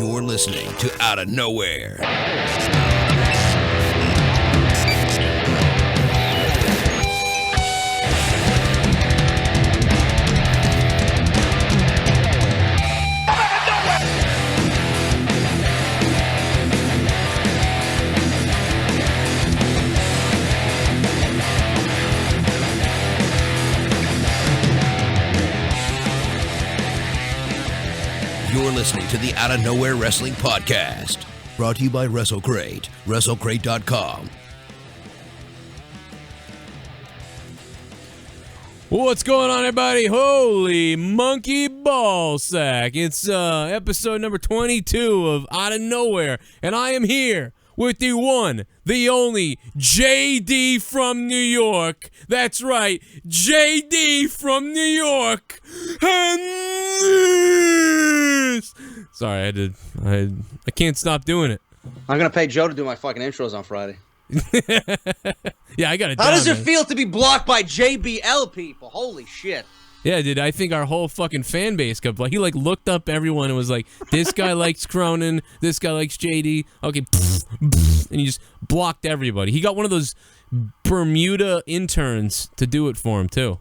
You're listening to Outta Nowhere. You're listening to the Outta Nowhere Wrestling Podcast, brought to you by WrestleCrate, WrestleCrate.com. What's going on, everybody? Holy monkey ball sack. It's episode number 22 of Outta Nowhere, and I am here with the one, the only, JD from New York. That's right, JD from New York. And this... Sorry, I can't stop doing it. I'm gonna pay Joe to do my fucking intros on Friday. Yeah, I got it. How does it feel to be blocked by JBL people? Holy shit. Yeah, dude, I think our whole fucking fan base got blocked. He, like, looked up everyone and was like, this guy likes Cronin, this guy likes JD, okay, and he just blocked everybody. He got one of those Bermuda interns to do it for him, too.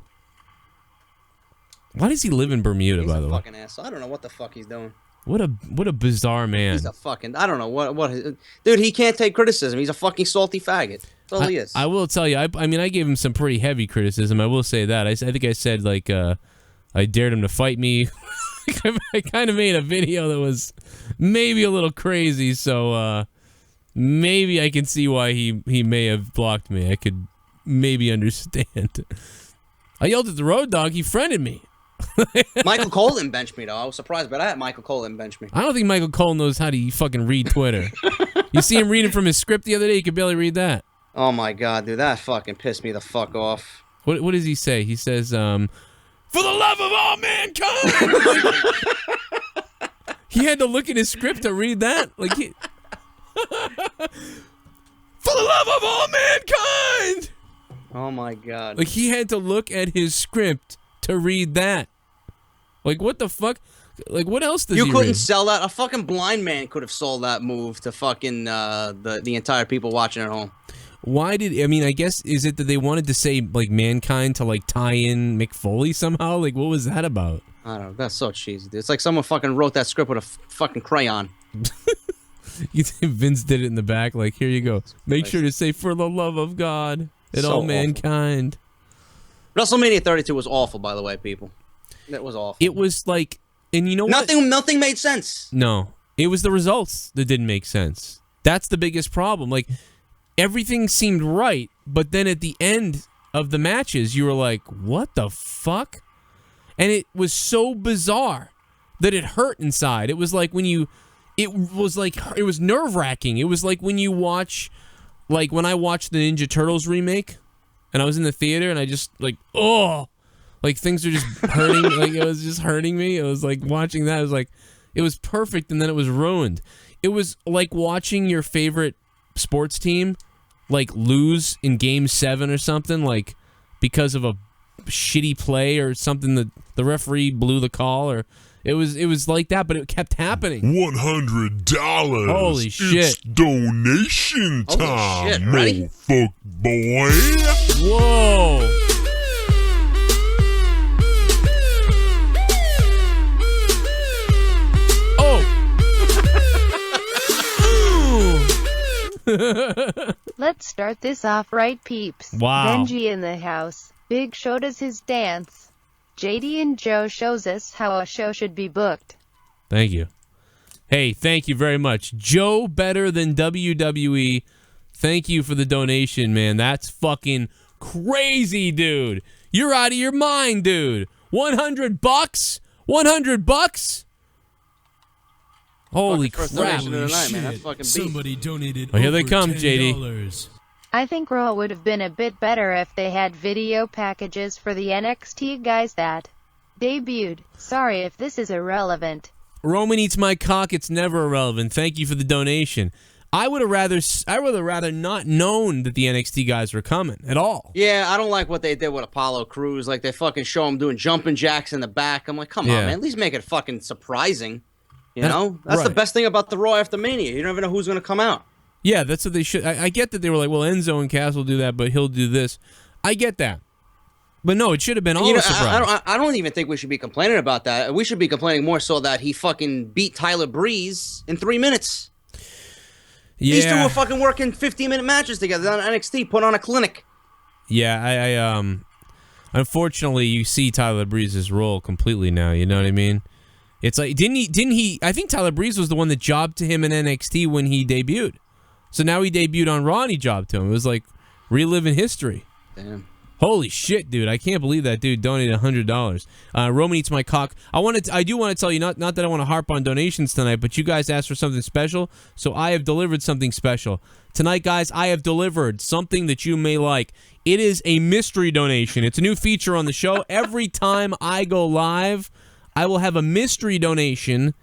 Why does he live in Bermuda, by the way? He's a fucking asshole. I don't know what the fuck he's doing. What a bizarre man. He's a fucking, I don't know what dude, he can't take criticism. He's a fucking salty faggot. That's all he is. I will tell you, I mean, I gave him some pretty heavy criticism. I will say that. I think I said, like, I dared him to fight me. I kind of made a video that was maybe a little crazy, so maybe I can see why he may have blocked me. I could maybe understand. I yelled at the Road Dogg. He friended me. Michael Cole didn't bench me, though. I was surprised by that. Michael Cole didn't bench me. I don't think Michael Cole knows how to fucking read Twitter. You see him reading from his script the other day? He could barely read that. Oh my god, dude, that fucking pissed me the fuck off. What does he say? He says, for the love of all mankind! He had to look at his script to read that? Like, for the love of all mankind! Oh my god. Like, he had to look at his script to read that. Like, what the fuck? Like, what else does he read? You couldn't sell that. A fucking blind man could have sold that move to fucking the entire people watching at home. Why did, I mean, I guess, is it that they wanted to say, like, mankind to, like, tie in Mick Foley somehow? Like, what was that about? I don't know. That's so cheesy, dude. It's like someone fucking wrote that script with a fucking crayon. You think Vince did it in the back? Like, here you go. Make sure to say, for the love of God and all mankind. WrestleMania 32 was awful, by the way, people. It was awful. It was like, and you know what? Nothing made sense. No. It was the results that didn't make sense. That's the biggest problem. Like, everything seemed right, but then at the end of the matches, you were like, what the fuck? And it was so bizarre that it hurt inside. It was like when you, it was nerve-wracking. It was like when you watch, like when I watched the Ninja Turtles remake, and I was in the theater, and I just, like, oh, like things are just hurting, like it was just hurting me. It was like watching that, it was like, it was perfect, and then it was ruined. It was like watching your favorite sports team, like, lose in Game 7 or something, like, because of a shitty play or something that the referee blew the call, or it was like that, but it kept happening. $100. Holy shit. It's donation time, holy shit, ready? motherfuck boy. Whoa. Let's start this off right, peeps. Wow. Benji in the house. Big Show does his dance. JD and Joe shows us how a show should be booked. Thank you. Hey, thank you very much. Joe Better Than WWE. Thank you for the donation, man. That's fucking crazy, dude. You're out of your mind, dude. $100? $100? Holy crap. Donation of the night, man. That's fucking beat. Somebody donated Oh, here they over come, $10. JD. I think Raw would have been a bit better if they had video packages for the NXT guys that debuted. Sorry if this is irrelevant. Roman eats my cock. It's never irrelevant. Thank you for the donation. I would have rather not known that the NXT guys were coming at all. Yeah, I don't like what they did with Apollo Crews. Like, they fucking show him doing jumping jacks in the back. I'm like, come on, man. At least make it fucking surprising. You know, that's the right. best thing about the Raw after Mania. You never know who's going to come out. Yeah, that's what they should. I get that they were like, well, Enzo and Cass will do that, but he'll do this. I get that. But no, it should have been all a surprise. I don't even think we should be complaining about that. We should be complaining more so that he fucking beat Tyler Breeze in 3 minutes. Yeah. These two were fucking working 15-minute matches together on NXT, put on a clinic. Yeah, I unfortunately, you see Tyler Breeze's role completely now. You know what I mean? It's like, didn't he? I think Tyler Breeze was the one that jobbed to him in NXT when he debuted. So now he debuted on Raw and he jobbed to him. It was like reliving history. Damn. Holy shit, dude! I can't believe that dude donated $100. Roman eats my cock. I do want to tell you, not that I want to harp on donations tonight, but you guys asked for something special, so I have delivered something special tonight, guys. I have delivered something that you may like. It is a mystery donation. It's a new feature on the show. Every time I go live, I will have a mystery donation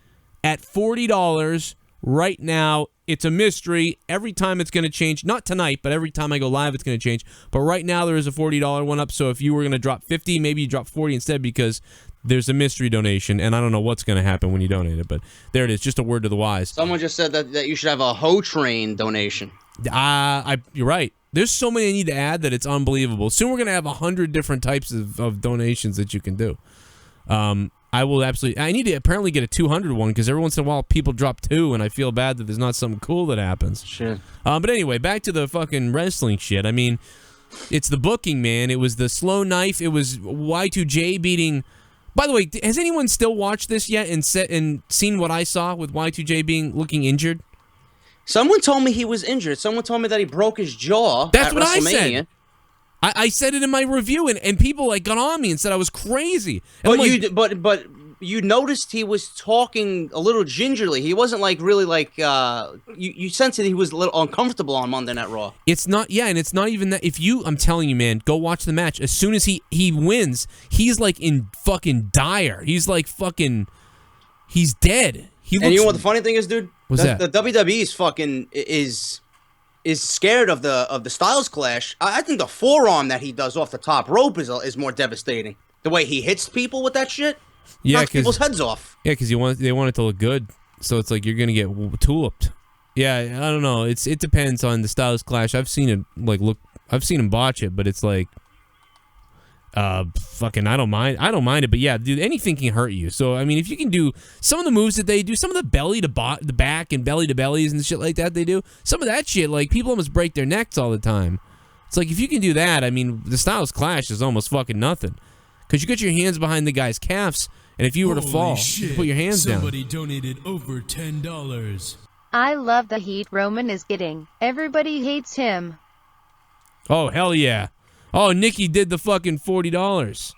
at $40 right now. It's a mystery. Every time it's going to change. Not tonight, but every time I go live, it's going to change. But right now, there is a $40 one up. So if you were going to drop 50, maybe you drop 40 instead because there's a mystery donation, and I don't know what's going to happen when you donate it. But there it is. Just a word to the wise. Someone just said that you should have a Ho Train donation. You're right. There's so many I need to add that it's unbelievable. Soon we're going to have 100 different types of donations that you can do. I will absolutely. I need to apparently get a 200 one because every once in a while people drop 2, and I feel bad that there's not something cool that happens. Sure. But anyway, back to the fucking wrestling shit. I mean, it's the booking, man. It was the slow knife. It was Y2J beating. By the way, has anyone still watched this yet and seen what I saw with Y2J looking injured? Someone told me he was injured. Someone told me that he broke his jaw. That's at what I WrestleMania. said. I said it in my review, and people like got on me and said I was crazy. And But you noticed he was talking a little gingerly. He wasn't like really like you sensed that he was a little uncomfortable on Monday Night Raw. It's not, and it's not even that. I'm telling you, man, go watch the match. As soon as he wins, he's like in fucking dire. He's like fucking, he's dead. And you know what the funny thing is, dude? What's that? The WWE's fucking is scared of the Styles Clash. I think the forearm that he does off the top rope is more devastating. The way he hits people with that shit, knocks people's heads off. Yeah, because they want it to look good, so it's like you're gonna get tulipped. Yeah, I don't know. It depends on the Styles Clash. I've seen it I've seen him botch it, but it's like, fucking, I don't mind it. But yeah, dude, anything can hurt you. So I mean, if you can do some of the moves that they do, some of the belly to the back and belly to bellies and shit like that they do, some of that shit, like people almost break their necks all the time. It's like if you can do that, I mean, the Styles Clash is almost fucking nothing, because you got your hands behind the guy's calves, and if you were to fall, you can put your hands down. Somebody donated over $10. I love the heat Roman is getting. Everybody hates him. Oh hell yeah! Oh, Nikki did the fucking $40.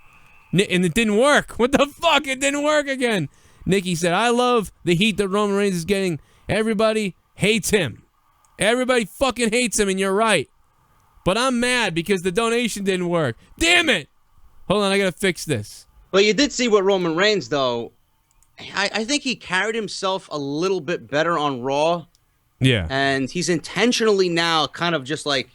And it didn't work. What the fuck? It didn't work again. Nikki said, I love the heat that Roman Reigns is getting. Everybody hates him. Everybody fucking hates him, and you're right. But I'm mad because the donation didn't work. Damn it! Hold on, I gotta fix this. But you did see what Roman Reigns, though. I think he carried himself a little bit better on Raw. Yeah. And he's intentionally now kind of just like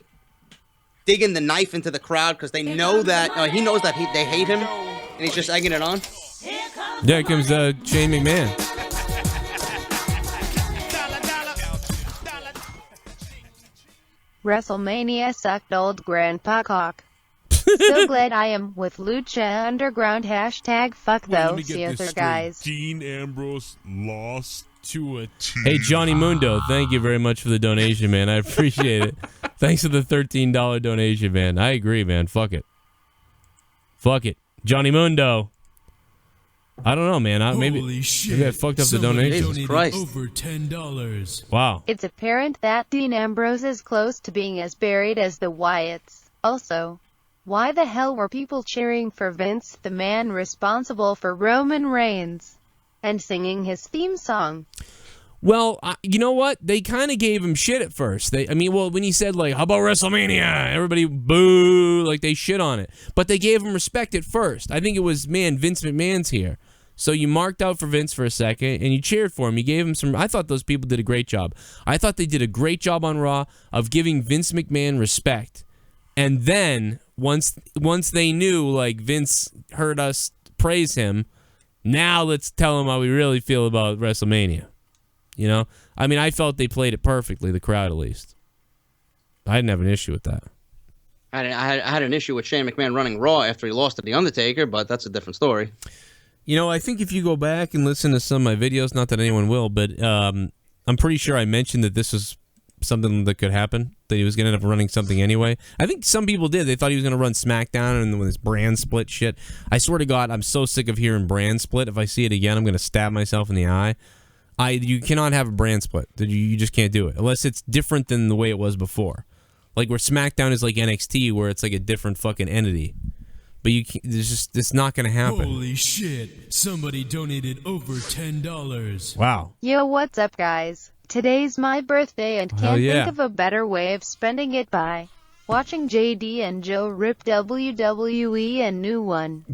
digging the knife into the crowd because they know that he knows that they hate him, and he's just egging it on. Yeah, here comes Shane McMahon. WrestleMania sucked old Grandpa Cock. So glad I am with Lucha Underground. # fuck those theater guys. Dean Ambrose lost to a T. Hey, Johnny Mundo, thank you very much for the donation, man. I appreciate it. Thanks for the $13 donation, man. I agree, man. Fuck it. Fuck it. Johnny Mundo. I don't know, man. Maybe I fucked up the donation. Jesus Christ. Over $10. Wow. It's apparent that Dean Ambrose is close to being as buried as the Wyatts. Also, why the hell were people cheering for Vince, the man responsible for Roman Reigns, and singing his theme song? Well, you know what? They kind of gave him shit at first. When he said, like, how about WrestleMania? Everybody boo, like they shit on it. But they gave him respect at first. I think it was, Vince McMahon's here. So you marked out for Vince for a second, and you cheered for him. You gave him some. I thought those people did a great job. I thought they did a great job on Raw of giving Vince McMahon respect. And then once they knew, like, Vince heard us praise him, Now let's tell them how we really feel about WrestleMania. You know? I mean, I felt they played it perfectly, the crowd at least. I didn't have an issue with that. I had an issue with Shane McMahon running Raw after he lost to The Undertaker, but that's a different story. You know, I think if you go back and listen to some of my videos, not that anyone will, but I'm pretty sure I mentioned that this was something that could happen, that he was going to end up running something anyway. I think some people did. They thought he was going to run SmackDown and with this brand split shit. I swear to God, I'm so sick of hearing brand split. If I see it again, I'm going to stab myself in the eye. You cannot have a brand split. You just can't do it unless it's different than the way it was before. Like where SmackDown is like NXT, where it's like a different fucking entity. But you can't, it's not going to happen. Holy shit. Somebody donated over $10. Wow. Yo, what's up, guys? Today's my birthday and can't think of a better way of spending it by watching JD and Joe rip WWE and new one.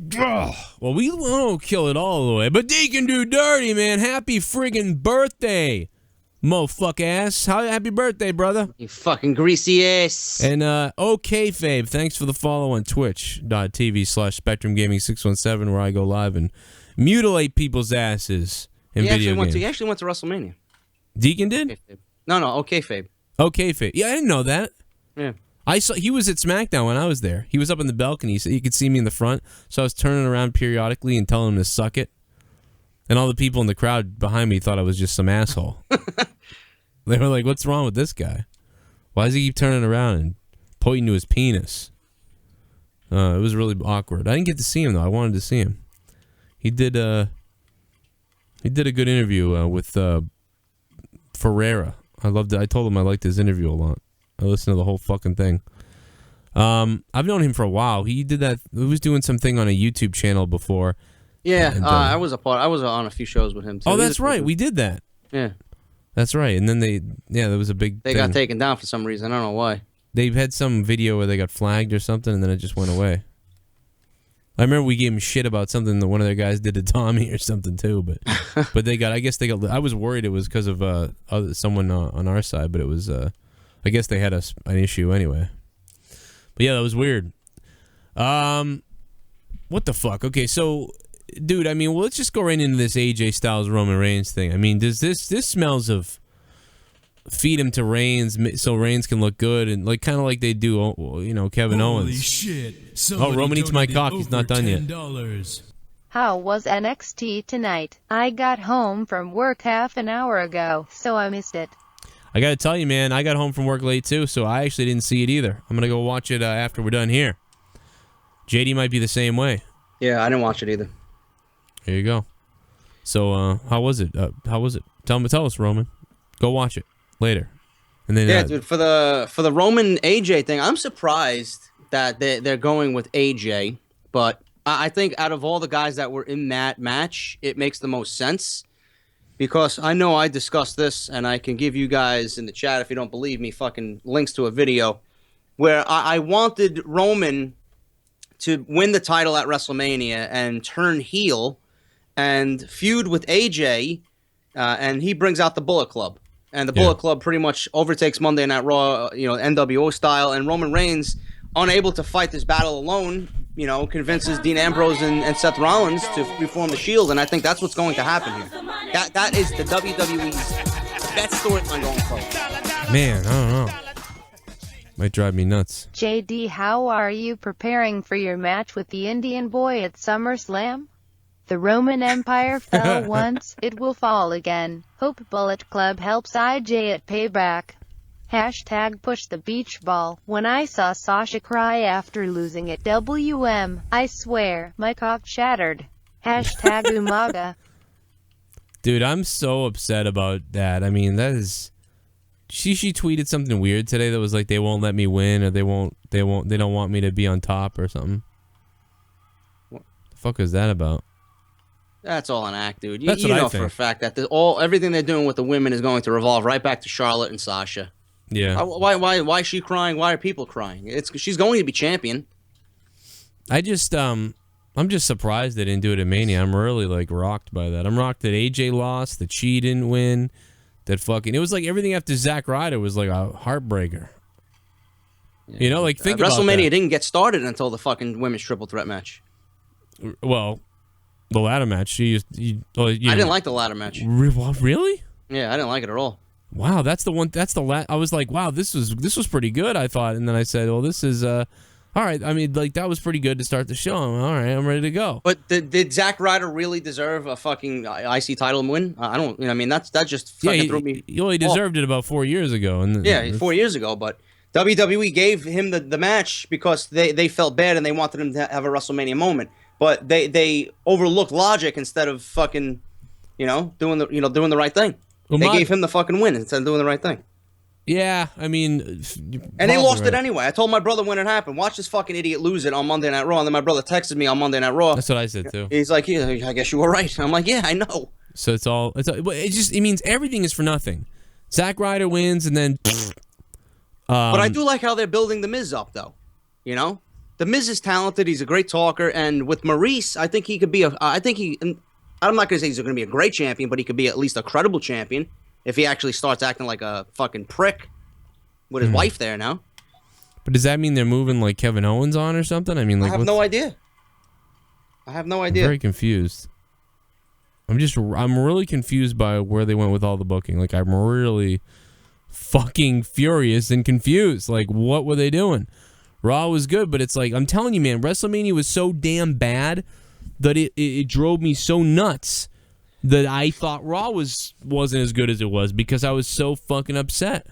Well, we won't kill it all the way, but they can do dirty, man. Happy friggin' birthday, mofuck ass. Happy birthday, brother. You fucking greasy ass. And, okay, Fabe, thanks for the follow on twitch.tv/Spectrum Gaming 617, where I go live and mutilate people's asses in video games. He actually went to WrestleMania. Deacon did? No, okay, Fabe. Okay, Fabe. Yeah, I didn't know that. Yeah. I saw he was at SmackDown when I was there. He was up in the balcony, so you could see me in the front. So I was turning around periodically and telling him to suck it. And all the people in the crowd behind me thought I was just some asshole. They were like, "What's wrong with this guy? Why does he keep turning around and pointing to his penis?" It was really awkward. I didn't get to see him though. I wanted to see him. He did a good interview with Ferreira. I loved it. I told him I liked his interview a lot. I listened to the whole fucking thing. I've known him for a while. He did that. He was doing something on a YouTube channel before. Yeah, and, I was on a few shows with him too. Oh, that's right. We did that. Yeah. That's right. And then there was a big They got taken down for some reason. I don't know why. They had some video where they got flagged or something, and then it just went away. I remember we gave him shit about something that one of their guys did to Tommy or something too, but they got. I guess they got. I was worried it was because of someone on our side, but it was. I guess they had an issue anyway. But yeah, that was weird. What the fuck? Okay, so, dude, I mean, well, let's just go right into this AJ Styles Roman Reigns thing. I mean, does this smells of feed him to Reigns so Reigns can look good and like kind of like they do, Kevin Owens. Holy shit. Roman eats my cock. He's not done yet. How was NXT tonight? I got home from work half an hour ago, so I missed it. I gotta tell you, man, I got home from work late too, so I actually didn't see it either. I'm gonna go watch it after we're done here. JD might be the same way. Yeah, I didn't watch it either. There you go. So, how was it? Tell us, Roman. Go watch it later. And then dude, for the Roman AJ thing, I'm surprised that they're going with AJ, but I think out of all the guys that were in that match, it makes the most sense. Because I know I discussed this, and I can give you guys in the chat, if you don't believe me, fucking links to a video where I wanted Roman to win the title at WrestleMania and turn heel and feud with AJ, and he brings out the Bullet Club. And the Bullet Club pretty much overtakes Monday Night Raw, NWO style, and Roman Reigns, unable to fight this battle alone, convinces Dean Ambrose and Seth Rollins to reform the Shield, and I think that's what's going to happen here. That is the WWE's best storyline going forward. Man, I don't know. Might drive me nuts. JD, how are you preparing for your match with the Indian boy at SummerSlam? The Roman Empire fell once, it will fall again. Hope Bullet Club helps IJ at Payback. # push the beach ball. When I saw Sasha cry after losing at WM, I swear, my cock shattered. # Umaga. Dude, I'm so upset about that. I mean, that is... She tweeted something weird today that was like, they won't let me win, or they don't want me to be on top or something. What the fuck is that about? That's all an act, dude. You That's what I know think. for a fact that everything they're doing with the women is going to revolve right back to Charlotte and Sasha. Yeah. Why is she crying? Why are people crying? She's going to be champion. I'm just surprised they didn't do it at Mania. I'm really rocked by that. I'm rocked that AJ lost, that she didn't win, that fucking... It was like everything after Zack Ryder was like a heartbreaker. Yeah. Think about WrestleMania that. didn't get started until the fucking women's triple threat match. Well, The ladder match. I didn't like the ladder match. Really? Yeah, I didn't like it at all. Wow, that's the one. That's the I was like, wow, this was pretty good. I thought, and then I said, well, this is all right. I mean, like that was pretty good to start the show. All right, I'm ready to go. But did Zack Ryder really deserve a fucking IC title win? I don't. You know, I mean, that just fucking threw me. He only deserved it about 4 years ago. And 4 years ago, but WWE gave him the match because they felt bad and they wanted him to have a WrestleMania moment. But they overlooked logic instead of fucking, doing the right thing. They gave him the fucking win instead of doing the right thing. Yeah, I mean, and they lost it anyway. I told my brother when it happened, watch this fucking idiot lose it on Monday Night Raw. And then my brother texted me on Monday Night Raw. That's what I said too. He's like, yeah, I guess you were right. I'm like, yeah, I know. So it means everything is for nothing. Zack Ryder wins, and then. But I do like how they're building the Miz up, though. The Miz is talented. He's a great talker, and with Maurice, I think he could be I'm not going to say he's going to be a great champion, but he could be at least a credible champion if he actually starts acting like a fucking prick with his wife there now. But does that mean they're moving like Kevin Owens on or something? I mean, like I have no idea. I'm very confused. I'm really confused by where they went with all the booking. Like, I'm really fucking furious and confused. Like, what were they doing? Raw was good, but it's like, I'm telling you, man, WrestleMania was so damn bad that it drove me so nuts that I thought Raw wasn't as good as it was because I was so fucking upset.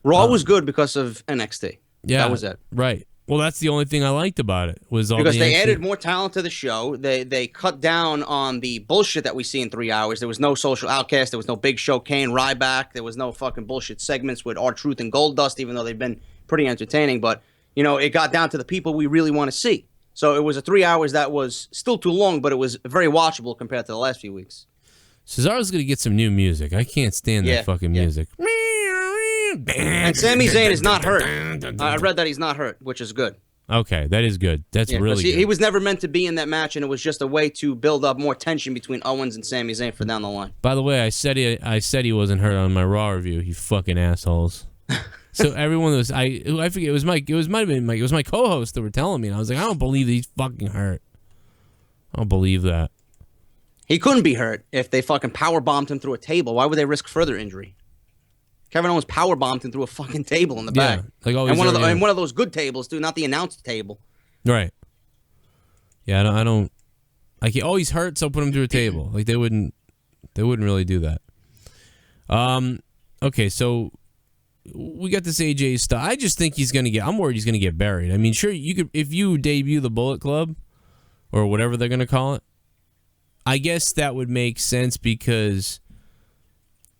Raw was good because of NXT. Yeah, that was it. Right. Well, that's the only thing I liked about it was all because they NXT. added more talent to the show. They cut down on the bullshit that we see in 3 hours. There was no Social Outcast. There was no Big Show, Kane, Ryback. There was no fucking bullshit segments with R-Truth and Goldust, even though they've been pretty entertaining. But it got down to the people we really want to see. So it was a 3 hours that was still too long, but it was very watchable compared to the last few weeks. Cesaro's going to get some new music. I can't stand that fucking music. And Sami Zayn is not hurt. I read that he's not hurt, which is good. Okay, that is good. That's really good. He was never meant to be in that match, and it was just a way to build up more tension between Owens and Sami Zayn for down the line. By the way, I said he wasn't hurt on my Raw review. You fucking assholes. So everyone was I forget it was Mike. It might have been Mike. It was my co-host that were telling me, and I was like, I don't believe that he's fucking hurt. I don't believe that. He couldn't be hurt if they fucking power bombed him through a table. Why would they risk further injury? Kevin Owens power bombed him through a fucking table in the back. Like always, and one of those good tables too, not the announced table. Right. Yeah, I don't. Like he always hurt, so put him through a table. Like they wouldn't really do that. Okay, so we got this AJ stuff. I just think I'm worried he's gonna get buried. I mean, sure, you could if you debut the Bullet Club or whatever they're gonna call it. I guess that would make sense because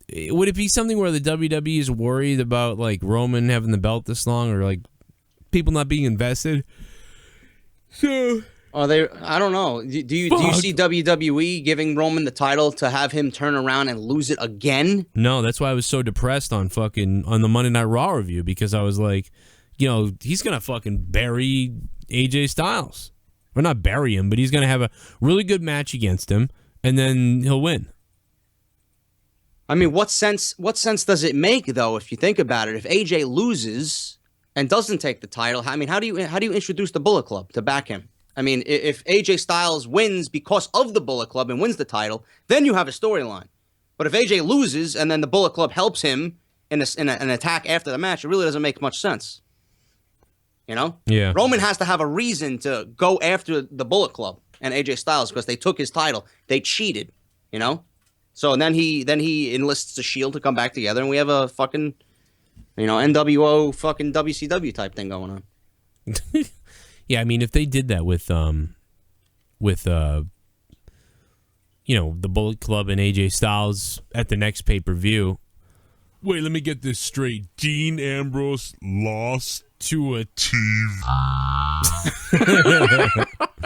would it be something where the WWE is worried about like Roman having the belt this long or like people not being invested? So are they? I don't know. Do you see WWE giving Roman the title to have him turn around and lose it again? No, that's why I was so depressed on the Monday Night Raw review because I was like, he's gonna fucking bury AJ Styles. Or not bury him, but he's going to have a really good match against him, and then he'll win. I mean, what sense does it make, though, if you think about it? If AJ loses and doesn't take the title, I mean, how do you introduce the Bullet Club to back him? I mean, if AJ Styles wins because of the Bullet Club and wins the title, then you have a storyline. But if AJ loses and then the Bullet Club helps him in an attack after the match, it really doesn't make much sense. Yeah. Roman has to have a reason to go after the Bullet Club and AJ Styles because they took his title. They cheated, So then he enlists the Shield to come back together, and we have a fucking, NWO fucking WCW type thing going on. Yeah, I mean, if they did that with the Bullet Club and AJ Styles at the next pay-per-view. Wait, let me get this straight. Dean Ambrose lost to a TV.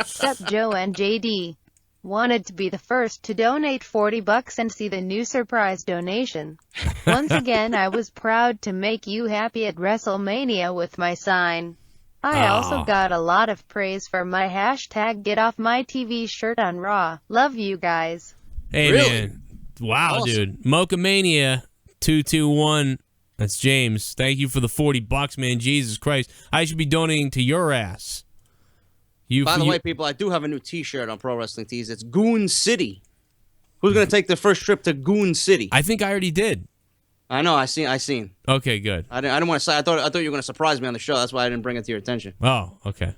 Step Joe and JD wanted to be the first to donate $40 and see the new surprise donation. Once again, I was proud to make you happy at WrestleMania with my sign. I also got a lot of praise for my hashtag Get Off My TV shirt on Raw. Love you guys. Hey, really? Man. Wow, awesome. Dude. Mocha Mania 221. That's James. Thank you for the $40, man. Jesus Christ. I should be donating to your ass. By the way, people, I do have a new T-shirt on Pro Wrestling Tees. It's Goon City. Who's going to take the first trip to Goon City? I think I already did. I know. I seen. Okay, good. I didn't want to say. I thought you were going to surprise me on the show. That's why I didn't bring it to your attention. Oh, okay.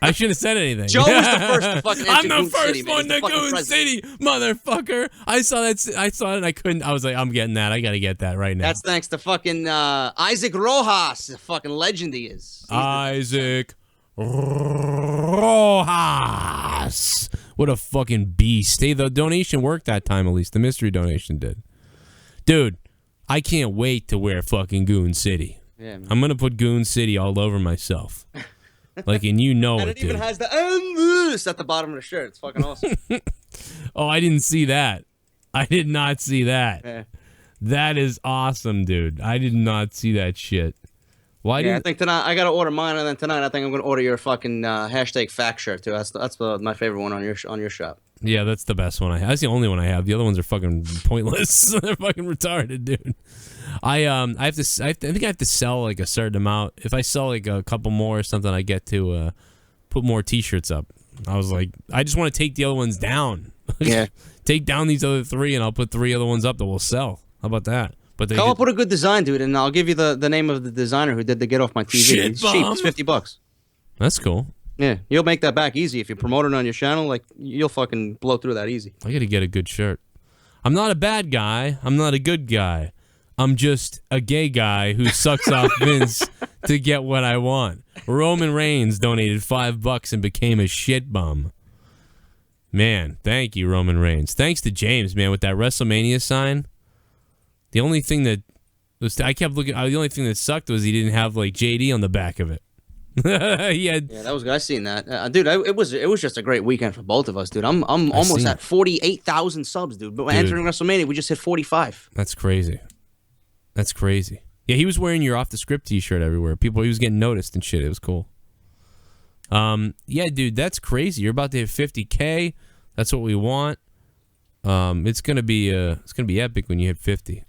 I shouldn't have said anything. Joe was the first to fucking I'm enter the Goon first City, one to Goon City, motherfucker. I saw it and I couldn't. I was like, I'm getting that. I got to get that right now. That's thanks to fucking Isaac Rojas, the fucking legend he is. Isaac Rojas. What a fucking beast. Hey, the donation worked that time, at least. The mystery donation did. Dude, I can't wait to wear fucking Goon City. Yeah, man. I'm going to put Goon City all over myself. Like, and you know And it, it even dude. has the "this" at the bottom of the shirt. It's fucking awesome. Oh, I didn't see that. I did not see that. Yeah. That is awesome, dude. I did not see that shit. Why I didn't... think tonight I gotta order mine, and then tonight I think I'm gonna order your fucking hashtag fact shirt too. That's my favorite one on your shop. Yeah, that's the best one I have. That's the only one I have. The other ones are fucking pointless. They're fucking retarded, dude. I think I have to sell like a certain amount. If I sell like a couple more or something, I get to put more T-shirts up. I was like, I just want to take the other ones down. Yeah. Take down these other 3, and I'll put 3 other ones up that will sell. How about that? But Come up with a good design, dude, and I'll give you the name of the designer who did the Get Off My TV. Shit It's cheap. It's $50. That's cool. Yeah, you'll make that back easy if you promote it on your channel. Like you'll fucking blow through that easy. I got to get a good shirt. I'm not a bad guy. I'm not a good guy. I'm just a gay guy who sucks off Vince to get what I want. Roman Reigns donated $5 and became a shit bum. Man, thank you, Roman Reigns. Thanks to James, man, with that WrestleMania sign. The only thing that was, I kept looking. The only thing that sucked was he didn't have like JD on the back of it. He had, Yeah, that was. I seen that, dude. It was just a great weekend for both of us, dude. I'm almost at 48,000 subs, dude. But entering WrestleMania, we just hit 45. That's crazy. That's crazy. Yeah, he was wearing your Off the Script T-shirt everywhere. He was getting noticed and shit. It was cool. Yeah, dude, that's crazy. You're about to hit 50K. That's what we want. It's gonna be epic when you hit 50.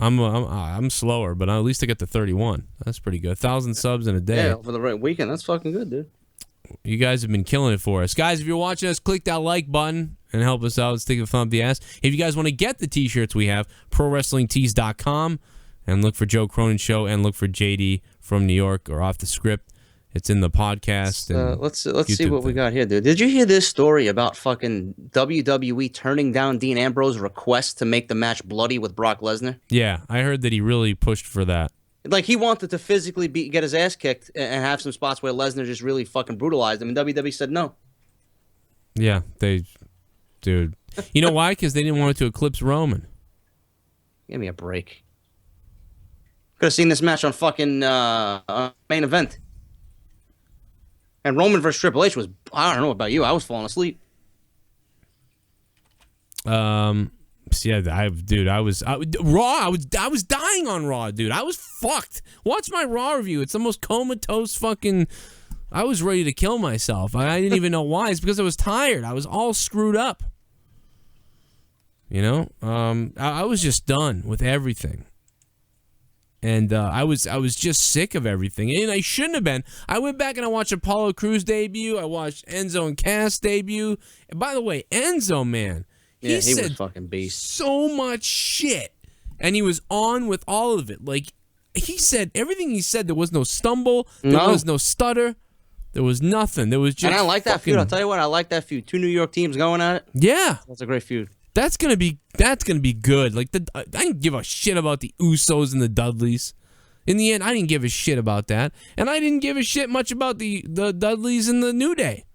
I'm slower, but at least I got to 31. That's pretty good. 1,000 subs in a day. Yeah, for the right weekend, that's fucking good, dude. You guys have been killing it for us. Guys, if you're watching us, click that like button and help us out. Stick a thumb up the ass. If you guys want to get the T-shirts we have, ProWrestlingTees.com, and look for Joe Cronin Show and look for JD from New York or Off the Script. It's in the podcast. Let's see what we got here, dude. Did you hear this story about fucking WWE turning down Dean Ambrose's request to make the match bloody with Brock Lesnar? Yeah, I heard that he really pushed for that. Like, he wanted to physically get his ass kicked and have some spots where Lesnar just really fucking brutalized him, and WWE said no. Yeah, dude. You know why? Because they didn't want it to eclipse Roman. Give me a break. Could have seen this match on fucking main event. And Roman versus Triple H was, I don't know about you, I was falling asleep. Yeah, I was Raw. I was dying on Raw, dude. I was fucked. Watch my Raw review. It's the most comatose fucking. I was ready to kill myself. I didn't even know why. It's because I was tired. I was all screwed up. You know, I was just done with everything. And I was just sick of everything, and I shouldn't have been. I went back and I watched Apollo Crews debut. I watched Enzo and Cass debut. And by the way, Enzo, man, He was said fucking beast. so much shit, and he was on with all of it. Like, he said everything he said. There was no stumble. There was no stutter. There was nothing. There was just. And I like that feud. I'll tell you what, I like that feud. 2 New York teams going at it. Yeah, That's a great feud. That's gonna be good. Like, I didn't give a shit about the Usos and the Dudleys. In the end, I didn't give a shit about that, and I didn't give a shit much about the Dudleys and the New Day.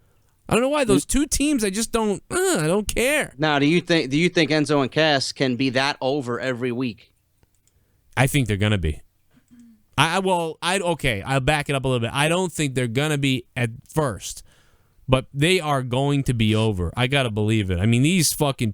I don't know why those two teams. I just don't. I don't care. Now, do you think Enzo and Cass can be that over every week? I think they're gonna be. I'll back it up a little bit. I don't think they're gonna be at first, but they are going to be over. I gotta believe it. I mean, these fucking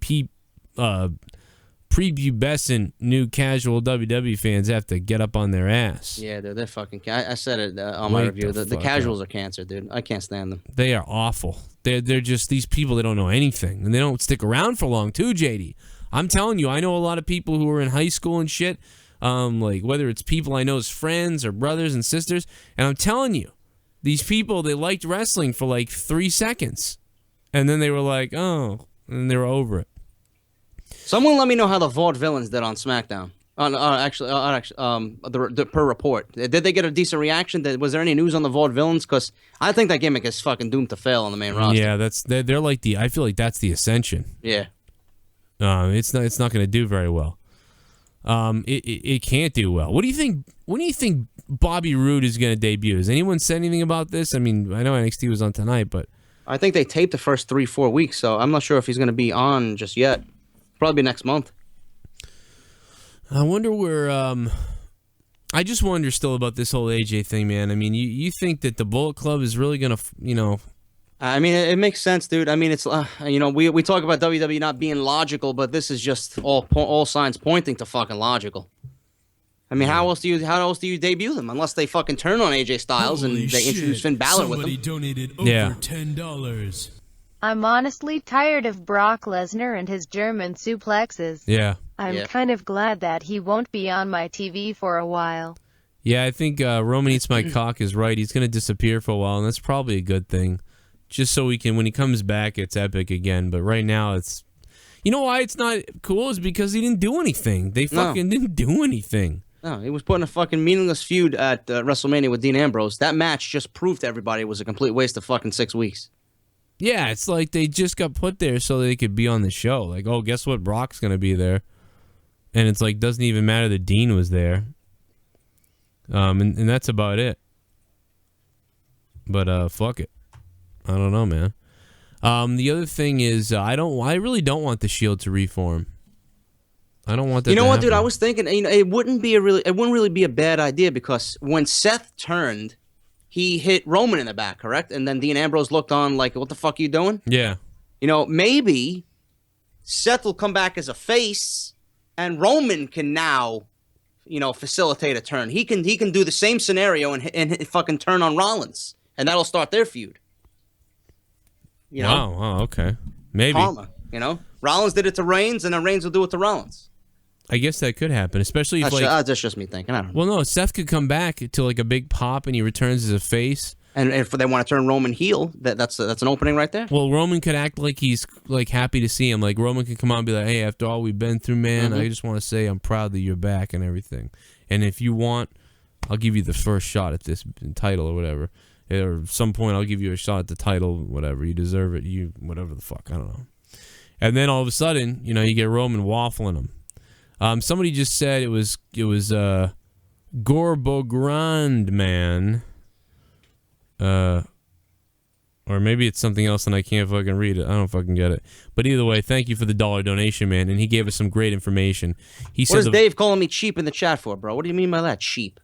prepubescent new casual WWE fans have to get up on their ass. Yeah, they're fucking. I said it on my review. The casuals are cancer, dude. I can't stand them. They are awful. They're just these people that don't know anything, and they don't stick around for long too, JD. I'm telling you, I know a lot of people who are in high school and shit. Like, whether it's people I know as friends or brothers and sisters, and I'm telling you, These people, they liked wrestling for like 3 seconds. And then they were like, oh, and they were over it. Someone let me know how the Vaudevillains did on SmackDown. Per report. Did they get a decent reaction? Was there any news on the Vaudevillains? Because I think that gimmick is fucking doomed to fail on the main roster. Yeah, they're like I feel like that's the Ascension. Yeah. It's not going to do very well. It can't do well. What do you think? When do you think Bobby Roode is going to debut? Has anyone said anything about this? I mean, I know NXT was on tonight, but I think they taped the first 3-4 weeks, so I'm not sure if he's going to be on just yet. Probably next month. I wonder where. I just wonder still about this whole AJ thing, man. I mean, you think that the Bullet Club is really going to, I mean, it makes sense, dude. I mean, it's we talk about WWE not being logical, but this is just all signs pointing to fucking logical. I mean, how else do you debut them unless they fucking turn on AJ Styles and they introduce Finn Balor with them? Somebody donated over $10. I'm honestly tired of Brock Lesnar and his German suplexes. Yeah. I'm kind of glad that he won't be on my TV for a while. Yeah, I think Roman Eats My Cock is right. He's going to disappear for a while, and that's probably a good thing. Just so we can, when he comes back, it's epic again. But right now, it's... You know why it's not cool? Is because he didn't do anything. They fucking didn't do anything. No, he was putting a fucking meaningless feud at WrestleMania with Dean Ambrose. That match just proved to everybody it was a complete waste of fucking 6 weeks. Yeah, it's like they just got put there so they could be on the show. Like, oh, guess what? Brock's going to be there. And it's like, doesn't even matter that Dean was there. And that's about it. But fuck it. I don't know, man. The other thing is, I really don't want the Shield to reform. I don't want that. You know to what, happen. dude? I was thinking, it wouldn't really be a bad idea because when Seth turned, he hit Roman in the back, correct? And then Dean Ambrose looked on like, "What the fuck are you doing?" Yeah. Maybe Seth will come back as a face, and Roman can now, facilitate a turn. He can do the same scenario and fucking turn on Rollins, and that'll start their feud. Wow, okay. Maybe. Karma, Rollins did it to Reigns, and then Reigns will do it to Rollins. I guess that could happen, especially if that's just me thinking. I don't know. Well, no, Seth could come back to like a big pop, and he returns as a face. And if they want to turn Roman heel, that's an opening right there. Well, Roman could act like he's like happy to see him. Like Roman could come on and be like, "Hey, after all we've been through, man, I just want to say I'm proud that you're back and everything. And if you want, I'll give you the first shot at this title or whatever. Or at some point, I'll give you a shot at the title, whatever. You deserve it. You whatever the fuck, I don't know." And then all of a sudden, you get Roman waffling him. Somebody just said it was Gorbogrand man. Or maybe it's something else and I can't fucking read it. I don't fucking get it. But either way, thank you for the $1 donation, man. And he gave us some great information. He said, what is Dave calling me cheap in the chat for, bro? What do you mean by that, cheap?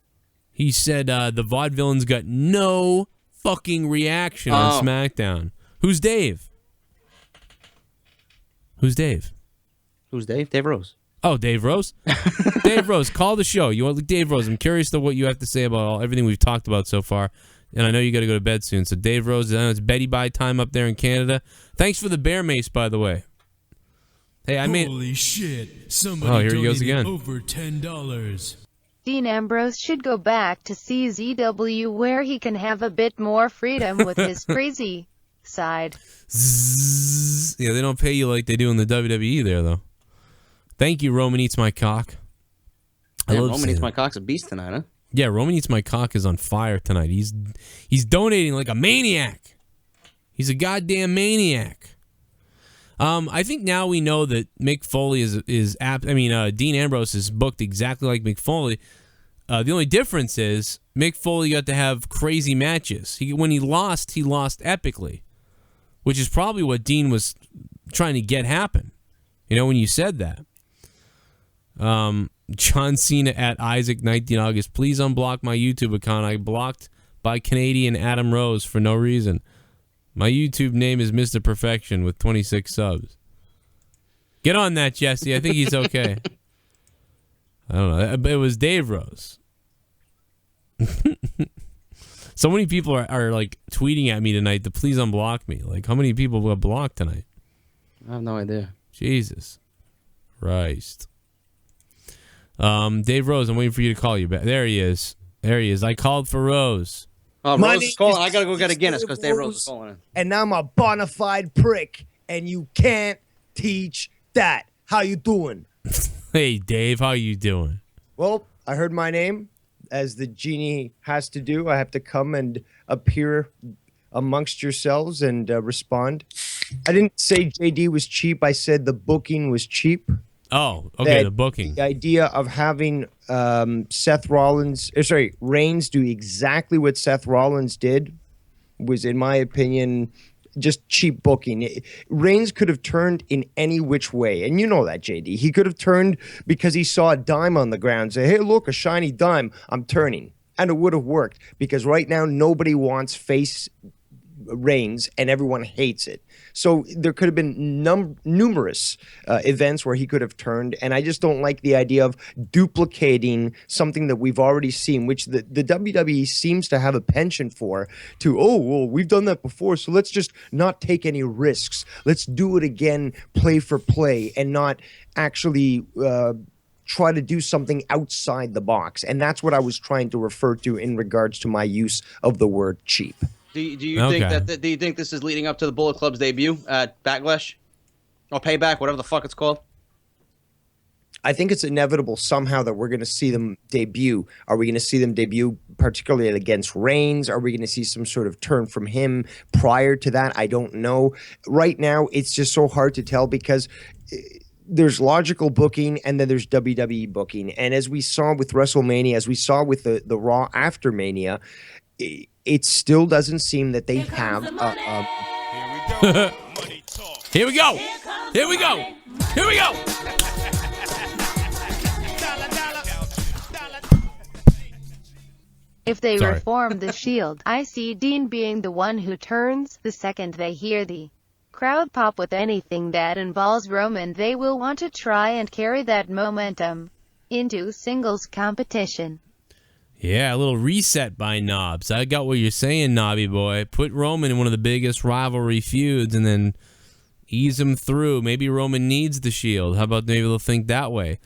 He said the Vaudevillains got no fucking reaction on SmackDown. Who's Dave? Who's Dave? Who's Dave? Dave Rose. Oh, Dave Rose? Dave Rose, call the show. You want Dave Rose? I'm curious to what you have to say about everything we've talked about so far. And I know you got to go to bed soon. So Dave Rose, I know it's Betty Bye time up there in Canada. Thanks for the bear mace, by the way. Hey, Holy shit! Somebody here he goes again. Over $10. Dean Ambrose should go back to CZW where he can have a bit more freedom with his crazy side. Zzz. Yeah, they don't pay you like they do in the WWE there, though. Thank you, Roman Eats My Cock. Roman Eats My Cock's a beast tonight, huh? Yeah, Roman Eats My Cock is on fire tonight. He's donating like a maniac. He's a goddamn maniac. I think now we know that Mick Foley Dean Ambrose is booked exactly like Mick Foley. The only difference is Mick Foley got to have crazy matches. When he lost epically, which is probably what Dean was trying to get happen. When you said that. John Cena at Isaac 19 August. Please unblock my YouTube account. I blocked by Canadian Adam Rose for no reason. My YouTube name is Mr. Perfection with 26 subs. Get on that, Jesse. I think he's okay. I don't know. It was Dave Rose. So many people are like tweeting at me tonight to please unblock me. Like, how many people got blocked tonight? I have no idea. Jesus Christ. Dave Rose, I'm waiting for you to call you back. There he is. I called for Rose. My Rose name is calling. is I gotta go get a Guinness because Dave Rose Rose, is calling in. and I'm a bona fide prick, and you can't teach that. How you doing? Hey, Dave, how you doing? Well, I heard my name, as the genie has to do. I have to come and appear amongst yourselves and respond. I didn't say JD was cheap. I said the booking was cheap. Oh, okay, That the booking. The idea of having Reigns do exactly what Seth Rollins did was, in my opinion, just cheap booking. Reigns could have turned in any which way, and you know that, JD. He could have turned because he saw a dime on the ground, say, "Hey, look, a shiny dime. I'm turning," and it would have worked because right now nobody wants face Reigns and everyone hates it. So there could have been numerous events where he could have turned, and I just don't like the idea of duplicating something that we've already seen, which the WWE seems to have a penchant for, to, oh, well, we've done that before, so let's just not take any risks. Let's do it again, play for play, and not actually try to do something outside the box. And that's what I was trying to refer to in regards to my use of the word cheap. Do you think this is leading up to the Bullet Club's debut at Backlash or Payback, whatever the fuck it's called? I think it's inevitable somehow that we're going to see them debut. Are we going to see them debut particularly against Reigns? Are we going to see some sort of turn from him prior to that? I don't know. Right now, it's just so hard to tell because there's logical booking and then there's WWE booking. And as we saw with WrestleMania, as we saw with the Raw after Mania, it still doesn't seem that they have Here we go. Here we go. Here we go. If they reform the Shield, I see Dean being the one who turns. The second they hear the crowd pop with anything that involves Roman, they will want to try and carry that momentum into singles competition. Yeah, a little reset by Knobs. I got what you're saying, Knobby boy. Put Roman in one of the biggest rivalry feuds and then ease him through. Maybe Roman needs the Shield. How about maybe they'll think that way?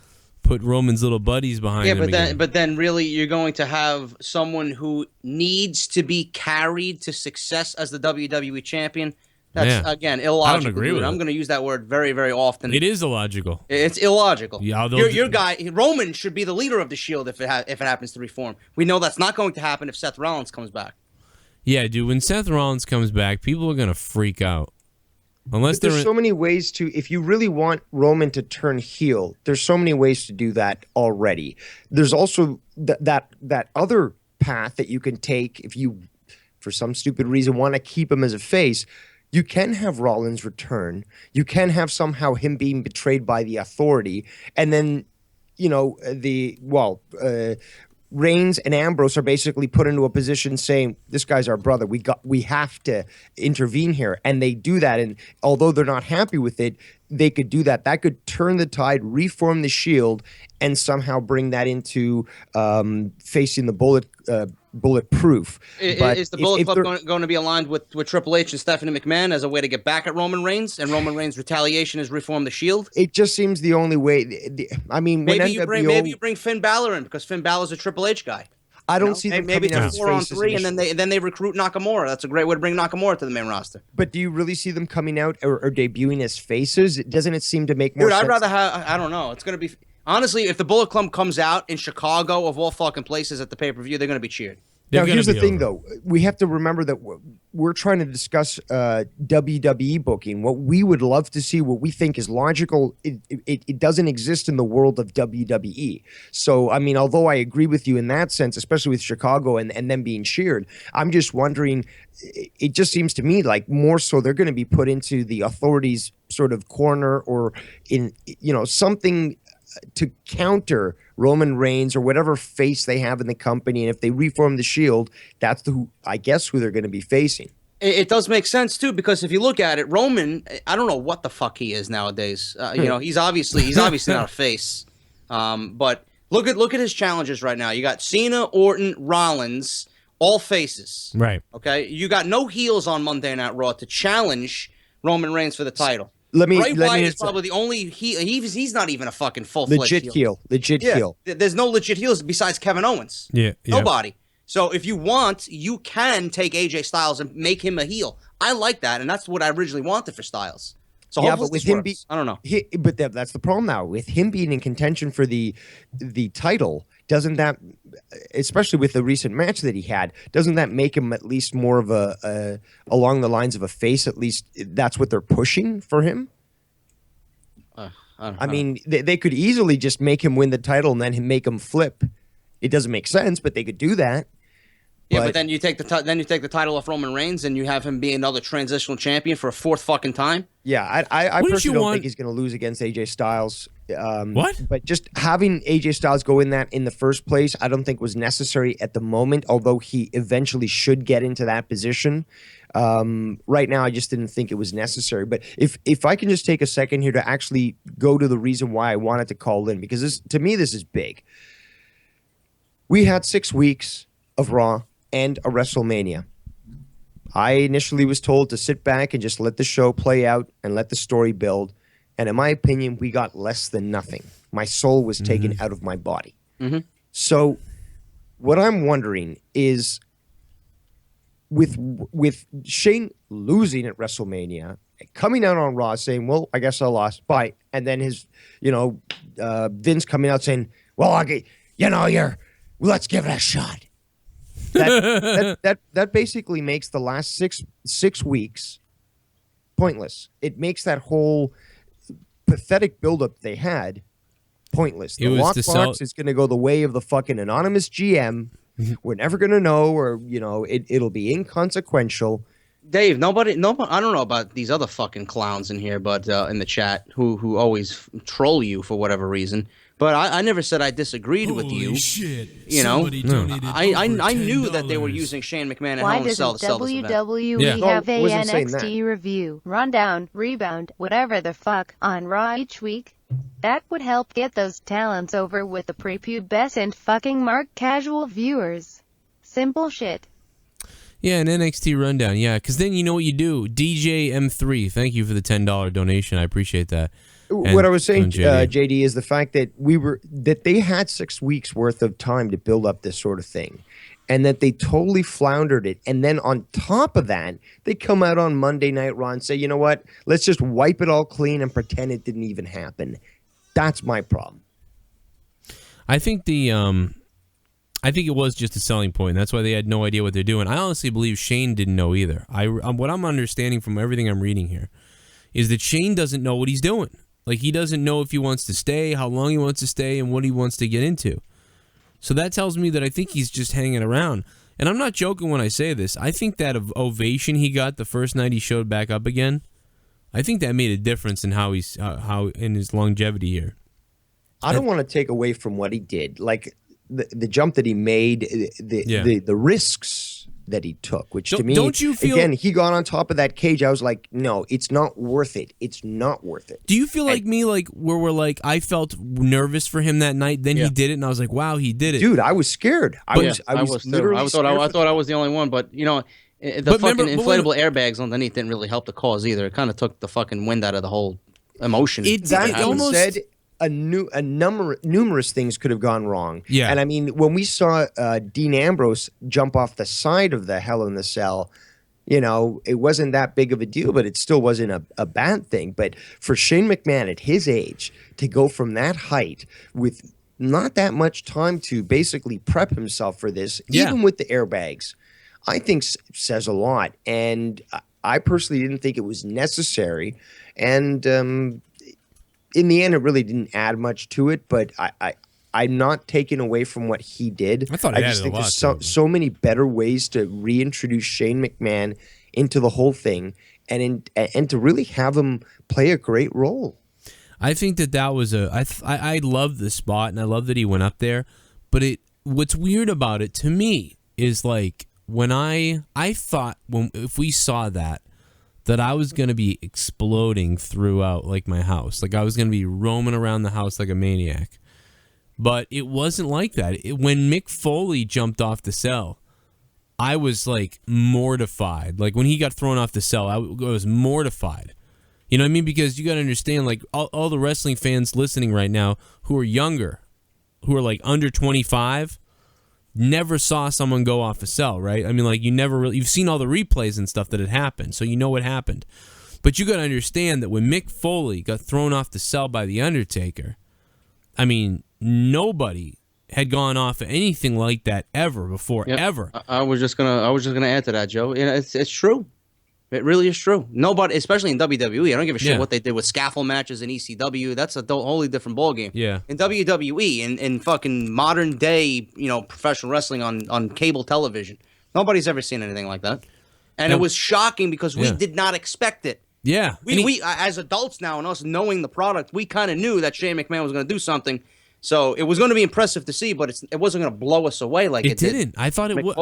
Put Roman's little buddies behind him again. But then really you're going to have someone who needs to be carried to success as the WWE champion. That's, again, illogical. I don't agree with it. I'm going to use that word very, very often. It is illogical. It's illogical. Yeah, your guy, Roman, should be the leader of the Shield if it happens to reform. We know that's not going to happen if Seth Rollins comes back. Yeah, dude, when Seth Rollins comes back, people are going to freak out. Unless there's so many ways to, if you really want Roman to turn heel, there's so many ways to do that already. There's also that other path that you can take if you, for some stupid reason, want to keep him as a face. You can have Rollins return. You can have somehow him being betrayed by the Authority. And then, Reigns and Ambrose are basically put into a position saying, this guy's our brother. We have to intervene here. And they do that. And although they're not happy with it, they could do that. That could turn the tide, reform the Shield, and somehow bring that into facing the Bulletproof. Is the Bullet Club going to be aligned with Triple H and Stephanie McMahon as a way to get back at Roman Reigns, and Roman Reigns' retaliation is reform the Shield? It just seems the only way. Maybe you bring Finn Balor in because Finn Balor's a Triple H guy. I don't see them maybe coming it's out 4-on-3, and then they recruit Nakamura. That's a great way to bring Nakamura to the main roster. But do you really see them coming out or debuting as faces? Doesn't it seem to make more sense? I'd rather have. I don't know. It's going to be honestly, if the Bullet Club comes out in Chicago of all fucking places at the pay-per-view, they're going to be cheered. Now, here's the thing, though. We have to remember that we're trying to discuss WWE booking. What we would love to see, what we think is logical, it doesn't exist in the world of WWE. So, I mean, although I agree with you in that sense, especially with Chicago and them being cheered, I'm just wondering, it just seems to me like more so they're going to be put into the Authority's sort of corner or in, something to counter Roman Reigns or whatever face they have in the company. And if they reform the Shield, that's who they're going to be facing. It does make sense too, because if you look at it, Roman, I don't know what the fuck he is nowadays. He's obviously not a face. But look at his challenges right now. You got Cena, Orton, Rollins, all faces. Right. Okay. You got no heels on Monday Night Raw to challenge Roman Reigns for the title. Bray Wyatt is probably the only he's not even a fucking full-fledged legit heel. There's no legit heels besides Kevin Owens. Yeah. Nobody. So if you want, you can take AJ Styles and make him a heel. I like that, and that's what I originally wanted for Styles. So Yeah, hopefully but with this him works. I don't know. But that's the problem now. With him being in contention for the title, doesn't that, especially with the recent match that he had, doesn't that make him at least more of a along the lines of a face? At least that's what they're pushing for him. I mean, they could easily just make him win the title and then make him flip. It doesn't make sense, but they could do that. Yeah, but then you take the title off Roman Reigns and you have him be another transitional champion for a fourth fucking time. Yeah, I personally don't think he's going to lose against AJ Styles. What? But just having AJ Styles go in that in the first place, I don't think was necessary at the moment, although he eventually should get into that position. Right now, I just didn't think it was necessary. But if I can just take a second here to actually go to the reason why I wanted to call in, because to me, this is big. We had 6 weeks of Raw and a WrestleMania. I initially was told to sit back and just let the show play out and let the story build. And in my opinion, we got less than nothing. My soul was taken out of my body. Mm-hmm. So what I'm wondering is with Shane losing at WrestleMania, coming out on Raw saying, well, I guess I lost. Bye. And then his, Vince coming out saying, well, let's give it a shot. That basically makes the last six weeks pointless. It makes that whole pathetic buildup they had pointless. The lockbox is going to go the way of the fucking anonymous GM. We're never going to know, or it'll be inconsequential. Dave, nobody. I don't know about these other fucking clowns in here, but in the chat who always troll you for whatever reason. But I never said I disagreed with you. Shit. I knew that they were using Shane McMahon and Hell in a Cell to sell this event. WWE have a NXT review, rundown, rebound, whatever the fuck, on Raw each week? That would help get those talents over with the prepubescent fucking mark casual viewers. Simple shit. Yeah, an NXT rundown. Yeah, because then you know what you do. DJ M3, thank you for the $10 donation. I appreciate that. What I was saying, JD, is the fact that they had 6 weeks worth of time to build up this sort of thing, and that they totally floundered it. And then on top of that, they come out on Monday Night Raw and say, you know what? Let's just wipe it all clean and pretend it didn't even happen. That's my problem. I think I think it was just a selling point. That's why they had no idea what they're doing. I honestly believe Shane didn't know either. What I'm understanding from everything I'm reading here is that Shane doesn't know what he's doing. Like, he doesn't know if he wants to stay, how long he wants to stay, and what he wants to get into. So that tells me that I think he's just hanging around. And I'm not joking when I say this. I think that ovation he got the first night he showed back up again, I think that made a difference in how in his longevity here. I don't want to take away from what he did. Like, the jump that he made, the risks that he took, which to me, don't you feel, again, he got on top of that cage. I was like, no, it's not worth it. It's not worth it. Do you feel like me, like where we're like, I felt nervous for him that night, then he did it, and I was like, wow, he did it. Dude, I was scared. I was literally scared. I thought I was the only one, but the fucking inflatable airbags underneath didn't really help the cause either. It kind of took the fucking wind out of the whole emotion. That almost said, numerous things could have gone wrong. Yeah. And I mean, when we saw Dean Ambrose jump off the side of the Hell in the Cell, it wasn't that big of a deal, but it still wasn't a bad thing. But for Shane McMahon at his age to go from that height with not that much time to basically prep himself for this, even with the airbags, I think says a lot. And I personally didn't think it was necessary. And in the end, it really didn't add much to it, but I'm not taking away from what he did. I thought I just think there's so many better ways to reintroduce Shane McMahon into the whole thing and to really have him play a great role. I think that was I love the spot, and I love that he went up there, but what's weird about it to me is like when I thought if we saw that I was going to be exploding throughout like my house. Like I was going to be roaming around the house like a maniac. But it wasn't like that. When Mick Foley jumped off the cell, I was like mortified. Like when he got thrown off the cell, I was mortified. You know what I mean? Because you got to understand, like all the wrestling fans listening right now who are younger, who are like under 25, never saw someone go off a cell, right? I mean, like, you've seen all the replays and stuff that had happened, so you know what happened. But you got to understand that when Mick Foley got thrown off the cell by The Undertaker, I mean, nobody had gone off of anything like that ever before, ever. I was just gonna add to that, Joe. You know, it's true. It really is true. Nobody, especially in WWE, I don't give a shit what they did with scaffold matches in ECW. That's a wholly different ballgame. Yeah. In WWE, in fucking modern day, professional wrestling on cable television, nobody's ever seen anything like that. And it was shocking because we did not expect it. Yeah. We as adults now and us knowing the product, we kind of knew that Shane McMahon was going to do something. So it was going to be impressive to see, but it wasn't going to blow us away like it didn't. I thought it would.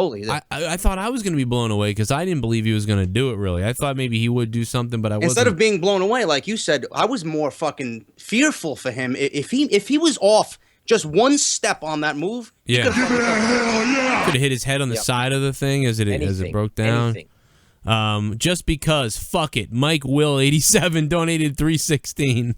I thought I was going to be blown away because I didn't believe he was going to do it. Really, I thought maybe he would do something, but I wasn't. Instead of being blown away, like you said, I was more fucking fearful for him. If he was off just one step on that move, he could have hit his head on the side of the thing as it broke down. Just because, fuck it. Mike Will 87 donated $3.16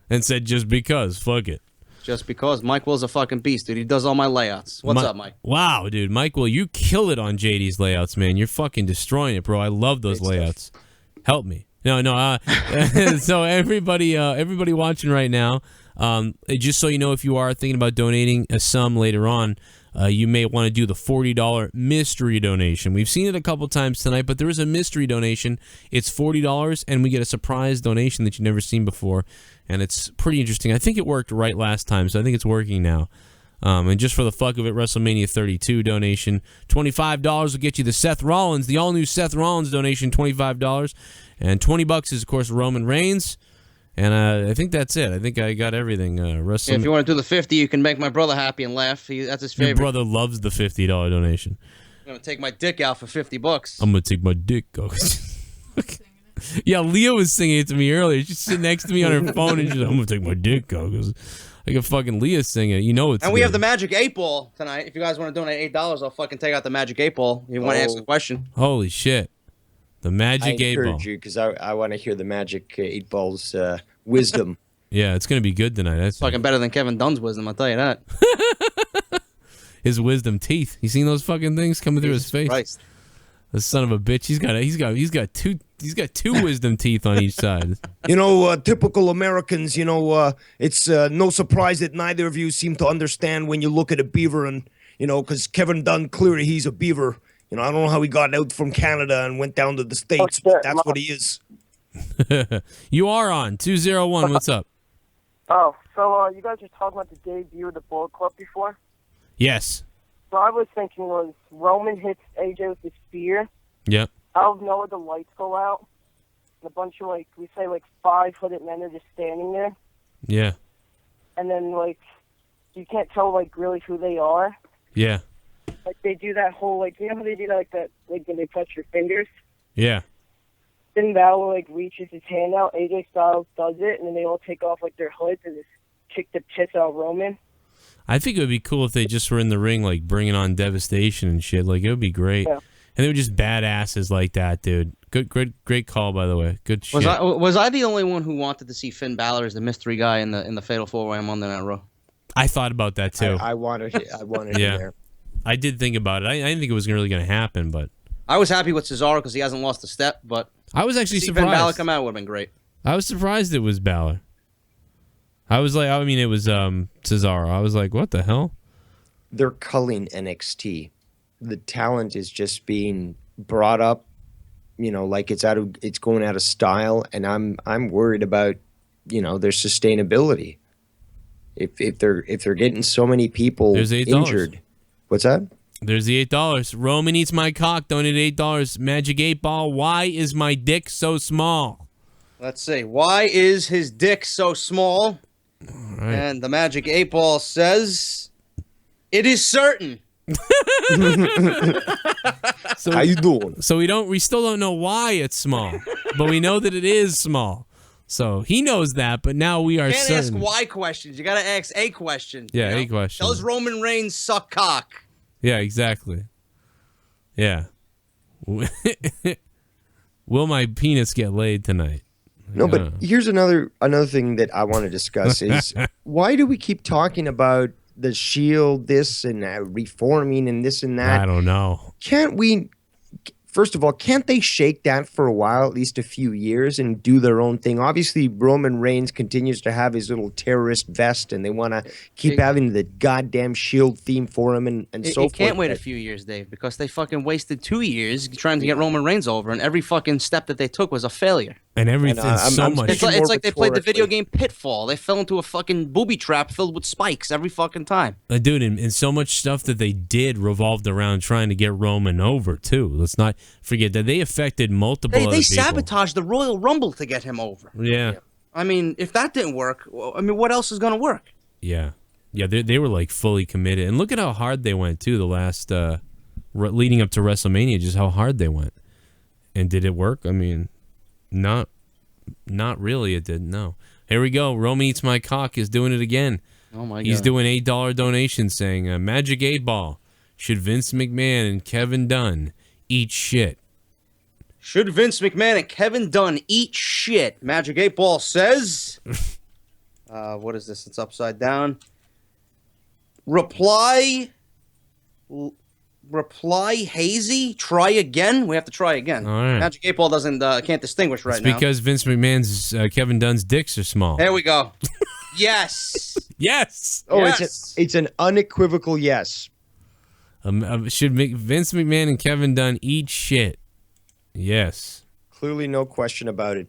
and said just because, fuck it. Just because. Mike Will's a fucking beast, dude. He does all my layouts. What's up, Mike? Wow, dude. Mike Will, you kill it on JD's layouts, man. You're fucking destroying it, bro. I love those layouts. Help me. No. So everybody watching right now, just so you know, if you are thinking about donating a sum later on, you may want to do the $40 mystery donation. We've seen it a couple times tonight, but there is a mystery donation. It's $40, and we get a surprise donation that you've never seen before, and it's pretty interesting. I think it worked right last time, so I think it's working now. And just for the fuck of it, WrestleMania 32 donation, $25 will get you the Seth Rollins, the all-new Seth Rollins donation, $25. And $20 is, of course, Roman Reigns. And I think that's it. I think I got everything. If you want to do the 50, you can make my brother happy and laugh. That's his favorite. Your brother loves the $50 donation. I'm going to take my dick out for $50. I'm going to take my dick out. Yeah, Leah was singing it to me earlier. She's sitting next to me on her phone, and she's like, I'm going to take my dick out. I can fucking Leah sing it. You know it's And we have the Magic 8 Ball tonight. If you guys want to donate $8, I'll fucking take out the Magic 8 Ball. You want to ask a question? Holy shit. The Magic 8 Ball. I encourage you because I want to hear the Magic 8 Ball's wisdom. Yeah, it's going to be good tonight. That's fucking better than Kevin Dunn's wisdom, I'll tell you that. His wisdom teeth. You seen those fucking things coming through his face? Christ. The son of a bitch. He's got two wisdom teeth on each side. Typical Americans, it's no surprise that neither of you seem to understand when you look at a beaver and, because Kevin Dunn, clearly he's a beaver. I don't know how he got out from Canada and went down to the States, but that's what he is. You are on 201. What's up? Oh, so you guys were talking about the debut of the Bullet Club before? Yes. So I was thinking was Roman hits AJ with the spear. Yep. Out of nowhere, the lights go out. And a bunch of, we say 5-footed men are just standing there. Yeah. And then, you can't tell, really who they are. Yeah. They do that whole, you know how they do that, when they touch your fingers? Yeah. Then Balor, reaches his hand out, AJ Styles does it, and then they all take off, their hoods and just kick the piss out of Roman. I think it would be cool if they just were in the ring, bringing on devastation and shit. It would be great. Yeah. And they were just badasses like that, dude. Great call, by the way. Good shit. Was I the only one who wanted to see Finn Balor as the mystery guy in the Fatal 4-Way on Monday Night Raw? I thought about that, too. I wanted it yeah. in there. I did think about it. I didn't think it was really going to happen, but... I was happy with Cesaro because he hasn't lost a step, but... I was actually surprised. Finn Balor come out would have been great. I was surprised it was Balor. It was Cesaro. I was like, what the hell? They're culling NXT. The talent is just being brought up, it's going out of style, and I'm worried about, their sustainability. If they're getting so many people injured. What's that? There's the $8. Roman eats my cock. Donated $8. Magic 8 Ball. Why is my dick so small? Let's see. Why is his dick so small? All right. And the Magic 8 Ball says, it is certain. So how you doing? So we still don't know why it's small, but we know that it is small. So he knows that, but now we are certain. certain. Can't ask why questions. You got to ask a question. Yeah, a question. Does Roman Reigns suck cock? Yeah, exactly. Yeah. Will my penis get laid tonight? No, but here's another thing that I want to discuss is why do we keep talking about the Shield, this and reforming and this and that. I don't know. Can't we? First of all, can't they shake that for a while, at least a few years, and do their own thing? Obviously, Roman Reigns continues to have his little terrorist vest, and they want to keep having the goddamn Shield theme for him and so forth. You can't wait a few years, Dave, because they fucking wasted 2 years trying to get Roman Reigns over, and every fucking step that they took was a failure. And everything, much. It's like they played the video game Pitfall. They fell into a fucking booby trap filled with spikes every fucking time. Dude, and so much stuff that they did revolved around trying to get Roman over, too. Let's not forget that they affected multiple other They people. sabotaged the Royal Rumble to get him over. Yeah. I mean, if that didn't work, I mean, what else is going to work? Yeah. Yeah, they were, like, fully committed. And look at how hard they went, too, the last, leading up to WrestleMania, just how hard they went. And did it work? I mean, not really, it didn't, no. Here we go. Roman Eats My Cock is doing it again. Oh, my God. He's doing $8 donations saying, Magic 8 Ball, should Vince McMahon and Kevin Dunn eat shit? Should Vince McMahon and Kevin Dunn eat shit? Magic 8 Ball says... what is this? It's upside down. Reply hazy. Try again. We have to try again. All right. Magic 8 Ball can't distinguish right it's now. because Vince McMahon's Kevin Dunn's dicks are small. There we go. Yes. Yes. Oh, yes. it's an unequivocal yes. Should Vince McMahon and Kevin Dunn eat shit? Yes. Clearly, no question about it.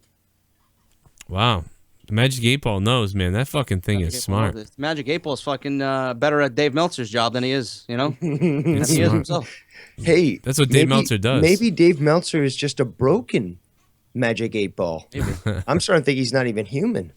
Wow. The Magic 8 Ball knows, man. That fucking thing is smart. Magic 8 Ball is fucking better at Dave Meltzer's job than he is, you know? Than It's he is smart. himself. Hey, That's what Dave Meltzer does. Maybe Dave Meltzer is just a broken Magic 8 Ball. I'm starting to think he's not even human.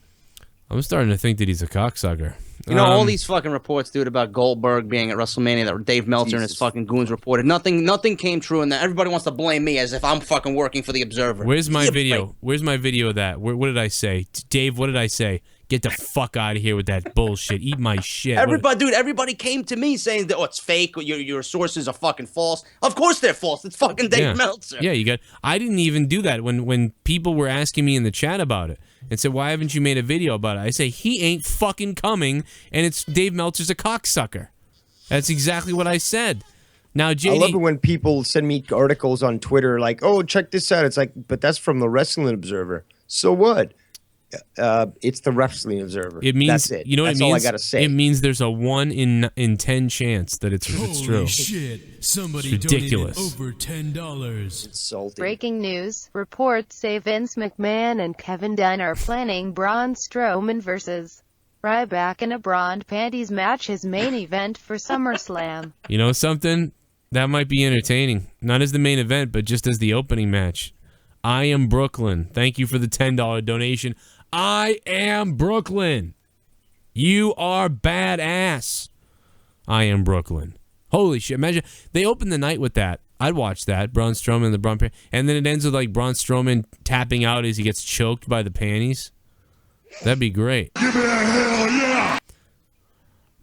I'm starting to think that he's a cocksucker. You know, all these fucking reports, dude, about Goldberg being at WrestleMania that Dave Meltzer and his fucking goons reported. Nothing came true, and that everybody wants to blame me as if I'm fucking working for the Observer. Where's my video? Where's my video of that? What did I say? Dave, what did I say? Get the fuck out of here with that bullshit. Eat my shit. Everybody came to me saying that, oh, it's fake. Your sources are fucking false. Of course they're false. It's fucking Dave Meltzer. Yeah, I didn't even do that when people were asking me in the chat about it and said, why haven't you made a video about it? I say, he ain't fucking coming, and it's Dave Meltzer's a cocksucker. That's exactly what I said. Now, JD, I love it when people send me articles on Twitter like, oh, check this out. It's like, but that's from the Wrestling Observer. So what? It's the Wrestling Observer. It means, that's it. You know what that's it means? all I gotta say. It means there's a 1 in 10 chance that it's true. Holy shit. Somebody It's ridiculous. donated over $10. Insulting. Breaking news. Reports say Vince McMahon and Kevin Dunn are planning Braun Strowman versus Ryback in a Braun Panties match, his main event for SummerSlam. You know something? That might be entertaining. Not as the main event, but just as the opening match. I am Brooklyn. Thank you for the $10 donation. I am Brooklyn. You are badass. I am Brooklyn. Holy shit. Imagine they opened the night with that. I'd watch that. Braun Strowman and the Braun Panties. And then it ends with like Braun Strowman tapping out as he gets choked by the panties. That'd be great. Give me a hell yeah.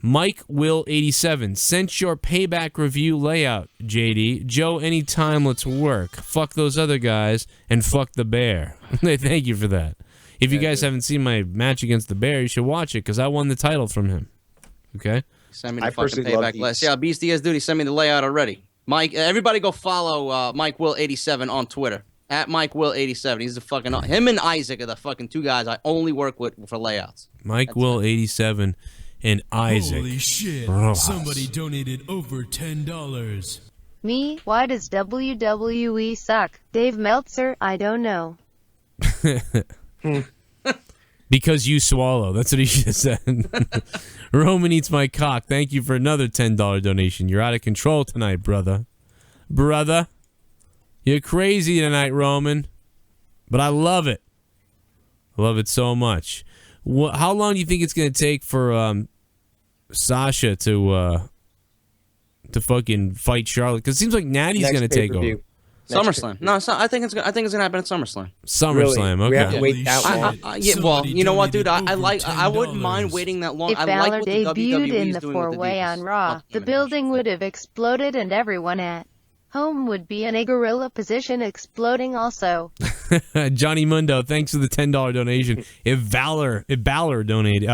Mike Will 87 sent your payback review layout, JD. Joe, anytime, let's work. Fuck those other guys and fuck the bear. Thank you for that. If you guys haven't seen my match against the bear, you should watch it because I won the title from him. Okay? Send me the fucking payback list. Yeah, Beast Diaz dude, he sent me the layout already. Mike, everybody go follow Mike Will 87 on Twitter. At Mike Will 87. He's the fucking him and Isaac are the fucking two guys I only work with for layouts. Mike Will 87 and Isaac. Holy shit. Somebody donated over $10. Me? Why does WWE suck? Dave Meltzer? I don't know. Because you swallow. That's what he should have said. Roman Eats My Cock. Thank you for another $10 donation. You're out of control tonight, brother. Brother. You're crazy tonight, Roman. But I love it. I love it so much. How long do you think it's going to take for Sasha to fucking fight Charlotte? Because it seems like Natty's going to take over. SummerSlam. No, I think it's gonna happen at SummerSlam. SummerSlam. Really? We have Okay. to wait that long. Yeah, well, you know what, dude? I wouldn't mind waiting that long. If I Balor like what the debuted WWE in is the doing with the four-way divas. on Raw, the building would have exploded and everyone at home would be in a gorilla position exploding also. Johnny Mundo, thanks for the $10 donation. If Balor donated,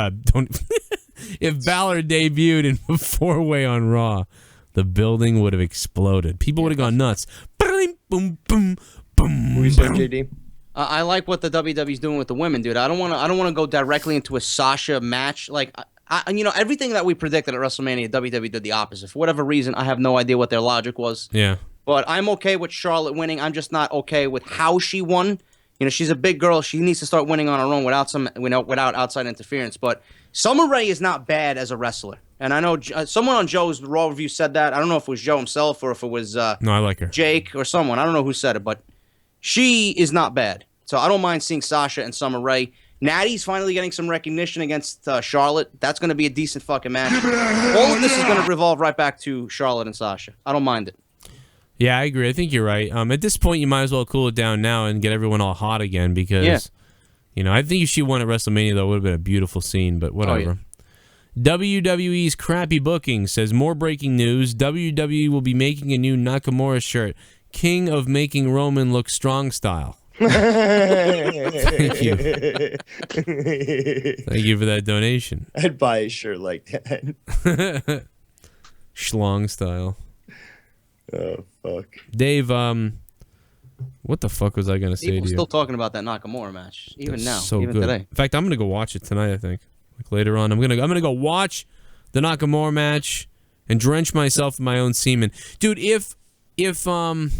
if Balor debuted in a 4-way on Raw, the building would have exploded. People would have gone nuts. Boom, boom, boom, boom. What you said, JD? I like what the WWE's doing with the women, dude. I don't want to go directly into a Sasha match. Like, everything that we predicted at WrestleMania, WWE did the opposite. For whatever reason, I have no idea what their logic was. Yeah. But I'm okay with Charlotte winning. I'm just not okay with how she won. She's a big girl. She needs to start winning on her own without outside interference. But Summer Rae is not bad as a wrestler. And I know someone on Joe's Raw review said that. I don't know if it was Joe himself or if it was no, I like her. Jake or someone. I don't know who said it, but she is not bad. So I don't mind seeing Sasha and Summer Rae. Natty's finally getting some recognition against Charlotte. That's going to be a decent fucking match. All of this is going to revolve right back to Charlotte and Sasha. I don't mind it. Yeah, I agree. I think you're right. At this point, you might as well cool it down now and get everyone all hot again because, I think if she won at WrestleMania, though, it would have been a beautiful scene, but whatever. WWE's crappy booking says more breaking news. WWE will be making a new Nakamura shirt, King of Making Roman Look Strong style. Thank you. Thank you for that donation. I'd buy a shirt like that. Schlong style. Oh, fuck. Dave, what the fuck was I going to say to you? People still talking about that Nakamura match, even now, so even good. today. In fact, I'm going to go watch it tonight, I think. Like later on. I'm gonna go watch the Nakamura match and drench myself in my own semen. Dude, if NXT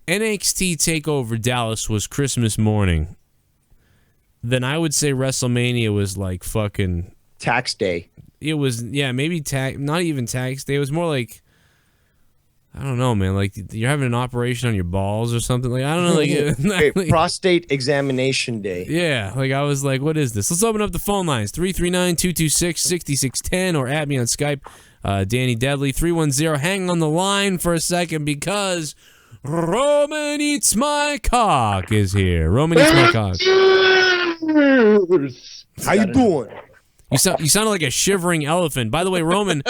TakeOver Dallas was Christmas morning, then I would say WrestleMania was like fucking tax day. It was, maybe not even tax day. It was more like, I don't know, man. Like you're having an operation on your balls or something. Like I don't know, like prostate examination day. Yeah, like I was like, what is this? Let's open up the phone lines: 339-226-6610, or add me on Skype, Danny Deadly 310. Hang on the line for a second because Roman Eats My Cock is here. Roman Eats My Cock. How you doing? You sounded like a shivering elephant. By the way, Roman,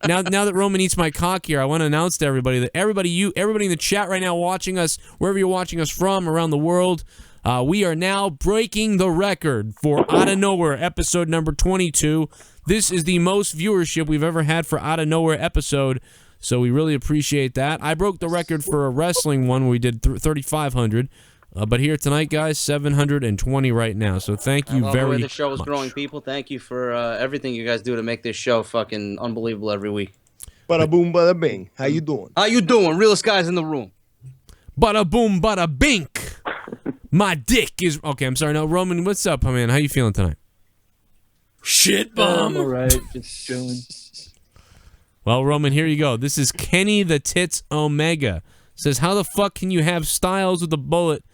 now that Roman Eats My Cock here, I want to announce to everybody that everybody in the chat right now watching us, wherever you're watching us from around the world, we are now breaking the record for Outta Nowhere episode number 22. This is the most viewership we've ever had for Outta Nowhere episode, so we really appreciate that. I broke the record for a wrestling one where we did 3,500. But here tonight, guys, 720 right now. So thank you very much. I love the way the show is growing, people. Thank you for everything you guys do to make this show fucking unbelievable every week. Bada boom, bada bing. How you doing? How you doing? Realest guys in the room. Bada boom, bada bink. My dick is... Okay, I'm sorry. No, Roman, what's up, man? How you feeling tonight? Shit bomb. All right, just chilling. Well, Roman, here you go. This is Kenny the Tits Omega. Says, how the fuck can you have Styles with a bullet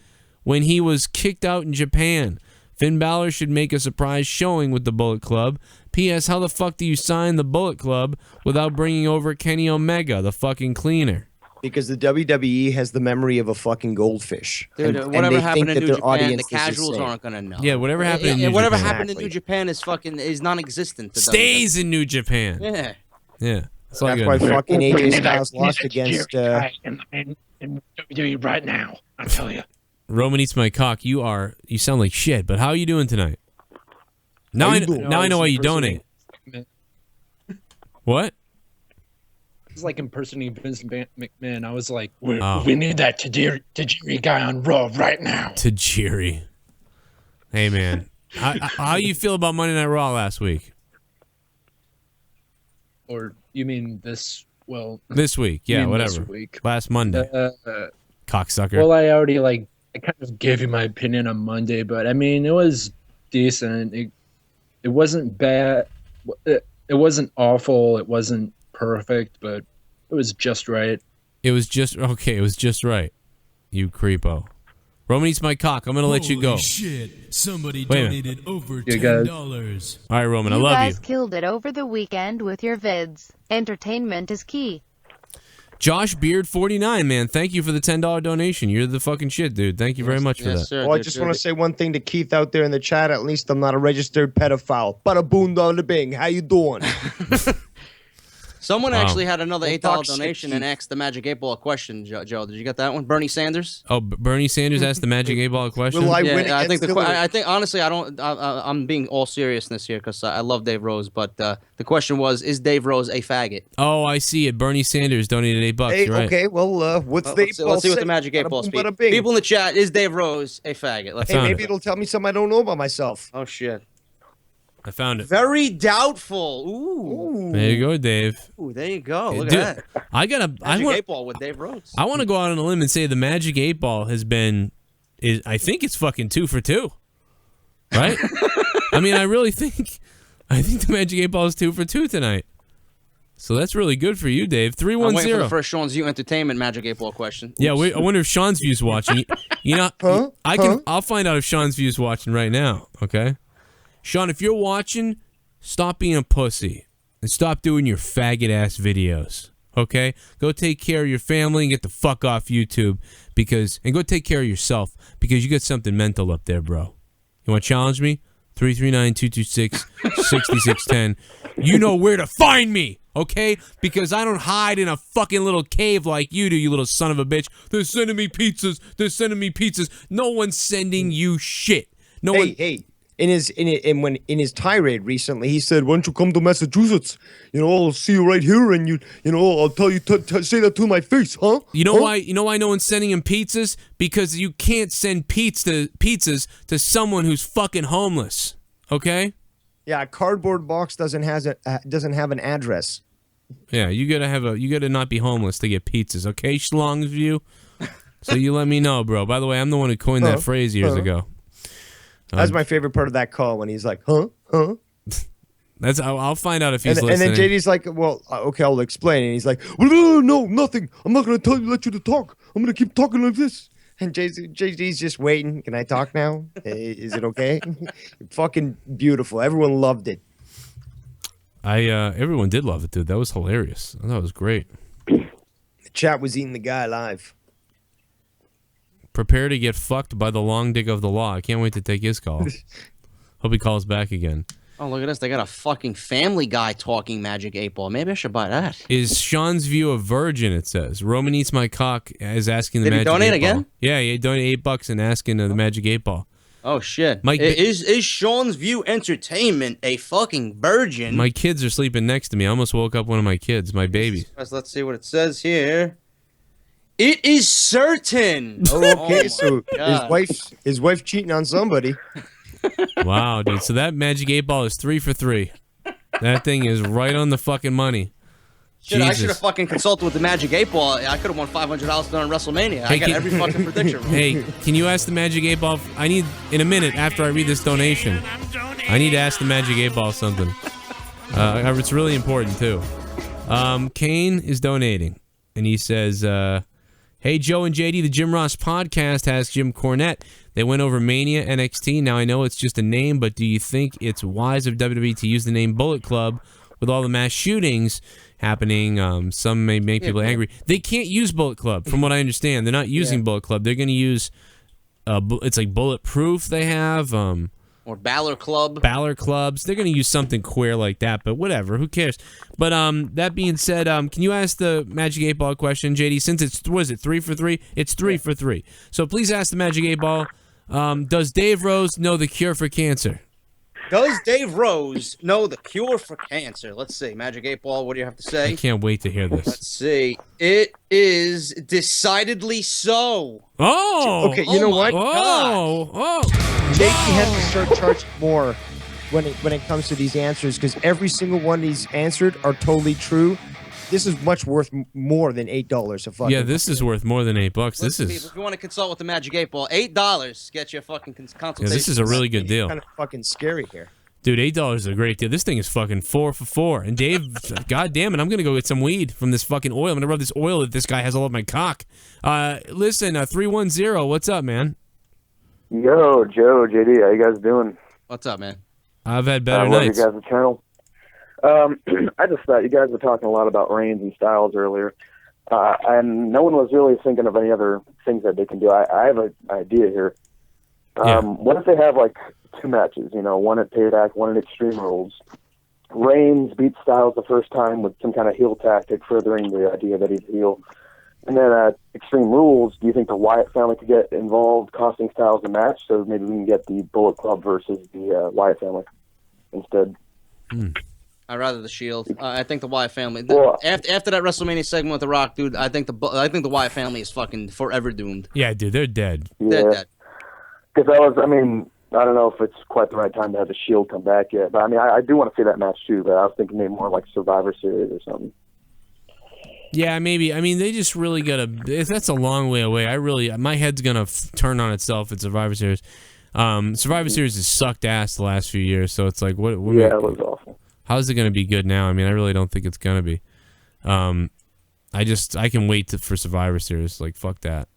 when he was kicked out in Japan? Finn Balor should make a surprise showing with the Bullet Club. P.S. How the fuck do you sign the Bullet Club without bringing over Kenny Omega, the fucking cleaner? Because the WWE has the memory of a fucking goldfish. Dude, whatever happened in New Japan, the casuals aren't going to know. Yeah, whatever happened in New Japan. Whatever happened in New Japan is non-existent. Stays in New Japan. Yeah. Yeah. That's why fucking AJ Styles lost against... in WWE right now, I tell you. Roman Eats My Cock, you sound like shit, but how are you doing tonight? Now I know why you donate. What? It's like impersonating Vince McMahon. I was like, we need that Tajiri guy on Raw right now. Tajiri. Hey, man. How you feel about Monday Night Raw last week? Or you mean this... Well, this week, yeah, whatever. This week. Last Monday, cocksucker. Well, I already I kind of gave you my opinion on Monday, but I mean, it was decent. It wasn't bad. It wasn't awful. It wasn't perfect, but it was just right. It was just okay. It was just right. You creepo. Roman Eats My Cock. I'm gonna let you go. Holy shit! Somebody donated over $10. All right, Roman, I love you. You guys killed it over the weekend with your vids. Entertainment is key. Josh Beard 49, man. Thank you for the $10 donation. You're the fucking shit, dude. Thank you very much for that. Sir, well, I just want to say one thing to Keith out there in the chat. At least I'm not a registered pedophile. Bada boom, bada bing. How you doing? Someone actually had another $8 talk donation shit, and asked the Magic 8 Ball a question, Joe. Did you get that one? Bernie Sanders? Oh, Bernie Sanders asked the Magic 8 Ball a question? Will I win I think against Hillary? I think honestly, I'm being all seriousness here because I love Dave Rose, but the question was, is Dave Rose a faggot? Oh, I see it. Bernie Sanders donated $8. Hey, You're right. okay, well, what's the Let's see what the Magic 8 Ball speak. People in the chat, is Dave Rose a faggot? Let's Hey, found maybe it. it'll tell me something I don't know about myself. Oh shit. I found it. Very doubtful. Ooh. There you go, Dave. Ooh, there you go. Look Dude, at that. I Magic want 8 Ball with Dave Rose. I want to go out on a limb and say the Magic 8 Ball has been I think it's fucking 2 for 2. Right? I mean, I really think the Magic 8 Ball is 2 for 2 tonight. So that's really good for you, Dave. I'm waiting for 310. the first Sean's View Entertainment Magic 8 Ball question. Yeah, I wonder if Sean's View's watching. You know, I'll find out if Sean's View's watching right now, okay? Sean, if you're watching, stop being a pussy and stop doing your faggot ass videos. Okay? Go take care of your family and get the fuck off YouTube and go take care of yourself because you got something mental up there, bro. You want to challenge me? 339-226-6610. You know where to find me, okay? Because I don't hide in a fucking little cave like you do, you little son of a bitch. They're sending me pizzas. They're sending me pizzas. No one's sending you shit. Hey. In his tirade recently, he said, "Why don't you come to Massachusetts? You know, I'll see you right here, and you know, I'll tell you say that to my face, huh? You know why? You know why no one's sending him pizzas? Because you can't send pizzas to someone who's fucking homeless. Okay? Yeah, a cardboard box doesn't have an address. Yeah, you gotta not be homeless to get pizzas. Okay, Schlong's View. So you let me know, bro. By the way, I'm the one who coined that phrase years ago. That's my favorite part of that call when he's like, huh? I'll find out if he's listening. And then JD's like, well, okay, I'll explain. And he's like, well, no, nothing. I'm not going to let you to talk. I'm going to keep talking like this. And JD's just waiting. Can I talk now? Is it okay? Fucking beautiful. Everyone loved it. Everyone did love it, dude. That was hilarious. I thought it was great. The chat was eating the guy alive. Prepare to get fucked by the long dick of the law. I can't wait to take his call. Hope he calls back again. Oh, look at this. They got a fucking Family Guy talking Magic 8 Ball. Maybe I should buy that. Is Sean's View a virgin, it says. Roman Eats My Cock is asking the Did he Magic 8 donate Ball. again? Yeah, he donated $8 and asking the Magic 8 Ball. Oh, shit. Mike, is Sean's View Entertainment a fucking virgin? My kids are sleeping next to me. I almost woke up one of my kids, my baby. Let's see what it says here. It is certain. Okay, so his wife cheating on somebody. Wow, dude. So that Magic 8 Ball is 3 for 3. That thing is right on the fucking money. Shit, I should have fucking consulted with the Magic 8 Ball. I could have won $500 during WrestleMania. I got every fucking prediction. Hey, can you ask the Magic 8 Ball? I need, in a minute, after I read this donation, I need to ask the Magic 8 Ball something. It's really important, too. Kane is donating, and he says, hey, Joe and JD, the Jim Ross podcast has Jim Cornette. They went over Mania, NXT. Now, I know it's just a name, but do you think it's wise of WWE to use the name Bullet Club with all the mass shootings happening? Some may make people angry. They can't use Bullet Club, from what I understand. They're not using Bullet Club. They're going to use, it's like Bulletproof they have. Or Balor Club. Balor Clubs. They're going to use something queer like that, but whatever. Who cares? But that being said, can you ask the Magic 8 Ball question, JD? Since it's, what is it, 3 for 3? It's 3 for 3. So please ask the Magic 8 Ball, does Dave Rose know the cure for cancer? Does Dave Rose know the cure for cancer? Let's see. Magic 8 Ball, what do you have to say? I can't wait to hear this. Let's see. It is decidedly so. Oh! Okay, you know what? Oh! JD has to start charging more when it comes to these answers because every single one of these answered are totally true. This is much worth more than $8 a fucking. Yeah, this is worth more than $8. This is. If you want to consult with the Magic 8 Ball, $8 get you a fucking consultation. Yeah, this is a really good deal. Kind of fucking scary here. Dude, $8 is a great deal. This thing is fucking 4 for 4. And Dave, god damn it, I'm gonna go get some weed from this fucking oil. I'm gonna rub this oil that this guy has all over my cock. Listen, 310, what's up, man? Yo, Joe, JD, how you guys doing? What's up, man? I've had better love nights. You guys' channel. I just thought you guys were talking a lot about Reigns and Styles earlier, and no one was really thinking of any other things that they can do. I have an idea here. What if they have like 2 matches? You know, one at Payback, one at Extreme Rules, Reigns beats Styles the first time with some kind of heel tactic, furthering the idea that he's heel. And then at Extreme Rules, do you think the Wyatt family could get involved, costing Styles a match? So maybe we can get the Bullet Club versus the Wyatt family instead. I'd rather the Shield. I think the Wyatt family. After that WrestleMania segment with The Rock, dude, I think the Wyatt family is fucking forever doomed. Yeah, dude, they're dead. They're dead. Because I don't know if it's quite the right time to have the Shield come back yet. But I do want to see that match too. But I was thinking maybe more like Survivor Series or something. Yeah, maybe. I mean, they just really gotta. That's a long way away. My head's gonna turn on itself at Survivor Series. Survivor Series has sucked ass the last few years, so it's like, what it was awful. How's it gonna be good now? I mean, I really don't think it's gonna be. I can wait for Survivor Series. Like, fuck that.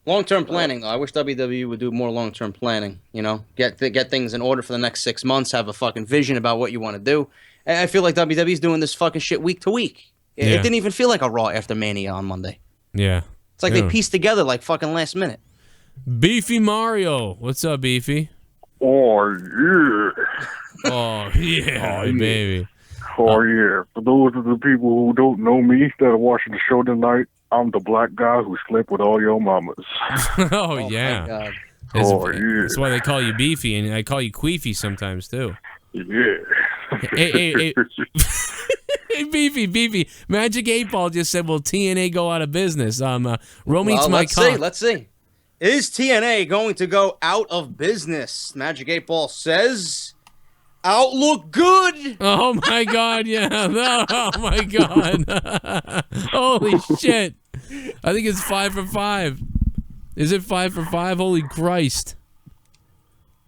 Long-term planning, though. I wish WWE would do more long-term planning. You know, get things in order for the next 6 months. Have a fucking vision about what you want to do. And I feel like WWE's doing this fucking shit week to week. It didn't even feel like a Raw after Mania on Monday. Yeah. It's like they pieced together like fucking last minute. Beefy Mario. What's up, Beefy? Oh, yeah. Oh, yeah, baby. Oh, yeah. For those of the people who don't know me that are watching the show tonight, I'm the black guy who slept with all your mamas. Oh, yeah. My God. Yeah. That's why they call you Beefy, and I call you Queefy sometimes, too. Yeah. Hey. Hey, Beefy. Magic 8 Ball just said, will TNA go out of business? Rome's my cock. Let's see. Is TNA going to go out of business? Magic 8 Ball says, outlook good. Oh, my God, yeah. Oh, my God. Holy shit. I think it's 5 for 5. Is it 5 for 5? Holy Christ.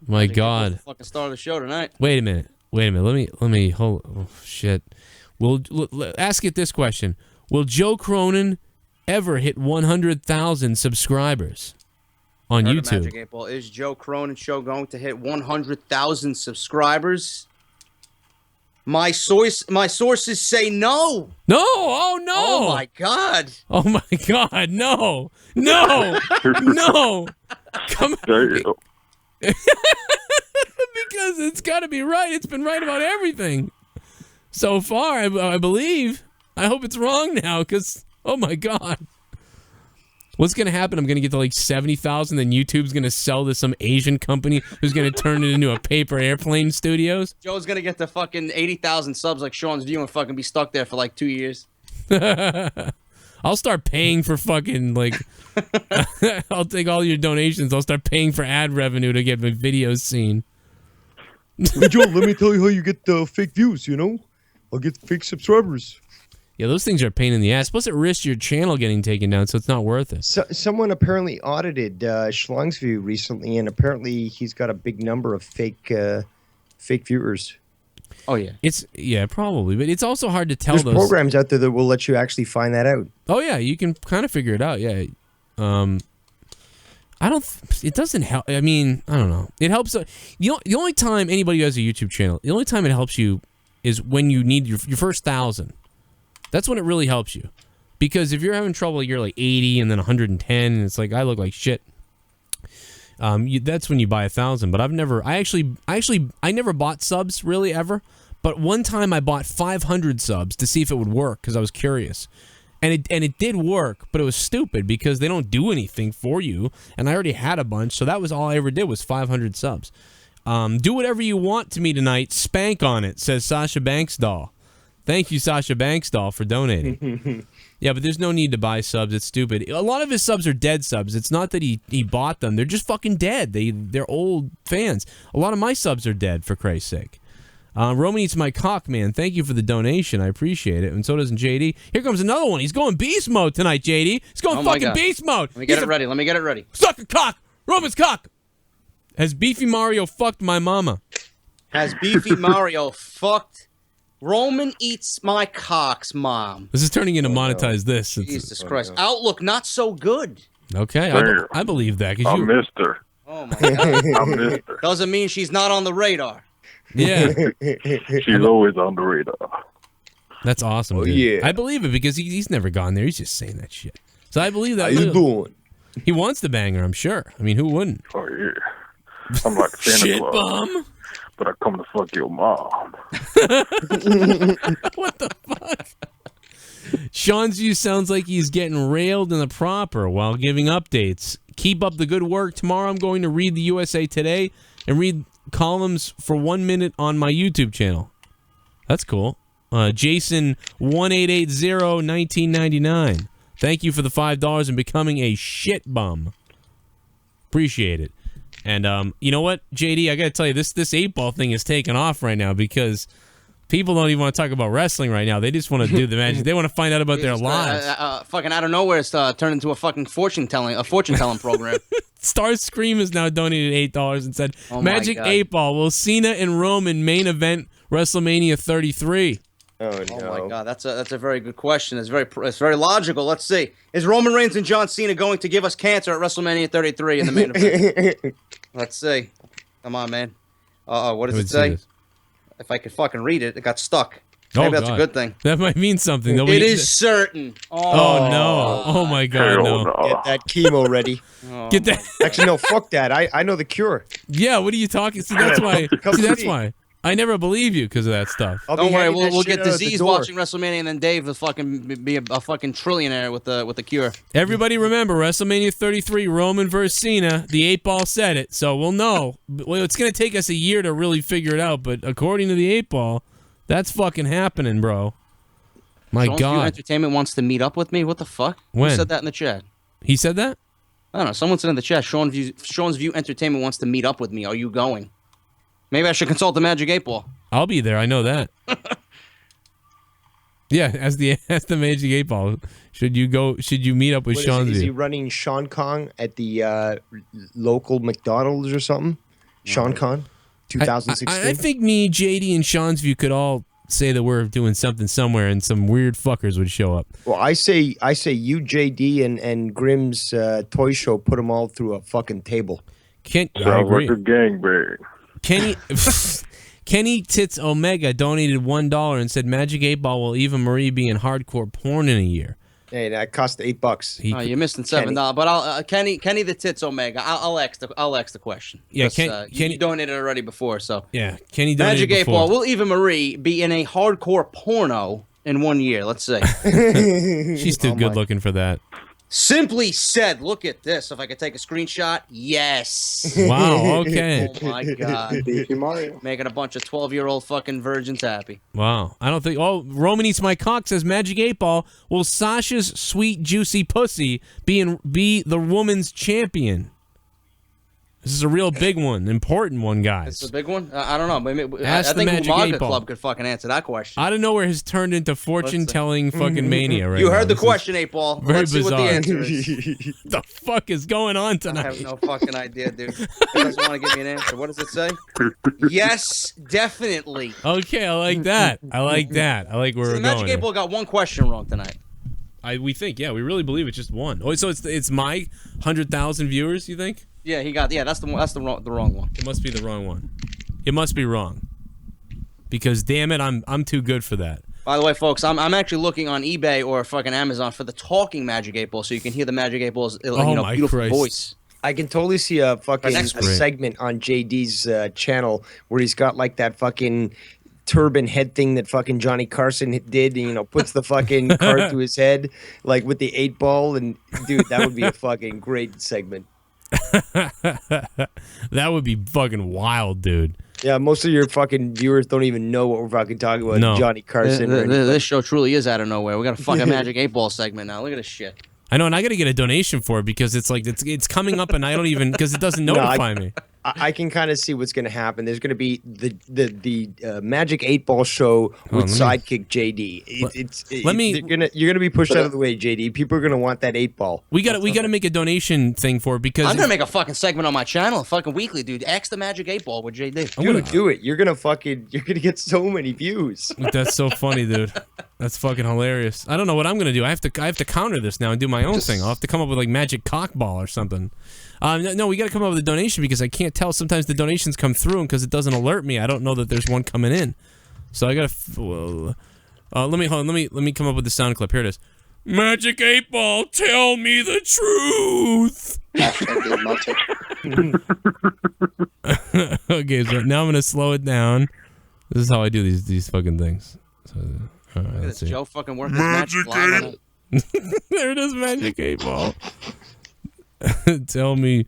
My God. Fucking start of the show tonight. Wait a minute. Let me hold. Oh, shit. Ask it this question. Will Joe Cronin ever hit 100,000 subscribers on YouTube? Magic 8 Ball. Is Joe Cronin show going to hit 100,000 subscribers? My sources say no. No! Oh, no! Oh, my God. Oh, my God. No! No! No! Come on. Because it's got to be right. It's been right about everything. So far, I believe. I hope it's wrong now, because, oh, my God. What's going to happen? I'm going to get to, like, 70,000, then YouTube's going to sell to some Asian company who's going to turn it into a paper airplane studios? Joe's going to get to fucking 80,000 subs like Sean's View and fucking be stuck there for, like, 2 years. I'll start paying for fucking, like... I'll take all your donations. I'll start paying for ad revenue to get my videos seen. Hey, Joe, let me tell you how you get fake views, you know? I'll get fake subscribers. Yeah, those things are a pain in the ass. Plus, it risks your channel getting taken down, so it's not worth it. Someone apparently audited Schlong's View recently, and apparently he's got a big number of fake viewers. Oh, yeah. Probably, but it's also hard to tell. There's programs out there that will let you actually find that out. Oh, yeah, you can kind of figure it out, yeah. It doesn't help. I mean, I don't know. It helps. The only time anybody who has a YouTube channel, the only time it helps you is when you need your first 1,000. That's when it really helps you. Because if you're having trouble, you're like 80 and then 110, and it's like, I look like shit. That's when you buy 1,000. But I never bought subs really ever. But one time I bought 500 subs to see if it would work because I was curious. And it did work, but it was stupid because they don't do anything for you. And I already had a bunch, so that was all I ever did was 500 subs. Do whatever you want to me tonight. Spank on it, says Sasha Banksdoll. Thank you, Sasha Banksdoll, for donating. Yeah, but there's no need to buy subs. It's stupid. A lot of his subs are dead subs. It's not that he bought them. They're just fucking dead. They're old fans. A lot of my subs are dead, for Christ's sake. Roman Eats My Cock, man. Thank you for the donation. I appreciate it. And so doesn't JD. Here comes another one. He's going beast mode tonight, JD. He's going fucking beast mode. Let me get it ready. Suck a cock. Roman's cock. Has Beefy Mario fucked my mama? Has Beefy Mario fucked Roman Eats My Cock's mom? This is turning into monetize this. Jesus Christ. Outlook not so good. Okay, I believe that. I missed her. Oh, my God. I missed her. Doesn't mean she's not on the radar. Yeah. She's always on the radar. That's awesome, dude. Yeah. I believe it because he's never gone there. He's just saying that shit. So I believe that. How you doing? He wants to bang her, I'm sure. I mean, who wouldn't? Oh, yeah. I'm like Santa Shit Claus. bum. but I come to fuck your mom. What the fuck? Sean's view sounds like he's getting railed in the proper while giving updates. Keep up the good work. Tomorrow I'm going to read the USA Today and read columns for 1 minute on my YouTube channel. That's cool. Jason 1880 1999. Thank you for the $5 and becoming a shit bum. Appreciate it. And you know what, JD, I gotta tell you, this 8-ball thing is taking off right now because people don't even want to talk about wrestling right now. They just want to do the magic. They want to find out about their lives. Fucking out of nowhere, it's turned into a fucking fortune telling program. Starscream has now donated $8 and said, Magic 8-ball, will Cena and Roman main event WrestleMania 33? Oh no! Oh my God, that's a very good question. It's very logical. Let's see. Is Roman Reigns and John Cena going to give us cancer at WrestleMania 33 in the main event? Let's see. Come on, man. What does it say? If I could fucking read it, it got stuck. Maybe that's a good thing. That might mean something. It is certain. Oh no! Oh my God, no! Get that chemo ready. Get that. Actually, no. Fuck that. I know the cure. Yeah. What are you talking? See, that's why. That's why. I never believe you because of that stuff. Don't worry, we'll get disease watching WrestleMania, and then Dave will fucking be a fucking trillionaire with the cure. Everybody remember, WrestleMania 33, Roman versus Cena. The 8-ball said it, so we'll know. Well, it's going to take us a year to really figure it out, but according to the 8-ball, that's fucking happening, bro. My Sean's God. View Entertainment wants to meet up with me? What the fuck? When? Who said that in the chat? He said that? I don't know. Someone said in the chat, Sean's View Entertainment wants to meet up with me. Are you going? Maybe I should consult the Magic 8-ball. I'll be there. I know that. Yeah, as the Magic 8-ball. Should you meet up with Sean? Is he running Sean Kong at the local McDonald's or something? Sean Kong, 2016. I think me, JD, and Sean's View could all say that we're doing something somewhere, and some weird fuckers would show up. Well, I say you, JD, and Grimm's toy show, put them all through a fucking table. I agree. Like a gangbang. Kenny Tits Omega donated $1 and said Magic 8-ball will Eva Marie be in hardcore porn in a year. Hey, that cost $8. You're missing $7, but I'll Kenny the Tits Omega. I'll ask the question. Yeah, Kenny donated already before, so yeah, Kenny donated Magic before. 8-ball. Will Eva Marie be in a hardcore porno in 1 year? Let's see. She's too good looking for that. Simply said, look at this. If I could take a screenshot, yes. Wow, okay. Oh my God. Mario. Making a bunch of 12-year-old fucking virgins happy. Wow. I don't think. Oh, Roman Eats My Cock says Magic 8-ball. Will Sasha's sweet, juicy pussy be the woman's champion? This is a real big one, important one, guys. It's a big one? I don't know. Maybe, I the think Magic Umaga 8-ball. Club could fucking answer that question. Out of nowhere has turned into fortune-telling fucking mania right You now. heard the This question, 8-ball. very Let's see what the bizarre. answer is. The fuck is going on tonight? I have no fucking idea, dude. It doesn't want to give me an answer. What does it say? Yes, definitely. Okay, I like that. I like that. I like where So we're the going. Magic 8-ball got one question wrong tonight. We think, yeah, we really believe it's just one. Oh, so it's my 100,000 viewers. You think? Yeah, that's the wrong one. It must be the wrong one. It must be wrong. Because damn it, I'm too good for that. By the way, folks, I'm actually looking on eBay or fucking Amazon for the talking Magic 8-ball, so you can hear the Magic 8-ball's beautiful Christ. voice. I can totally see a fucking That's great. segment on JD's channel where he's got like that fucking turban head thing that fucking Johnny Carson did, and, puts the fucking card to his head, like with the 8-ball, and dude, that would be a fucking great segment. That would be fucking wild, dude. Yeah, most of your fucking viewers don't even know what we're fucking talking about. No. Johnny Carson. This show truly is out of nowhere. We got a fucking Magic 8-ball segment now. Look at this shit. I know, and I got to get a donation for it because it's like it's coming up, and I don't even because it doesn't notify me. I can kind of see what's going to happen. There's going to be the Magic 8-ball show with sidekick JD. You're gonna be pushed out of the way, JD. People are gonna want that 8-ball. We got to make a donation thing for it because I'm gonna make a fucking segment on my channel, fucking weekly, dude. Ask the Magic 8-ball with JD. I'm gonna do it. You're gonna get so many views. That's so funny, dude. That's fucking hilarious. I don't know what I'm gonna do. I have to counter this now and do my own thing. I'll have to come up with like Magic Cockball or something. No, we got to come up with a donation because I can't tell. Sometimes the donations come through, and because it doesn't alert me, I don't know that there's one coming in. So I got to. Let me come up with the sound clip. Here it is. Magic 8-ball, tell me the truth. Okay, so now I'm gonna slow it down. This is how I do these fucking things. So, all right, let's see. Joe fucking working his magic live on it. There it is, Magic 8 Ball. Tell me.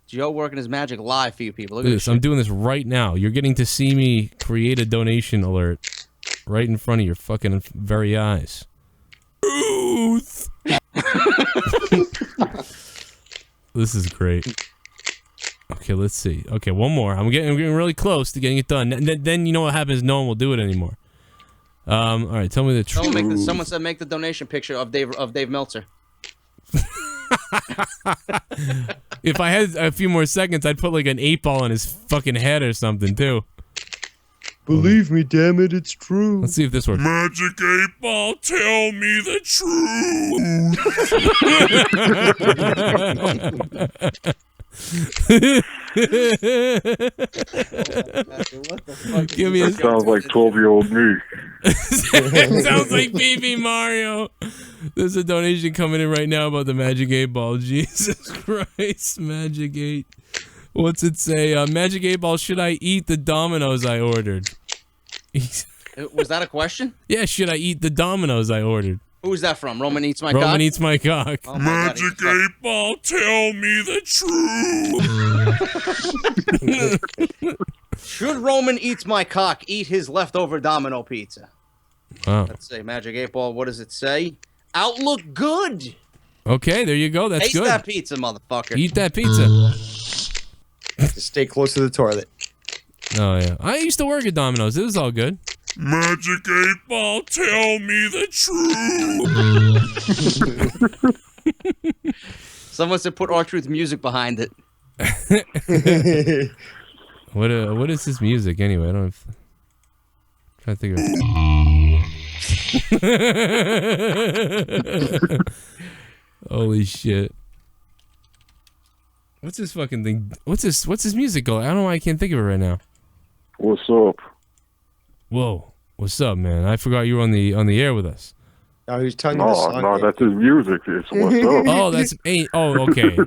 Joe working his magic live for you people. Look Look at at this. I'm doing this right now. You're getting to see me create a donation alert right in front of your fucking very eyes. Truth. This is great. Okay, let's see. Okay, one more. I'm getting really close to getting it done. Then you know what happens? No one will do it anymore. All right, tell me the truth. Someone said make the donation picture of Dave Meltzer. If I had a few more seconds, I'd put like an 8 ball on his fucking head or something too. Believe me, damn it, it's true. Let's see if this works. Magic 8 Ball, tell me the truth. What the fuck? Give me a Sounds like 12-year-old me. It sounds like Baby Mario. There's a donation coming in right now about the Magic 8 Ball. Jesus Christ, Magic 8. What's it say? Magic 8 Ball, should I eat the Dominoes I ordered? Was that a question? Yeah, should I eat the Dominoes I ordered? Who's that from? Roman Eats My Cock? Roman Eats My Cock. Oh my Magic 8 Ball, tell me the truth. Should Roman Eats My Cock eat his leftover Domino pizza? Wow. Let's say Magic 8 Ball. What does it say? Outlook good. Okay, there you go. That's Taste good. that pizza, motherfucker. Eat that pizza. Just stay close to the toilet. Oh, yeah. I used to work at Domino's. It was all good. Magic 8 Ball, tell me the truth. Someone said put R-Truth music behind it. What is this music anyway? I don't have... I'm trying to think of... Holy shit. What's this fucking thing? What's this music called? I don't know why I can't think of it right now. What's up? Whoa. What's up, man? I forgot you were on the air with us. Oh, he was telling you the song. No, that's his music. It's what's up. Oh, that's... Hey, oh, okay.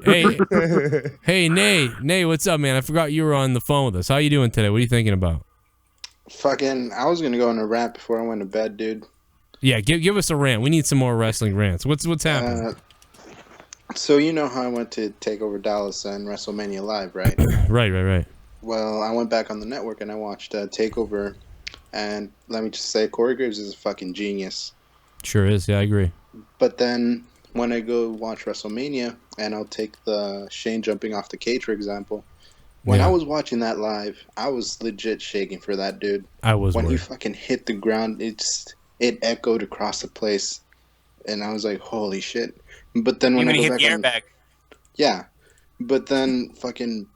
Hey, Nay, what's up, man? I forgot you were on the phone with us. How you doing today? What are you thinking about? Fucking, I was gonna go on a rant before I went to bed, dude. Yeah, give us a rant. We need some more wrestling rants. What's happening? So you know how I went to TakeOver Dallas and WrestleMania Live, right? Right. Well, I went back on the network and I watched TakeOver, and let me just say, Corey Graves is a fucking genius. Sure is. Yeah, I agree. But then when I go watch WrestleMania, and I'll take the Shane jumping off the cage, for example. When I was watching that live, I was legit shaking for that dude. I was when worried. he fucking hit the ground, it echoed across the place, and I was like, "Holy shit!" But then when I go back, yeah. But then fucking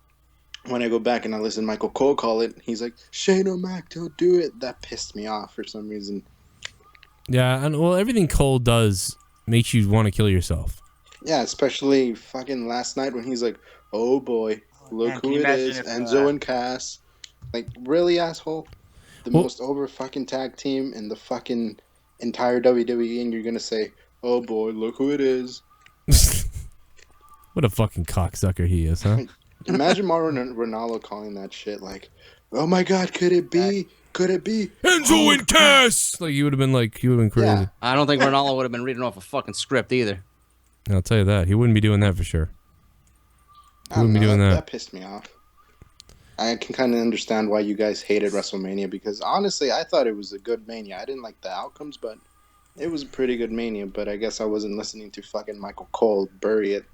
when I go back and I listen to Michael Cole call it, he's like, "Shane O'Mac, don't do it." That pissed me off for some reason. Yeah, and well, everything Cole does makes you want to kill yourself. Yeah, especially fucking last night when he's like, "Oh boy, look who it is, Enzo and Cass." Like, really, asshole? The most over fucking tag team in the fucking entire WWE, and you're gonna say, "Oh boy, look who it is." What a fucking cocksucker he is, huh? Imagine Mauro Ronaldo calling that shit like, "Oh my God, could it be? Could it be Enzo and Cass?" Like, you would have been crazy. Yeah. I don't think Ronaldo would have been reading off a fucking script either. I'll tell you that. He wouldn't be doing that for sure. He wouldn't be doing that. That pissed me off. I can kind of understand why you guys hated WrestleMania, because honestly, I thought it was a good Mania. I didn't like the outcomes, but it was a pretty good Mania. But I guess I wasn't listening to fucking Michael Cole bury it.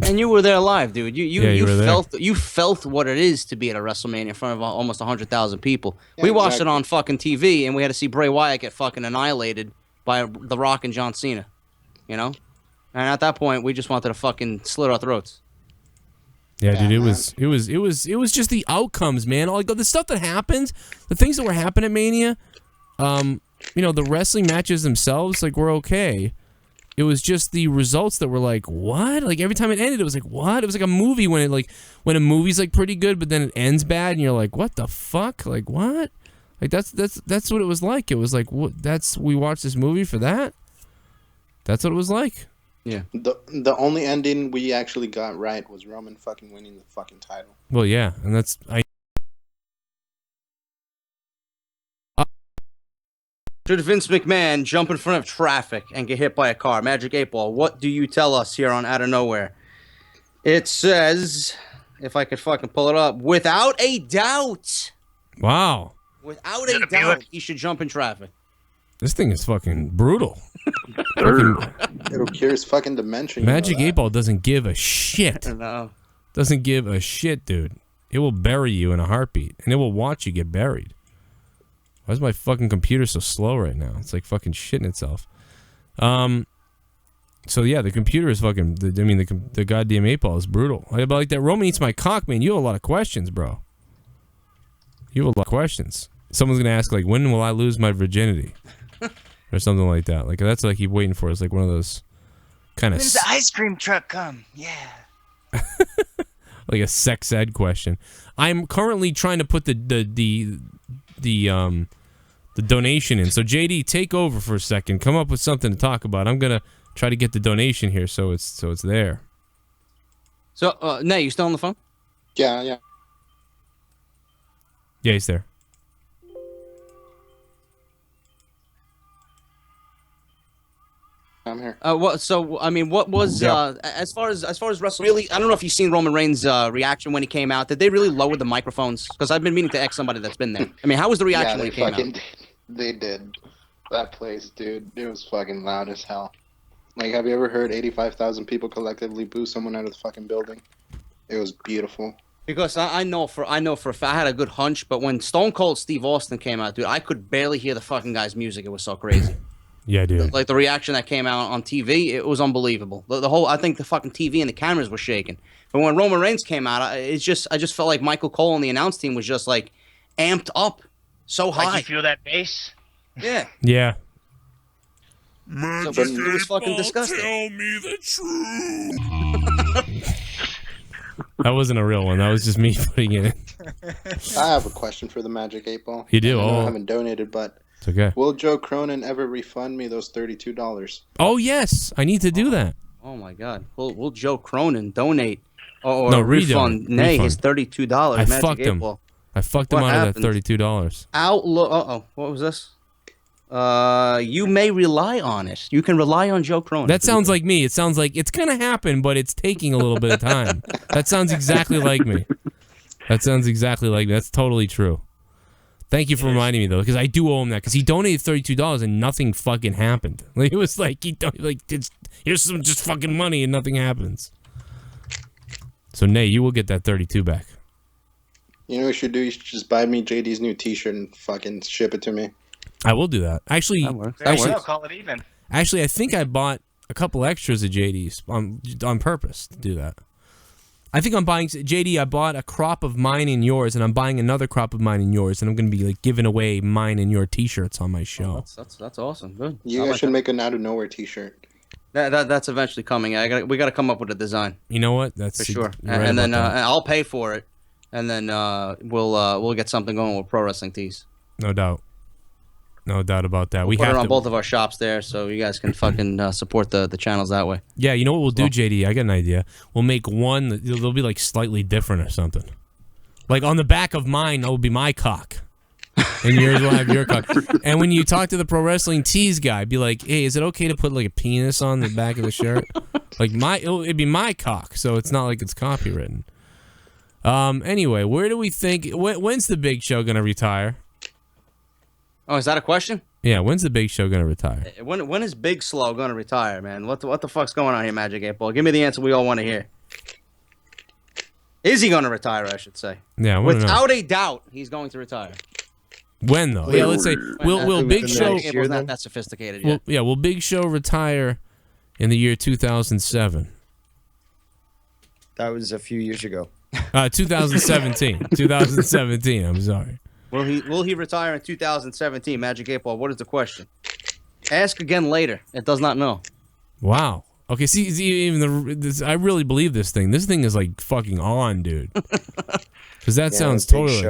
And you were there live, dude. You were felt what it is to be at a WrestleMania in front of almost 100,000 people. Yeah, we watched exactly. it on fucking TV, and we had to see Bray Wyatt get fucking annihilated by The Rock and John Cena. You know? And at that point, we just wanted to fucking slit our throats. Yeah, dude, it was just the outcomes, man. Like the stuff that happens, the things that were happening at Mania, the wrestling matches themselves, like, were okay. It was just the results that were like, what? Like, every time it ended, it was like, what? It was like a movie when a movie's like pretty good, but then it ends bad, and you're like, what the fuck? Like, what? Like, that's what it was like. It was like, what? We watched this movie for that? That's what it was like. Yeah. The only ending we actually got right was Roman fucking winning the fucking title. Well, yeah, and that's Should Vince McMahon jump in front of traffic and get hit by a car? Magic 8 Ball, what do you tell us here on Out of Nowhere? It says, if I could fucking pull it up, without a doubt. Wow. Without a doubt, he should jump in traffic. This thing is fucking brutal. It'll cure his fucking dementia. Magic 8 Ball doesn't give a shit. No. Doesn't give a shit, dude. It will bury you in a heartbeat, and it will watch you get buried. Why is my fucking computer so slow right now? It's like fucking shitting itself. So yeah, the computer is fucking. The goddamn 8 Ball is brutal. Like that Roman eats my cock, man. You have a lot of questions, bro. You have a lot of questions. Someone's gonna ask like, when will I lose my virginity, or something like that. Like that's like he's waiting for. It's like one of those kind of. When's the ice cream truck come? Yeah. Like a sex ed question. I'm currently trying to put the donation in. So JD, take over for a second. Come up with something to talk about. I'm gonna try to get the donation here, so it's there. So, Nay, you still on the phone? Yeah. Yeah, he's there. I'm here. What was as far as wrestling? Really, I don't know if you've seen Roman Reigns' reaction when he came out. Did they really lower the microphones? Because I've been meaning to ask somebody that's been there. I mean, how was the reaction when he came out? They did. That place, dude, it was fucking loud as hell. Like, have you ever heard 85,000 people collectively boo someone out of the fucking building? It was beautiful. Because I know for a fact, I had a good hunch, but when Stone Cold Steve Austin came out, dude, I could barely hear the fucking guy's music. It was so crazy. Yeah, dude. Like the reaction that came out on TV, it was unbelievable. The whole, I think the fucking TV and the cameras were shaking. But when Roman Reigns came out, I just felt like Michael Cole and the announce team was just like amped up so high. Like you feel that bass? Yeah. Yeah. So, but it was fucking disgusting. Tell me the truth. That wasn't a real one. That was just me putting it in. I have a question for the Magic 8 Ball. You do? I know Oh. I haven't donated, but it's okay. Will Joe Cronin ever refund me those $32? Oh yes, I need to do that. Oh my God. Will Joe Cronin donate or No, refund Nay his $32? I Magic fucked 8 him. Ball. I fucked him What out happened? of that $32. Outlook. What was this? You may rely on it. You can rely on Joe Cronin. That sounds like me. It sounds like it's gonna happen, but it's taking a little bit of time. That sounds exactly like me. That sounds exactly like me. That's totally true. Thank you for reminding me though, because I do owe him that. Because he donated $32 and nothing fucking happened. Like, it was like here's some just fucking money and nothing happens. So Nay, you will get that 32 back. You know what you should do? You should just buy me JD's new T-shirt and fucking ship it to me. I will do that. Actually, Call it even. Actually, I think I bought a couple extras of JD's on purpose to do that. I think I'm buying JD. I bought a crop of mine and yours, and I'm buying another crop of mine and yours, and I'm going to be like giving away mine and your T-shirts on my show. Oh, that's awesome. Good. You guys should make an Out of Nowhere T-shirt. That's eventually coming. We got to come up with a design. You know what? That's for sure. Right, and then I'll pay for it, and then we'll get something going with Pro Wrestling Tees. No doubt. No doubt about that. We'll put it on both of our shops there, so you guys can fucking support the channels that way. Yeah, you know what we'll do, JD? I got an idea. We'll make one. They'll be like slightly different or something. Like on the back of mine, that will be my cock, and yours will have your cock. And when you talk to the Pro Wrestling Tees guy, be like, "Hey, is it okay to put like a penis on the back of the shirt? Like it'd be my cock, so it's not like it's copywritten." Anyway, where do we think? When's the Big Show gonna retire? Oh, is that a question? Yeah, when's the Big Show gonna retire? When is Big Slow gonna retire, man? What the fuck's going on here, Magic 8 Ball? Give me the answer we all want to hear. Is he gonna retire? I should say. Yeah, I wanna know. Without a doubt, he's going to retire. When though? Yeah, let's say will Big Show? Magic 8 Ball's not that sophisticated Will, yet. yeah, will Big Show retire in the year 2007? That was a few years ago. 2017. 2017. I'm sorry. Will he retire in 2017? Magic 8 Ball. What is the question? Ask again later. It does not know. Wow. Okay. See even I really believe this thing. This thing is like fucking on, dude. Because that sounds totally.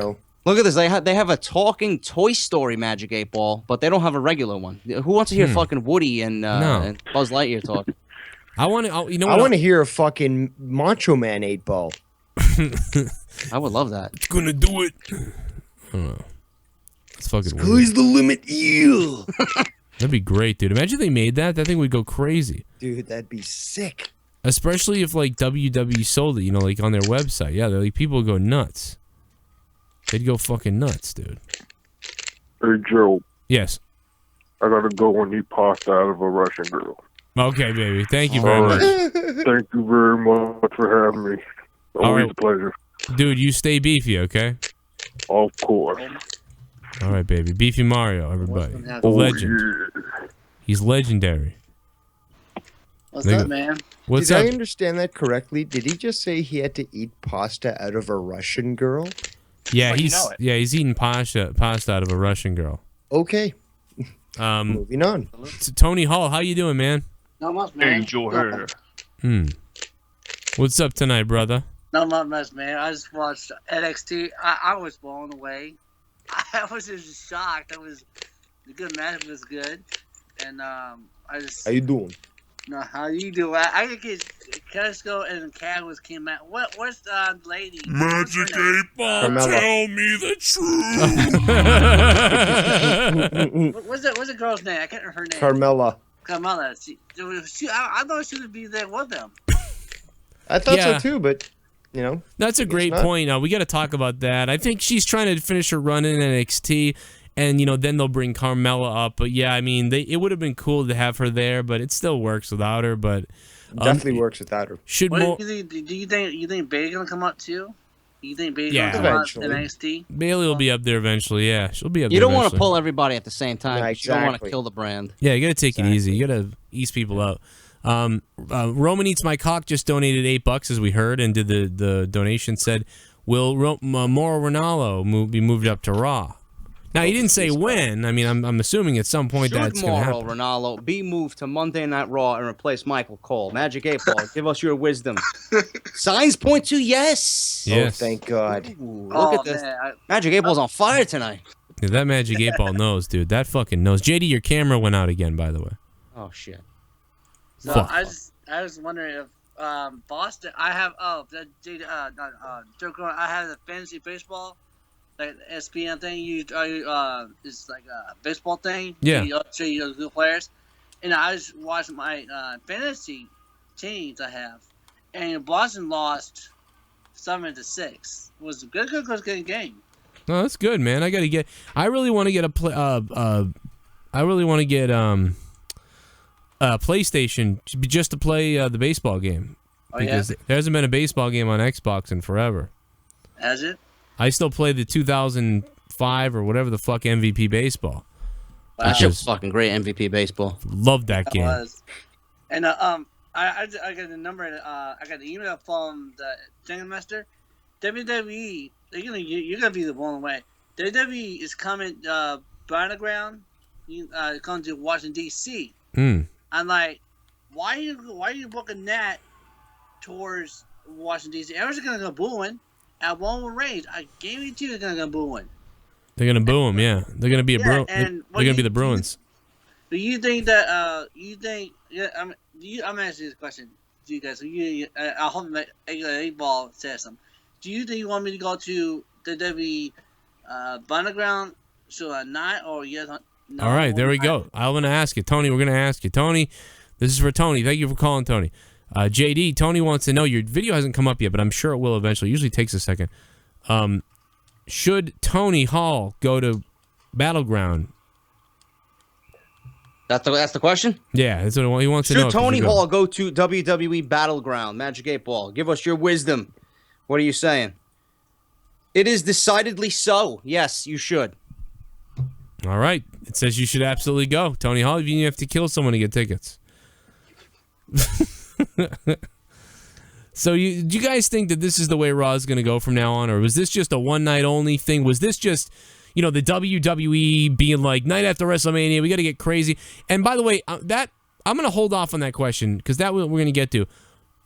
Look at this. They have a talking Toy Story Magic 8 Ball, but they don't have a regular one. Who wants to hear fucking Woody and Buzz Lightyear talk? I want to. You know I what? want to hear a fucking Macho Man 8-ball. I would love that. It's gonna do it. I don't know. It's fucking weird. Sky's the limit, yeah. That'd be great, dude. Imagine they made that. That thing would go crazy. Dude, that'd be sick. Especially if like WWE sold it, you know, like on their website. Yeah, like people would go nuts. They'd go fucking nuts, dude. Hey, Joe. Yes. I gotta go and eat pasta out of a Russian girl. Okay, baby. Thank you very much. Thank you very much for having me. Always a pleasure. Dude, you stay beefy, okay? Of course. All right, baby. Beefy Mario, everybody. Oh, Legend. yeah. He's legendary. What's up, man? What's Did up? I understand that correctly? Did he just say he had to eat pasta out of a Russian girl? Yeah, he's eating pasta out of a Russian girl. Okay. Moving on. Tony Hall, how you doing, man? Not much, man. Enjoy her. What's up tonight, brother? Not much, man. I just watched NXT. I was blown away. I was just shocked. The good match was good, and I just. How you doing? No, how you do? I think it's Casco and Cadwis came out. What's the lady? Magic 8-Ball, Carmella. tell me the truth. What's the girl's name? I can't remember her name. Carmella. Carmella. I thought she would be there with them. I thought Yeah. so too, but you know. That's a great point. We got to talk about that. I think she's trying to finish her run in NXT, and then they'll bring Carmella up. But yeah, I mean, it would have been cool to have her there, but it still works without her. But Definitely works without her. Should What more? do you think Bailey's gonna come up too? You think Bailey's Yeah. gonna come up in Eventually. NXT? Bailey will be up there eventually. Yeah, she'll be up. You there don't want to eventually. pull everybody at the same time. Yeah, 'Cause You don't want to exactly. kill the brand. Yeah, you got to take it easy. You got to ease people out. Roman Eats My Cock just donated $8 as we heard, and did the donation said, "Will Mauro Ranallo be moved up to Raw?" Now he didn't say when. I mean, I'm assuming at some point Should that's going to Mauro happen. Ranallo be moved to Monday Night Raw and replace Michael Cole? Magic 8-Ball, give us your wisdom. Signs point to yes. Yes. Oh, thank God. Ooh, look at this. Man, Magic 8-Ball's on fire tonight. Yeah, that Magic 8-Ball knows, dude. That fucking knows. JD, your camera went out again, by the way. Oh shit. No, Fuck. I was wondering if Boston. I have I have the fantasy baseball, like SPN thing. It's like a baseball thing. Yeah. You show you the good players, and I was watching my fantasy teams I have, and Boston lost 7-6. It was a good game. No, that's good, man. I really want to get a play. I really want to get PlayStation just to play the baseball game. Oh, Because yeah? there hasn't been a baseball game on Xbox in forever. Has it? I still play the 2005 or whatever the fuck MVP baseball. That shit was fucking great. MVP baseball. Love that game. Was. And I got the number. I got the email from the Jingle Master. WWE, you're gonna be blown away. WWE is coming Battleground. Coming to Washington D.C. I'm like, why are you booking that towards Washington D.C.? Everyone's gonna go booing at Roman Reigns. I guarantee they're gonna go booing. They're gonna boo them, yeah. They're gonna be a They're gonna be the Bruins. Do you think that I'm asking this question to you guys. So I hope that 8-Ball says something. Do you think you want me to go to the WWE Battleground show at night or yes? No, All right, there we go. I'm gonna ask you, Tony. We're gonna ask you, Tony. This is for Tony. Thank you for calling, Tony. JD, Tony wants to know, your video hasn't come up yet, but I'm sure it will eventually. Usually takes a second. Should Tony Hall go to Battleground? That's the question? Yeah, that's what he wants to know. Should Tony If you Hall go to WWE Battleground? Magic 8-Ball, give us your wisdom. What are you saying? It is decidedly so. Yes, you should. All right. It says you should absolutely go. Tony Hall, you have to kill someone to get tickets. So do you guys think that this is the way Raw is going to go from now on? Or was this just a one-night only thing? Was this just, the WWE being like, night after WrestleMania, we got to get crazy? And by the way, I'm going to hold off on that question because that we're going to get to.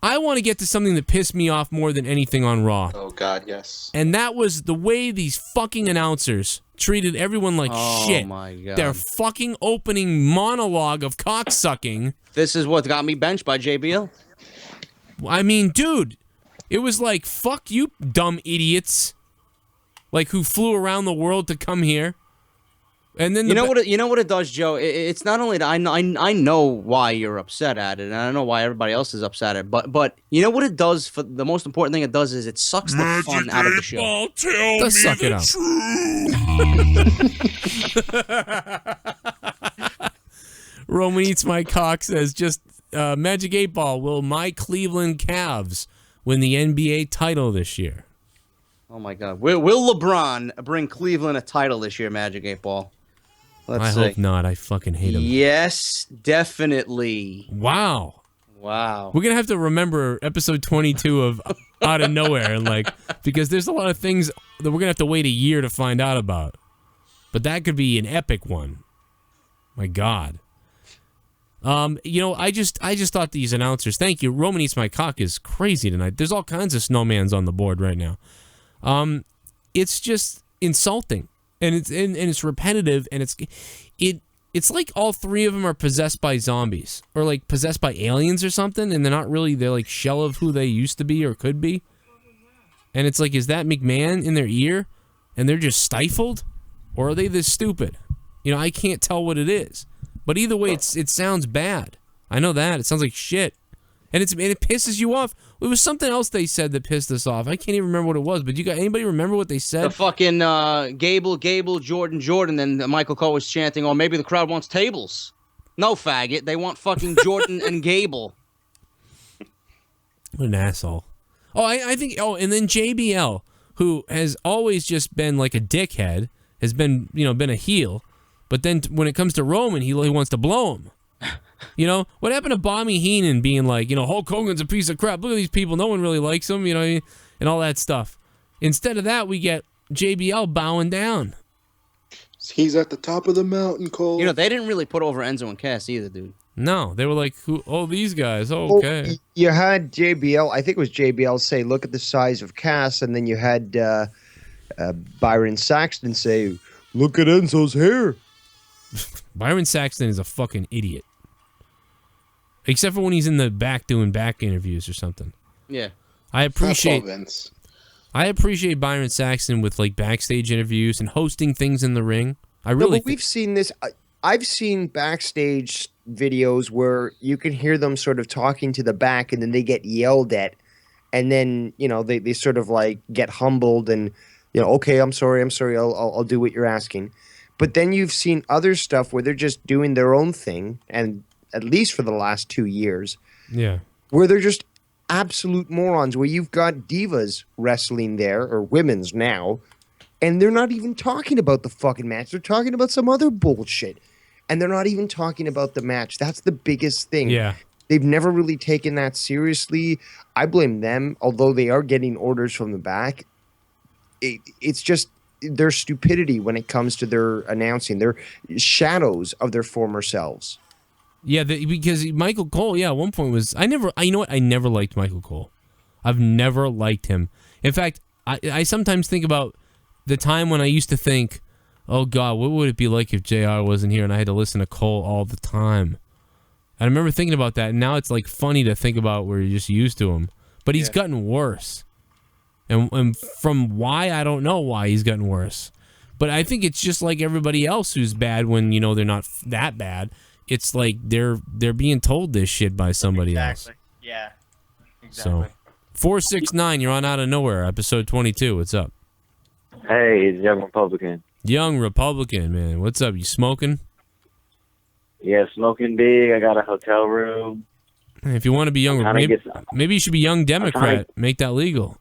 I want to get to something that pissed me off more than anything on Raw. Oh, God, yes. And that was the way these fucking announcers treated everyone like shit. Oh my god. Their fucking opening monologue of cocksucking. This is what got me benched by JBL. I mean, dude, it was like, fuck you, dumb idiots. Like, who flew around the world to come here. And then you know what it does, Joe. It's not only that I know why you're upset at it, and I know why everybody else is upset at it. But you know what it does? For the most important thing it does is it sucks the fun out of the show. Let's suck it up. Roman Eats My Cock says, just Magic 8 Ball, will my Cleveland Cavs win the NBA title this year? Oh my God! Will LeBron bring Cleveland a title this year, Magic 8 Ball? I hope not. I fucking hate him. Yes, definitely. Wow. Wow. We're gonna have to remember episode 22 of Out of Nowhere, and because there's a lot of things that we're gonna have to wait a year to find out about. But that could be an epic one. My God. I just thought these announcers. Thank you. Roman Eats My Cock is crazy tonight. There's all kinds of snowmans on the board right now. It's just insulting, and it's repetitive, and it's like all three of them are possessed by zombies or like possessed by aliens or something, and they're like shell of who they used to be or could be. And it's like, is that McMahon in their ear, and they're just stifled, or are they this stupid? I can't tell what it is, but either way, it sounds bad. I know that it sounds like shit, and it pisses you off. It was something else they said that pissed us off. I can't even remember what it was, but anybody remember what they said? The fucking Gable, Jordan, and Michael Cole was chanting, "Oh, maybe the crowd wants tables." No, faggot. They want fucking Jordan and Gable. What an asshole. Oh, I think. Oh, and then JBL, who has always just been like a dickhead, has been been a heel, but then when it comes to Roman, he wants to blow him. What happened to Bobby Heenan being like, Hulk Hogan's a piece of crap. Look at these people. No one really likes him, and all that stuff. Instead of that, we get JBL bowing down. He's at the top of the mountain, Cole. They didn't really put over Enzo and Cass either, dude. No, they were like, these guys. Oh, okay. Well, you had JBL, I think it was JBL, say, look at the size of Cass, and then you had Byron Saxton say, look at Enzo's hair. Byron Saxton is a fucking idiot. Except for when he's in the back doing back interviews or something. Yeah. I appreciate Byron Saxton with like backstage interviews and hosting things in the ring. We've seen this. I've seen backstage videos where you can hear them sort of talking to the back, and then they get yelled at, and then they sort of like get humbled and okay, I'm sorry, I'll do what you're asking. But then you've seen other stuff where they're just doing their own thing, and at least for the last 2 years. Yeah. Where they're just absolute morons, where you've got divas wrestling there, or women's now, and they're not even talking about the fucking match. They're talking about some other bullshit. And they're not even talking about the match. That's the biggest thing. Yeah. They've never really taken that seriously. I blame them, although they are getting orders from the back. It's just their stupidity when it comes to their announcing. They're shadows of their former selves. Yeah, because Michael Cole, at one point I never liked Michael Cole. I've never liked him. In fact, I sometimes think about the time when I used to think, oh God, what would it be like if JR wasn't here and I had to listen to Cole all the time? I remember thinking about that, and now it's like funny to think about where you're just used to him. But he's gotten worse. And from why, I don't know why he's gotten worse. But I think it's just like everybody else who's bad when, they're not that bad. It's like they're being told this shit by somebody else. Yeah. Exactly. So, 469, you're on Out of Nowhere, episode 22. What's up? Hey, it's Young Republican. Young Republican, man. What's up? You smoking? Yeah, smoking big. I got a hotel room. If you want to be young, maybe you should be Young Democrat. Make that legal.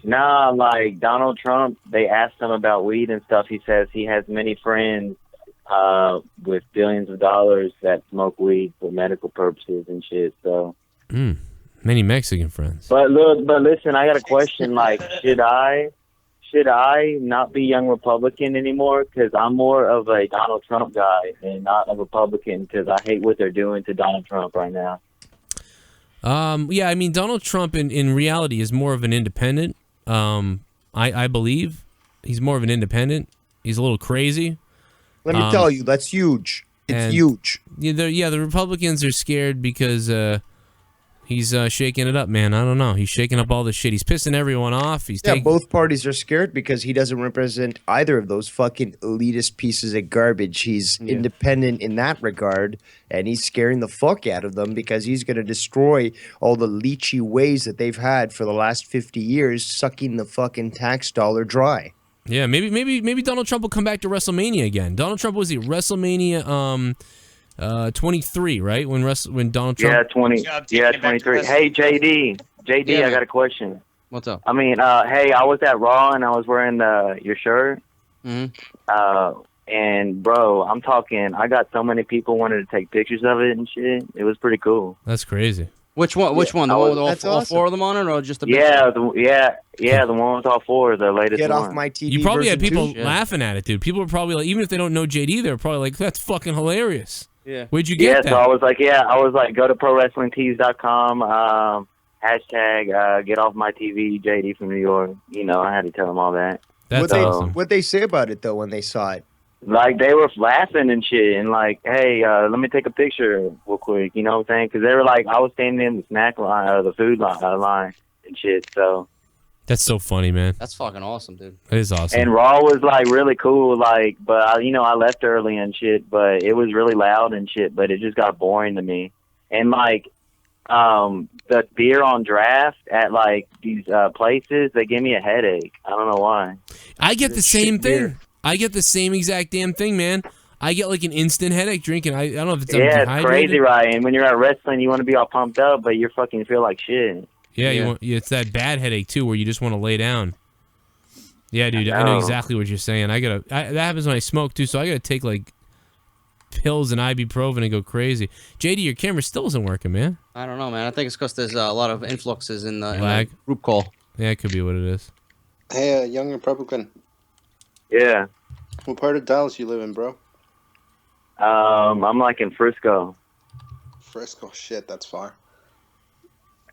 Nah, like Donald Trump, they asked him about weed and stuff. He says he has many friends with billions of dollars that smoke weed for medical purposes and shit. So, many Mexican friends. But listen, I got a question. Like, should I not be Young Republican anymore? Because I'm more of a Donald Trump guy and not a Republican because I hate what they're doing to Donald Trump right now. Yeah, I mean, Donald Trump in reality is more of an independent. I believe. he's more of an independent. He's a little crazy. Let me tell you, that's huge. It's huge. Yeah, the Republicans are scared because he's shaking it up, man. I don't know. He's shaking up all the shit. He's pissing everyone off. Both parties are scared because he doesn't represent either of those fucking elitist pieces of garbage. He's independent in that regard, and he's scaring the fuck out of them because he's going to destroy all the leechy ways that they've had for the last 50 years, sucking the fucking tax dollar dry. Yeah, maybe Donald Trump will come back to WrestleMania again. Donald Trump was WrestleMania 23, right? When Donald Trump 23. Hey JD, Yeah, I got a question. What's up? I mean, hey, I was at Raw and I was wearing your shirt. And bro, I'm talking. I got so many people wanted to take pictures of it and shit. It was pretty cool. That's crazy. Which one? Which one? The one with all four of them on it, or just the? Yeah, the one with all four, the latest Get one. off my TV. You probably had people too? laughing at it, dude. People were probably like, even if they don't know JD, they're probably like, "That's fucking hilarious." Yeah. Where'd you get that? So I was like, go to prowrestlingtees.com. Hashtag get off my TV, JD from New York. You know, I had to tell them all that. That's awesome. What'd they say about it though when they saw it? Like, they were laughing and shit, and like, hey, let me take a picture real quick, you know what I'm saying? Because they were like, I was standing in the snack line, or the food line and shit, so. That's so funny, man. That's fucking awesome, dude. That is awesome. And Raw was, like, really cool, like, but, I left early and shit, but it was really loud and shit, but it just got boring to me. And, like, the beer on draft at, like, these places, they give me a headache. I don't know why. I get the same thing. I get the same exact damn thing, man. I get like an instant headache drinking. I don't know if it's it's crazy, right? And when you're at wrestling, you want to be all pumped up, but you fucking feel like shit. Yeah, it's that bad headache too, where you just want to lay down. Yeah, dude, I know exactly what you're saying. That happens when I smoke too, so I gotta take like pills and ibuprofen and go crazy. JD, your camera still isn't working, man. I don't know, man. I think it's because there's a lot of influxes in the Lag. group call. Yeah, it could be what it is. Hey, young Republican. Yeah. What part of Dallas you live in, bro? I'm like in Frisco. Frisco, shit, that's far.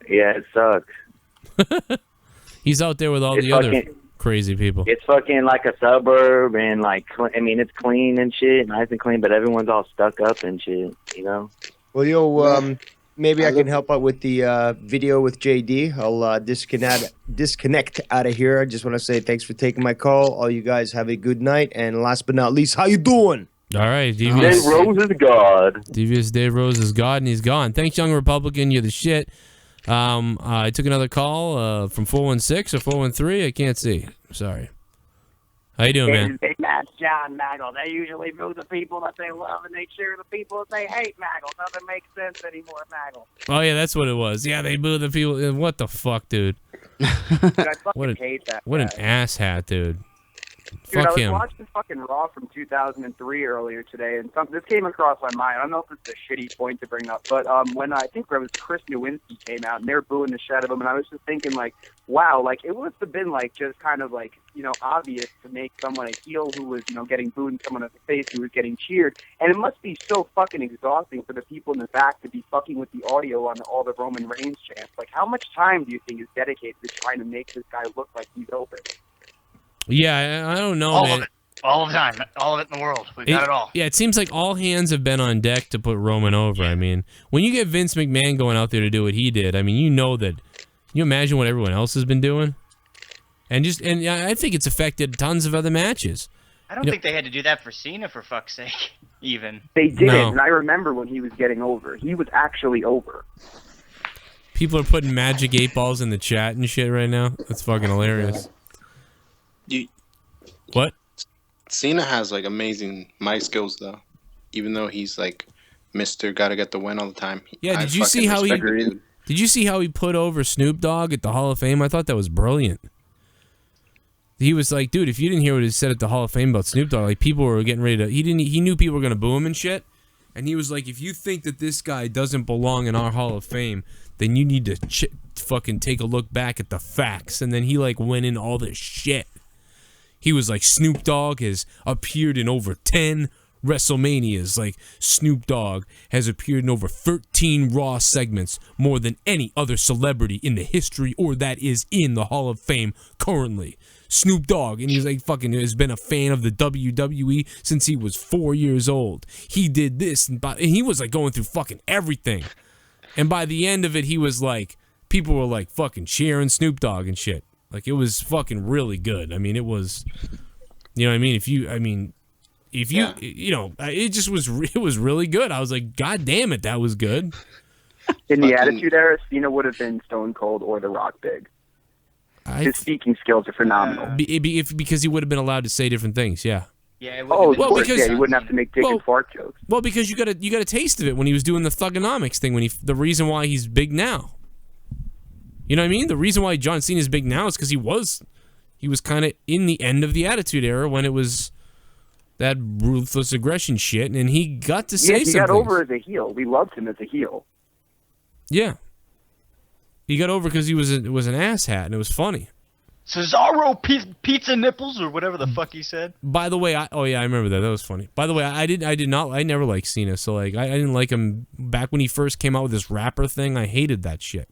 Yeah, it sucks. He's out there with all the other crazy people. It's fucking like a suburb, and like, it's clean and shit, nice and clean, but everyone's all stuck up and shit, you know? Well, maybe I can help out with the video with JD. I'll disconnect out of here. I just want to say thanks for taking my call. All you guys have a good night. And last but not least, how you doing? All right, Devious. Dave Rose is God. Devious Dave Rose is God, and he's gone. Thanks, young Republican. You're the shit. I took another call from 416 or 413. I can't see. Sorry. How you doing, man? That's John Maggle. They usually boo the people that they love, and they cheer the people that they hate. Maggle. Nothing makes sense anymore, Maggle. Oh yeah, that's what it was. Yeah, they boo the people. What the fuck, dude? Dude, I fucking hate that. What an asshat, dude. Dude, Fuck I was him. watching fucking Raw from 2003 earlier today, and this came across my mind. I don't know if it's a shitty point to bring up, but when I think it was Chris Nowinski came out, and they were booing the shit out of him, and I was just thinking, like, wow, like, it must have been, like, just kind of, like, obvious to make someone a heel who was, getting booed and someone in the face who was getting cheered, and it must be so fucking exhausting for the people in the back to be fucking with the audio on all the Roman Reigns chants. Like, how much time do you think is dedicated to trying to make this guy look like he's over? Yeah, I don't know, All man. of it. All the time. All of it in the world. We've got it all. Yeah, it seems like all hands have been on deck to put Roman over. I mean, when you get Vince McMahon going out there to do what he did, I mean, you know that. Can you imagine what everyone else has been doing? And I think it's affected tons of other matches. I don't think they had to do that for Cena, for fuck's sake, even. They did, and I remember when he was getting over. He was actually over. People are putting magic 8-balls in the chat and shit right now. That's fucking hilarious. What? Cena has like amazing mic skills though, even though he's like Mr. Gotta get the win all the time. Yeah, did you see how he put over Snoop Dogg at the Hall of Fame? I thought that was brilliant. He was like, dude, if you didn't hear what he said at the Hall of Fame about Snoop Dogg, like people were getting ready to. He knew people were gonna boo him and shit, and he was like, if you think that this guy doesn't belong in our Hall of Fame, then you need to fucking take a look back at the facts. And then he like went in all this shit. He was like, Snoop Dogg has appeared in over 10 WrestleManias. Like, Snoop Dogg has appeared in over 13 Raw segments, more than any other celebrity in the history or that is in the Hall of Fame currently. Snoop Dogg, and he's like fucking has been a fan of the WWE since he was 4 years old. He did this, and he was like going through fucking everything. And by the end of it, he was like, people were like fucking cheering Snoop Dogg and shit. Like it was fucking really good. I mean, it was, you know what I mean? It just was, it was really good. I was like, God damn it, that was good. In the Attitude Era, Cena would have been Stone Cold or The Rock big. His speaking skills are phenomenal. Because he would have been allowed to say different things, yeah. Yeah, he wouldn't have to make dick and fart jokes. Well, because you got a taste of it when he was doing the Thugonomics thing. The reason why he's big now. You know what I mean? The reason why John Cena is big now is because he was kind of in the end of the Attitude Era when it was that ruthless aggression shit, and he got to say something. He got over as a heel. We loved him as a heel. Yeah. He got over because he was an asshat, and it was funny. Cesaro pizza nipples or whatever the fuck he said. By the way, I remember that. That was funny. By the way, I never liked Cena, so like I didn't like him back when he first came out with this rapper thing. I hated that shit.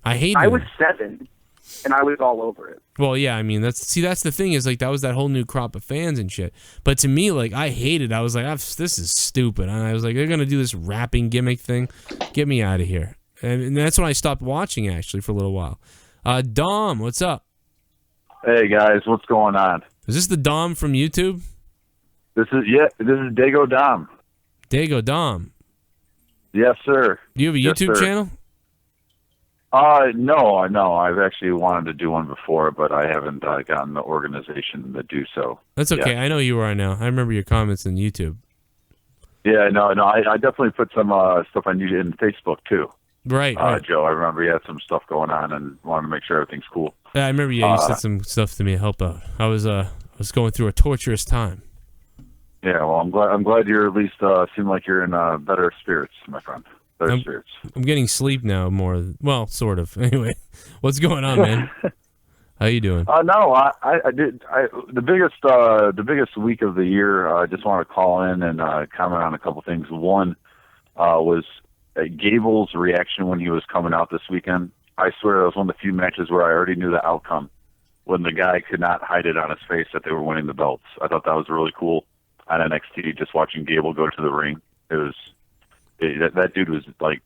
I was 7, and I was all over it. Well, yeah, I mean that's the thing is like that was that whole new crop of fans and shit. But to me, like I hated. I was like, this is stupid. And I was like, they're gonna do this rapping gimmick thing. Get me out of here. And that's when I stopped watching actually for a little while. Dom, what's up? Hey guys, what's going on? Is this the Dom from YouTube? This is Dago Dom. Dago Dom. Yes, sir. Do you have a YouTube channel? No. I've actually wanted to do one before, but I haven't gotten the organization to do so. That's okay. Yeah. I know you are now. I remember your comments on YouTube. Yeah, no. I definitely put some stuff on YouTube and Facebook too. Right. Joe, I remember you had some stuff going on and wanted to make sure everything's cool. Yeah, I remember. Yeah, you said some stuff to me to help out. I was going through a torturous time. Yeah, well, I'm glad you're at least seem like you're in better spirits, my friend. Better spirits. I'm getting sleep now more. Well, sort of. Anyway, what's going on, man? How you doing? No, I did. The biggest week of the year. I just want to call in and comment on a couple things. One was Gable's reaction when he was coming out this weekend. I swear that was one of the few matches where I already knew the outcome when the guy could not hide it on his face that they were winning the belts. I thought that was really cool on NXT, just watching Gable go to the ring. That dude was like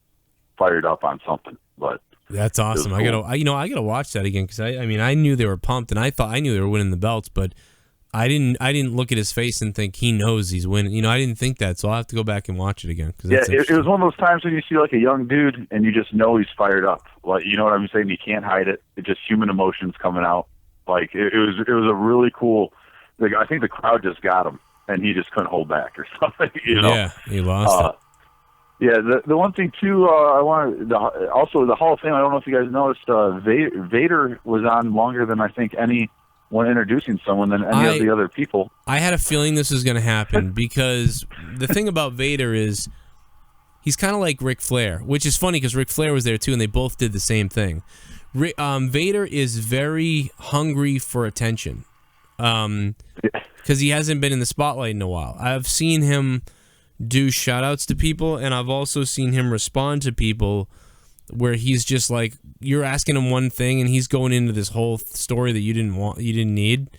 fired up on something. But that's awesome. Cool. I gotta watch that again because I knew they were pumped and I knew they were winning the belts, but I didn't look at his face and think he knows he's winning. I didn't think that, so I'll have to go back and watch it again. Yeah, it was one of those times when you see like a young dude and you just know he's fired up. Like, you know what I'm saying? He can't hide it. It's just human emotions coming out. Like it was a really cool. Like, I think the crowd just got him and he just couldn't hold back or something. Yeah, he lost it. Yeah, the one thing too, also the Hall of Fame. I don't know if you guys noticed, Vader was on longer than I think when introducing someone than any of the other people. I had a feeling this was going to happen because the thing about Vader is he's kind of like Ric Flair, which is funny because Ric Flair was there too, and they both did the same thing. Vader is very hungry for attention because he hasn't been in the spotlight in a while. I've seen him do shout-outs to people, and I've also seen him respond to people where he's just like, you're asking him one thing and he's going into this whole story that you didn't need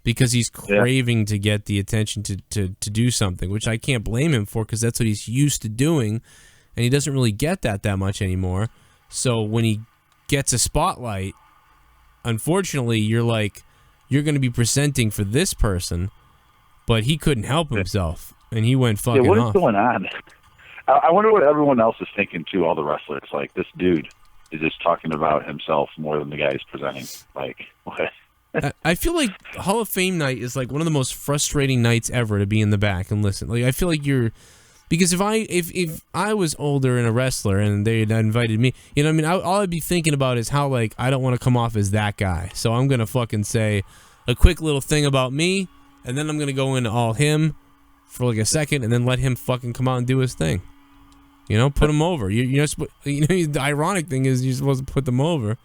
because he's craving to get the attention to do something, which I can't blame him for because that's what he's used to doing, and he doesn't really get that much anymore. So when he gets a spotlight, unfortunately, you're going to be presenting for this person, but he couldn't help himself, and he went fucking off. What is going on? I wonder what everyone else is thinking too. All the wrestlers, like this dude, is just talking about himself more than the guy he's presenting. Like, what? I feel like Hall of Fame night is like one of the most frustrating nights ever to be in the back and listen. Like, I feel like because if I was older and a wrestler and they had invited me, you know what I mean? All I'd be thinking about is how, like, I don't want to come off as that guy. So I'm going to fucking say a quick little thing about me, and then I'm going to go into all him for like a second, and then let him fucking come out and do his thing. Put him over. The ironic thing is you're supposed to put them over.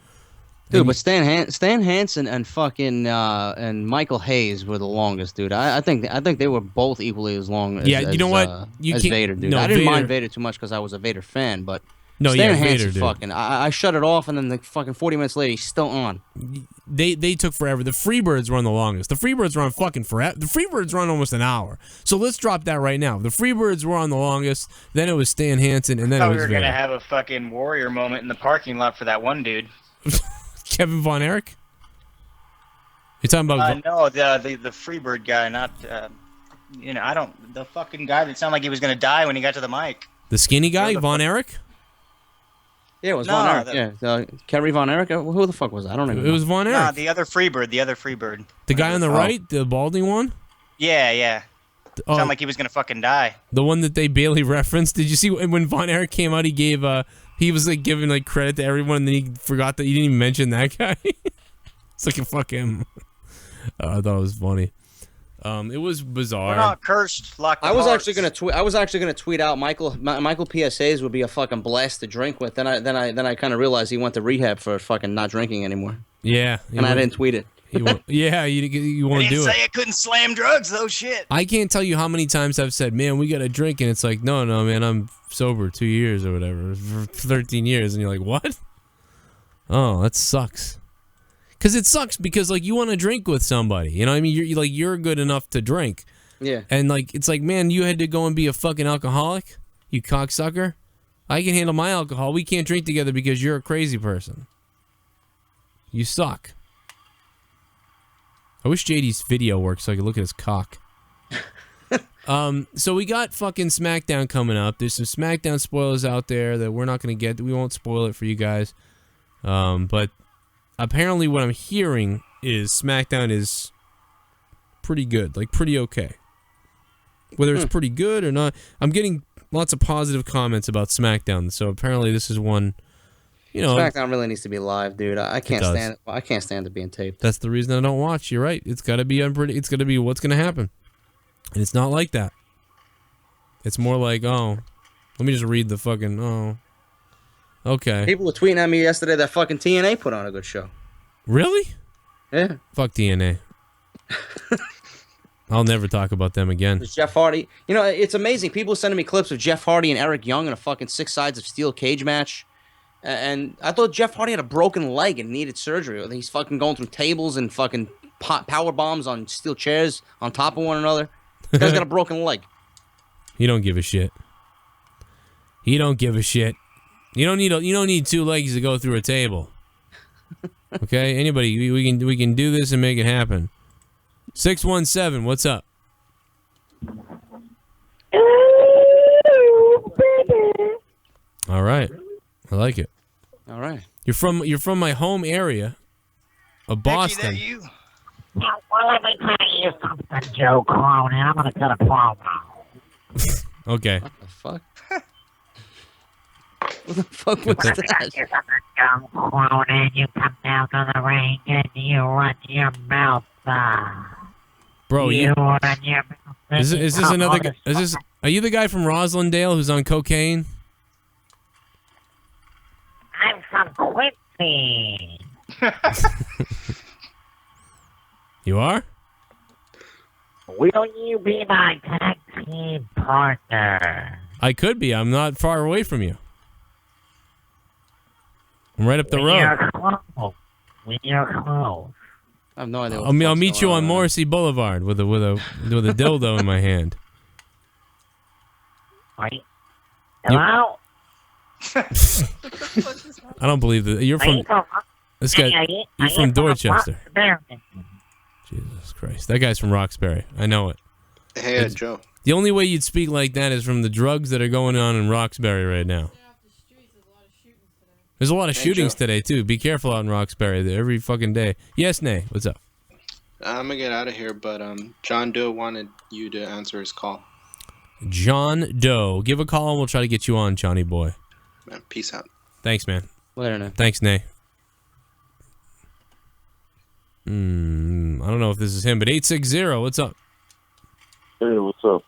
Dude, but Stan Hansen and fucking and Michael Hayes were the longest, dude. I think they were both equally as long as you know what? as Vader, dude. I didn't mind Vader too much because I was a Vader fan, but No, Stan yeah, Hansen Vader, dude. fucking. I shut it off, and then the fucking 40 minutes later, he's still on. They took forever. The Freebirds run the longest. The Freebirds run fucking forever. The Freebirds run almost an hour. So let's drop that right now. The Freebirds were on the longest. Then it was Stan Hansen, and then I it thought was we were Vader. gonna have a fucking warrior moment in the parking lot for that one dude. Kevin Von Erich? You talking about? No, the Freebird guy, not I don't. The fucking guy that sounded like he was gonna die when he got to the mic. The skinny guy, Von Erich? Yeah, it was No, Von Erich. Kerry Von Erich. Who the fuck was that? I don't even know. It was Von Erich. Nah, the other Freebird. The guy on the right, the balding one? Yeah. Sounded like he was gonna fucking die. The one that they barely referenced. Did you see when Von Erich came out? He gave he was like giving like credit to everyone, and then he forgot that he didn't even mention that guy. It's like a fuck him. I thought it was funny. It was bizarre. We're not cursed. I was actually gonna tweet. I was actually gonna tweet out Michael PSAs would be a fucking blast to drink with. Then I kind of realized he went to rehab for fucking not drinking anymore. Yeah, and I didn't tweet it. You won't do it. Didn't say I couldn't slam drugs though. Shit. I can't tell you how many times I've said, "Man, we gotta drink," and it's like, "No, man, I'm sober 2 years or whatever, for 13 years," and you're like, "What?" Oh, that sucks. Because it sucks because like you want to drink with somebody, you know what I mean? You're good enough to drink. Yeah. And like it's like, man, you had to go and be a fucking alcoholic, you cocksucker. I can handle my alcohol. We can't drink together because you're a crazy person. You suck. I wish JD's video worked so I could look at his cock. So we got fucking SmackDown coming up. There's some SmackDown spoilers out there that we're not going to get. We won't spoil it for you guys. But apparently what I'm hearing is SmackDown is pretty good. Like, pretty okay. Whether it's pretty good or not, I'm getting lots of positive comments about SmackDown. So apparently this is one, you know. SmackDown really needs to be live, dude. I can't stand it. I can't stand it being taped. That's the reason I don't watch. You're right. It's got to be it's got to be what's going to happen. And it's not like that. It's more like, oh, let me just read the fucking, oh. Okay. People were tweeting at me yesterday that fucking TNA put on a good show. Really? Yeah. Fuck TNA. I'll never talk about them again. There's Jeff Hardy. You know, it's amazing. People are sending me clips of Jeff Hardy and Eric Young in a fucking 6 sides of steel cage match. And I thought Jeff Hardy had a broken leg and needed surgery. He's fucking going through tables and fucking power bombs on steel chairs on top of one another. The guy's got a broken leg. He don't give a shit. He don't give a shit. You don't need 2 legs to go through a table. Okay, anybody, we can do this and make it happen. 617, what's up? All right, I like it. All right, you're from my home area of Boston. Becky, you? Now, well, let me tell you something, Joe Cronin. I'm gonna cut a promo. Okay. What the fuck? What the fuck was that? Joe Cronin, you come down to the ring and you run your mouth. Bro, you run your mouth. Is this another guy? Are you the guy from Roslindale who's on cocaine? I'm from Quincy. You are? Will you be my tag team partner? I could be. I'm not far away from you. I'm right up the road. When you're close. I have no idea. I'll meet you on Morrissey Boulevard with a dildo in my hand. Hello? I don't believe that. You're from this guy. You're from Dorchester. Jesus Christ, that guy's from Roxbury. I know it. Hey, Joe. The only way you'd speak like that is from the drugs that are going on in Roxbury right now. There's a lot of shootings today too. Be careful out in Roxbury every fucking day. Yes, Nay. What's up? I'm gonna get out of here, but John Doe wanted you to answer his call. John Doe, give a call and we'll try to get you on, Johnny boy. Man, peace out. Thanks, man. Later, Nay. Thanks, Nay. I don't know if this is him, but 860. What's up? Hey, what's up?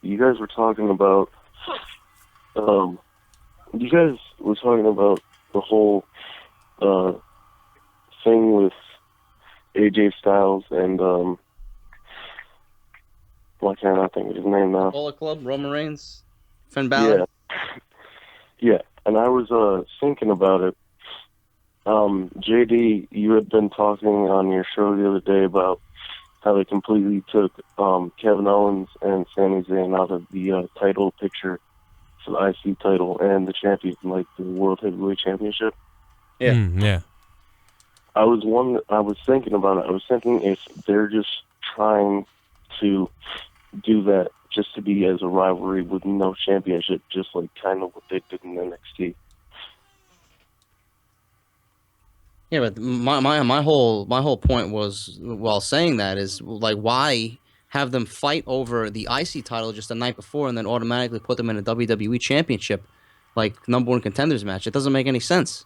You guys were talking about. You guys were talking about the whole thing with AJ Styles and why can't I think of his name now? Bullet Club, Roman Reigns. Finn Balor? Yeah, and I was thinking about it. JD, you had been talking on your show the other day about how they completely took Kevin Owens and Sami Zayn out of the title picture for the IC title and the champion, like the World Heavyweight Championship. Yeah. Yeah. I was thinking about it. I was thinking if they're just trying to do that just to be as a rivalry with no championship, just like kind of what they did in NXT. Yeah, but my whole point was, while saying that, is like, why have them fight over the IC title just the night before and then automatically put them in a WWE Championship, like, number one contenders match? It doesn't make any sense.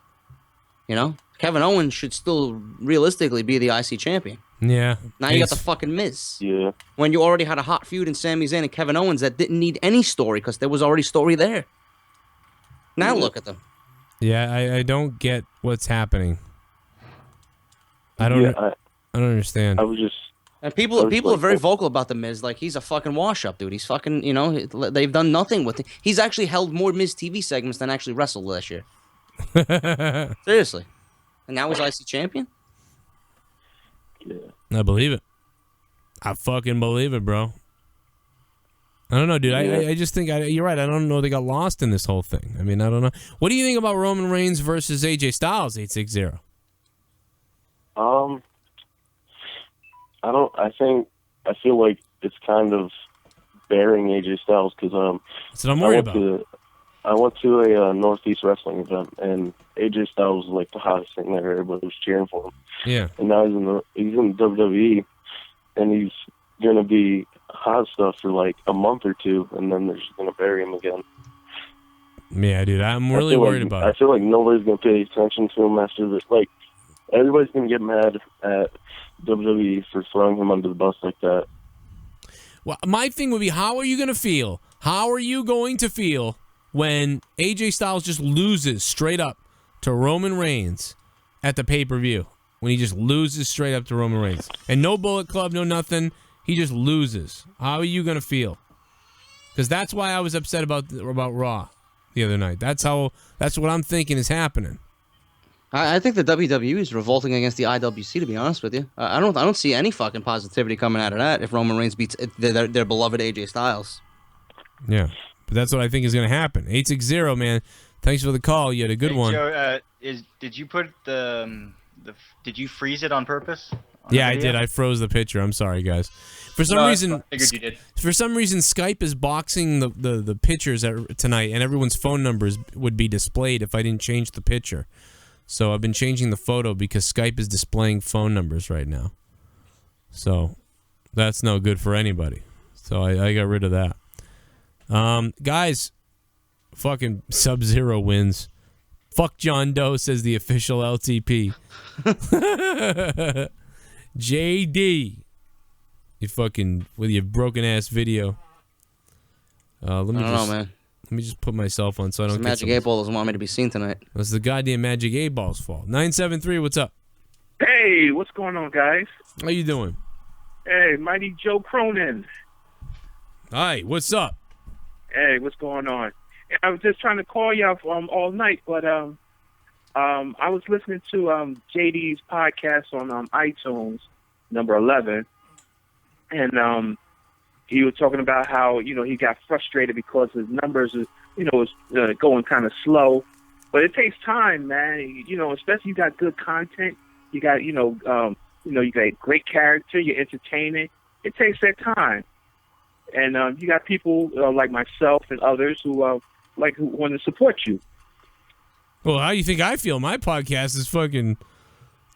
You know, Kevin Owens should still realistically be the IC champion. Yeah. Now you got the fucking Miz. Yeah. When you already had a hot feud in Sami Zayn and Kevin Owens that didn't need any story because there was already story there. Now look at them. Yeah, I don't get what's happening. I don't understand. I was just. And people are very vocal about the Miz. Like, he's a fucking wash-up, dude. He's fucking, you know, they've done nothing with it. He's actually held more Miz TV segments than actually wrestled last year. Seriously. And now he's IC champion? Yeah. I believe it. I fucking believe it, bro. I don't know, dude. Yeah. I just think, you're right. I don't know. They got lost in this whole thing. I mean, I don't know. What do you think about Roman Reigns versus AJ Styles, 860? I feel like it's kind of bearing AJ Styles because that's what I'm worried about. I went to a Northeast wrestling event and AJ Styles was like the hottest thing there. Everybody was cheering for him. Yeah. And now he's in WWE and he's gonna be hot stuff for like a month or two, and then they're just gonna bury him again. Yeah, dude. I'm really worried about it. I feel like nobody's gonna pay attention to him after this. Like, everybody's gonna get mad at WWE for throwing him under the bus like that. Well, my thing would be, how are you going to feel? How are you going to feel when AJ Styles just loses straight up to Roman Reigns at the pay-per-view? When he just loses straight up to Roman Reigns. And no Bullet Club, no nothing. He just loses. How are you going to feel? Because that's why I was upset about Raw the other night. That's what I'm thinking is happening. I think the WWE is revolting against the IWC, to be honest with you. I don't see any fucking positivity coming out of that if Roman Reigns beats their beloved AJ Styles. Yeah, but that's what I think is going to happen. 860, man. Thanks for the call. You had a good one. Joe, did you put did you freeze it on purpose? Yeah, I did. I froze the picture. I'm sorry, guys. For some reason, I figured you did. For some reason, Skype is boxing the pictures tonight, and everyone's phone numbers would be displayed if I didn't change the picture. So I've been changing the photo because Skype is displaying phone numbers right now. So that's no good for anybody. So I got rid of that. Guys, fucking Sub-Zero wins. Fuck John Doe, says the official LTP. JD, you fucking with your broken ass video. Let me know, man. Let me just put myself on so I don't get Magic 8 Ball doesn't want me to be seen tonight. That's the goddamn Magic 8 Ball's fault. 973, what's up? Hey, what's going on, guys? How you doing? Hey, Mighty Joe Cronin. Hi, what's up? Hey, what's going on? I was just trying to call you all night, but I was listening to JD's podcast on iTunes, number 11, and he was talking about how, he got frustrated because his numbers, was going kind of slow. But it takes time, man. Especially you got good content. You got, you got great character. You're entertaining. It takes that time. And you got people like myself and others who want to support you. Well, how do you think I feel? My podcast is fucking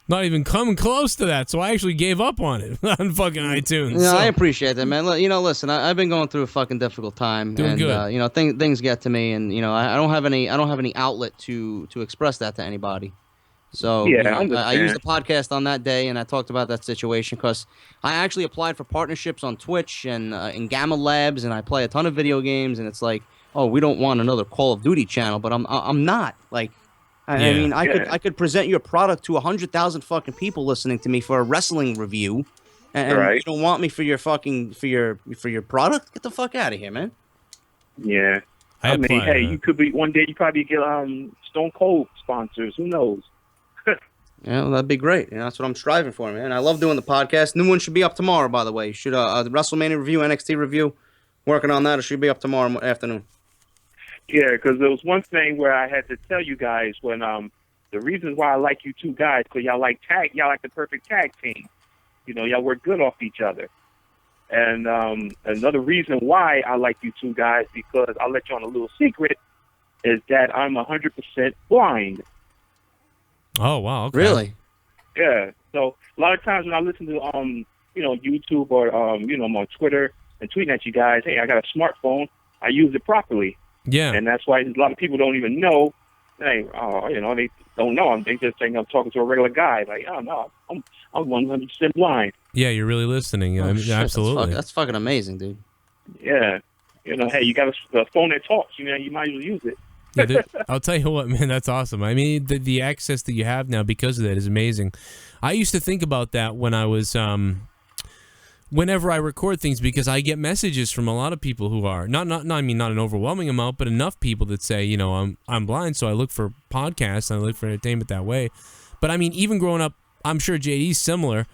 not even coming close to that, so I actually gave up on it on fucking iTunes. Yeah, so. I appreciate that, man. Listen, I've been going through a fucking difficult time, Doing and good. Things get to me, and I don't have any outlet to express that to anybody. So yeah, I used the podcast on that day, and I talked about that situation because I actually applied for partnerships on Twitch and in Gamma Labs, and I play a ton of video games, and it's like, oh, we don't want another Call of Duty channel, but I'm not like. I mean, I could present your product to 100,000 fucking people listening to me for a wrestling review, and you don't want me for your fucking for your product? Get the fuck out of here, man. Yeah. I mean, apply, hey, you could be one day. You probably get Stone Cold sponsors. Who knows? Yeah, well, that'd be great. That's what I'm striving for, man. I love doing the podcast. New one should be up tomorrow, by the way. You should the WrestleMania review, NXT review. Working on that. It should be up tomorrow afternoon. Yeah, because there was one thing where I had to tell you guys when the reasons why I like you two guys, because y'all like the perfect tag team. You know, y'all work good off each other. And another reason why I like you two guys, because I'll let you on a little secret, is that I'm 100% blind. Oh wow! Okay. Really? Yeah. So a lot of times when I listen to YouTube or I'm on Twitter and tweeting at you guys, hey, I got a smartphone, I use it properly. Yeah. And that's why a lot of people don't even know. They don't know. They just think I'm talking to a regular guy. Like, oh no, I'm 100% blind. Yeah, you're really listening. I mean, Shit, absolutely. That's fucking amazing, dude. Yeah. Hey, you got a phone that talks. You might as well use it. Yeah, I'll tell you what, man, that's awesome. I mean, the access that you have now because of that is amazing. I used to think about that when I was, whenever I record things, because I get messages from a lot of people who are not an overwhelming amount, but enough people that say, I'm blind, so I look for podcasts and I look for entertainment that way. But I mean, even growing up, I'm sure JD's similar.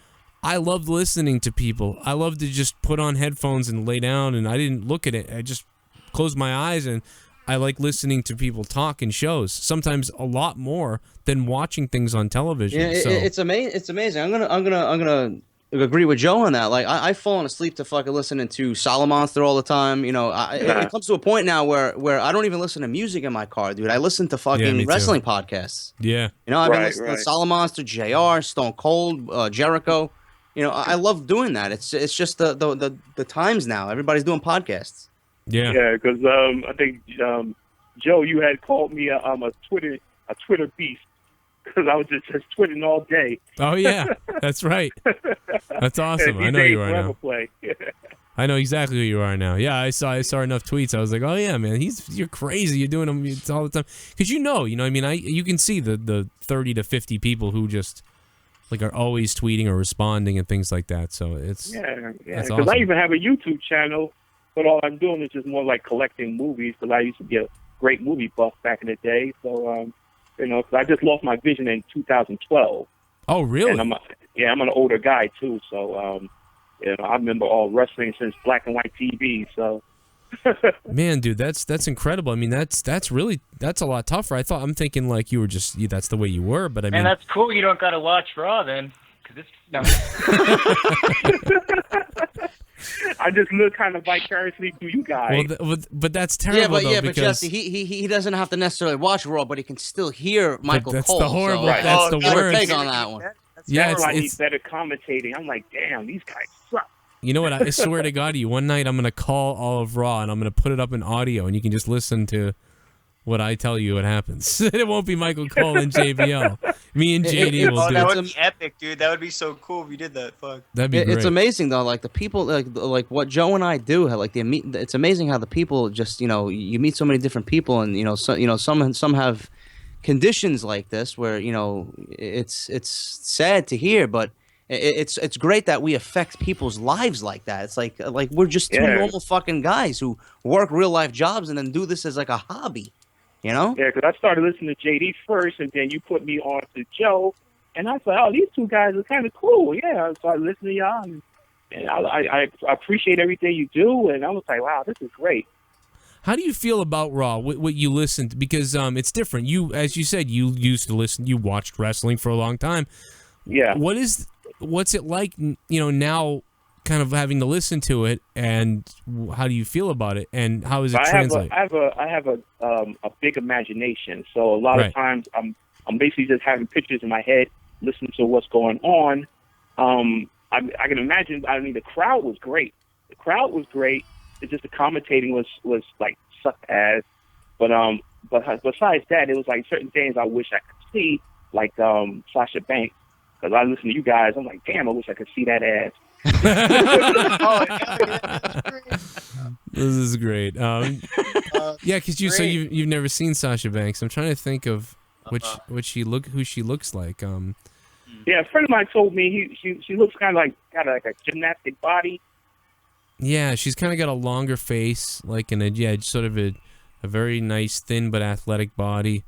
I loved listening to people. I loved to just put on headphones and lay down, and I didn't look at it. I just closed my eyes, and I like listening to people talk in shows, sometimes a lot more than watching things on television. Yeah, so. it's amazing. It's amazing. I'm gonna agree with Joe on that. Like I've fallen asleep to fucking listening to Solomonster all the time. It comes to a point now where I don't even listen to music in my car, dude. I listen to fucking wrestling podcasts. Yeah. I've been listening to Solomonster, JR, Stone Cold, Jericho. I love doing that. It's just the times now. Everybody's doing podcasts. Yeah. Yeah, because I think Joe, you had called me a Twitter beast because I was just tweeting all day. Oh yeah, that's right. That's awesome. I know you are now. I know exactly who you are now. Yeah, I saw enough tweets. I was like, oh yeah, man, you're crazy. You're doing them all the time because you know. I mean, you can see the 30 to 50 people who just like are always tweeting or responding and things like that. So it's because awesome. I even have a YouTube channel, but all I'm doing is just more like collecting movies because I used to be a great movie buff back in the day. So cause I just lost my vision in 2012. Oh really? And I'm an older guy too, so I remember all wrestling since black and white TV. So. Man, dude, that's incredible. I mean, that's a lot tougher. I'm thinking like you were just that's the way you were, but I mean, and that's cool. You don't gotta watch Raw then, because no. I just live kind of vicariously through you guys. Well, but that's terrible. But Jesse, he doesn't have to necessarily watch Raw, but he can still hear Michael that's Cole. The horrible. So, that's the worst. Take on that one. It's better commentating. I'm like, damn, these guys suck. You know what? I swear to God, one night I'm gonna call all of Raw and I'm gonna put it up in audio, and you can just listen to what I tell you what happens. It won't be Michael Cole and JBL. Me and JD will do it. That would be epic, dude. That would be so cool if you did that. Fuck. That'd be great. It's amazing though. Like the people, like what Joe and I do. It's amazing how the people just you meet so many different people, and some have conditions like this where it's sad to hear, but. It's great that we affect people's lives like that. It's like we're just two normal fucking guys who work real life jobs and then do this as like a hobby, Yeah, because I started listening to JD first, and then you put me on to Joe, and I thought, oh, these two guys are kind of cool. Yeah, I started listening to y'all, and I appreciate everything you do, and I was like, wow, this is great. How do you feel about Raw? What you listened because it's different. You, as you said, you used to listen. You watched wrestling for a long time. Yeah. What's it like, now kind of having to listen to it, and how do you feel about it, and how does it translate? I have a big imagination, so a lot of times I'm basically just having pictures in my head, listening to what's going on. I can imagine. I mean, the crowd was great. It's just the commentating was like sucked ass. But besides that, it was like certain things I wish I could see, like Sasha Banks. Because I listen to you guys, I'm like, damn, I wish I could see that ass. This is great. Yeah, because you've never seen Sasha Banks. I'm trying to think of who she looks like. Yeah, a friend of mine told me she looks kind of got like a gymnastic body. Yeah, she's kind of got a longer face, like sort of a A very nice, thin but athletic body.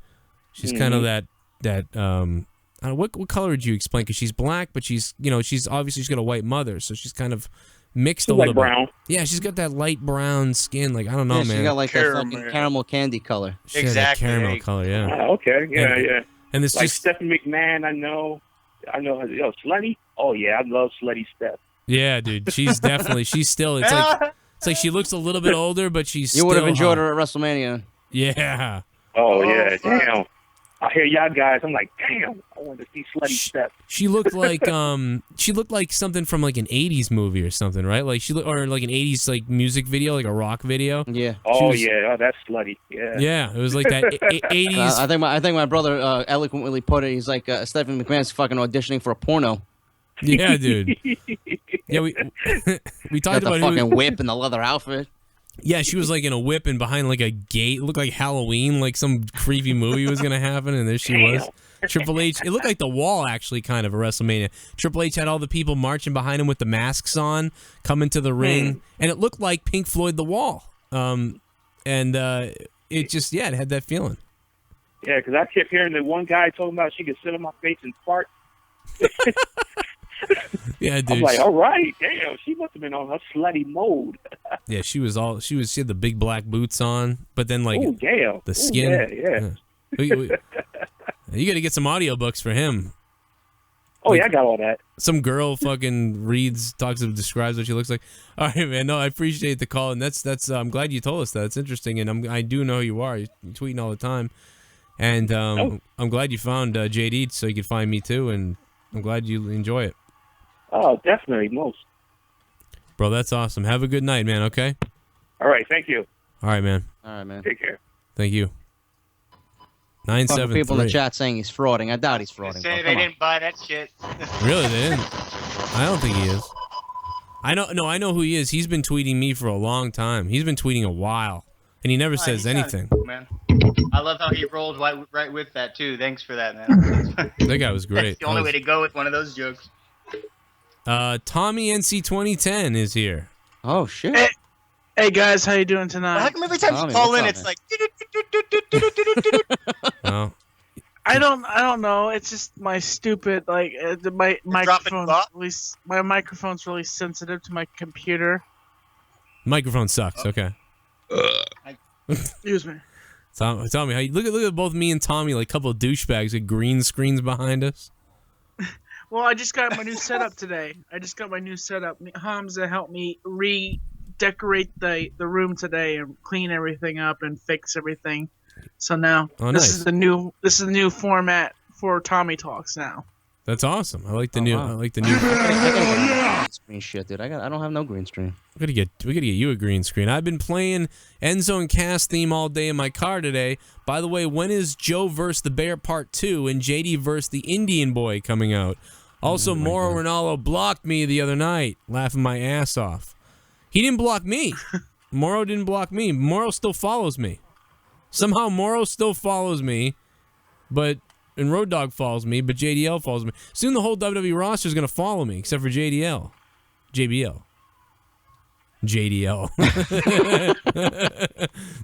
She's kind of that I don't know, what color would you explain? Because she's black, but she's obviously she's got a white mother, so she's kind of mixed a little bit. Brown. Yeah, she's got that light brown skin. Like I don't know, man. She got like that fucking caramel candy color. She got that caramel color, yeah. Okay, yeah. And it's like just Stephanie McMahon. I know. Slutty. Oh yeah, I love Slutty Steph. yeah, dude. She's definitely. She's still. It's like she looks a little bit older, but she's. You would have still enjoyed hot. her at WrestleMania. Yeah. Oh yeah, damn. I hear y'all guys. I'm like, damn. I want to see Slutty Steph. She looked like something from like an '80s movie or something, right? Like or like an '80s like music video, like a rock video. Yeah. Oh yeah, that's Slutty. Yeah. Yeah, it was like that '80s. I think my brother eloquently put it. He's like Stephanie McMahon's fucking auditioning for a porno. Yeah, dude. Yeah, we talked Got about the fucking whip and the leather outfit. Yeah, she was like in a whip and behind like a gate. It looked like Halloween, like some creepy movie was gonna happen, and there she was. Triple H. It looked like the Wall, actually, kind of a WrestleMania. Triple H had all the people marching behind him with the masks on, coming to the ring, and it looked like Pink Floyd The Wall. It just it had that feeling. Yeah, because I kept hearing the one guy talking about she could sit on my face and fart. Yeah, dude. I'm like, all right, damn, she must have been on her slutty mode. Yeah, she had the big black boots on, but then like damn. the skin. Yeah. You got to get some audiobooks for him. Oh yeah, I got all that. Some girl fucking describes what she looks like. All right, man. No, I appreciate the call, and that's. I'm glad you told us that. It's interesting, and I do know who you are. You're tweeting all the time, and I'm glad you found JD so you could find me too, and I'm glad you enjoy it. Oh, definitely, most. Bro, that's awesome. Have a good night, man. Okay. All right, thank you. All right, man. All right, man. Take care. Thank you. 973. People in the chat saying he's frauding. I doubt he's frauding. Say they didn't buy that shit. Really, they didn't. I don't think he is. I know who he is. He's been tweeting me for a long time. He's been tweeting a while, and he never says anything. Man. I love how he rolled right with that too. Thanks for that, man. That guy was great. That's the only way to go with one of those jokes. Tommy NC 2010 is here. Oh shit! Hey guys, how you doing tonight? Well, how come every time you call in, it's like? No. I don't know. It's just my stupid my microphone's really sensitive to my computer. Microphone sucks. Okay. Excuse me. Tommy, how you, look at both me and Tommy like a couple of douchebags with green screens behind us. Well, I just got my new setup today. Hamza helped me redecorate the room today and clean everything up and fix everything. So now this is the new format for Tommy Talks now. That's awesome. I like the new. Wow. I like the new. Green screen shit, dude. I don't have no green screen. We gotta get you a green screen. I've been playing End Zone Cast theme all day in my car today. By the way, when is Joe vs. the Bear Part 2 and JD vs. the Indian Boy coming out? Also, Mauro Ranallo blocked me the other night, laughing my ass off. He didn't block me. Mauro didn't block me. Mauro still follows me. Somehow Mauro still follows me, and Road Dogg follows me, but JDL follows me. Soon the whole WWE roster is going to follow me, except for JDL. JBL. JDL.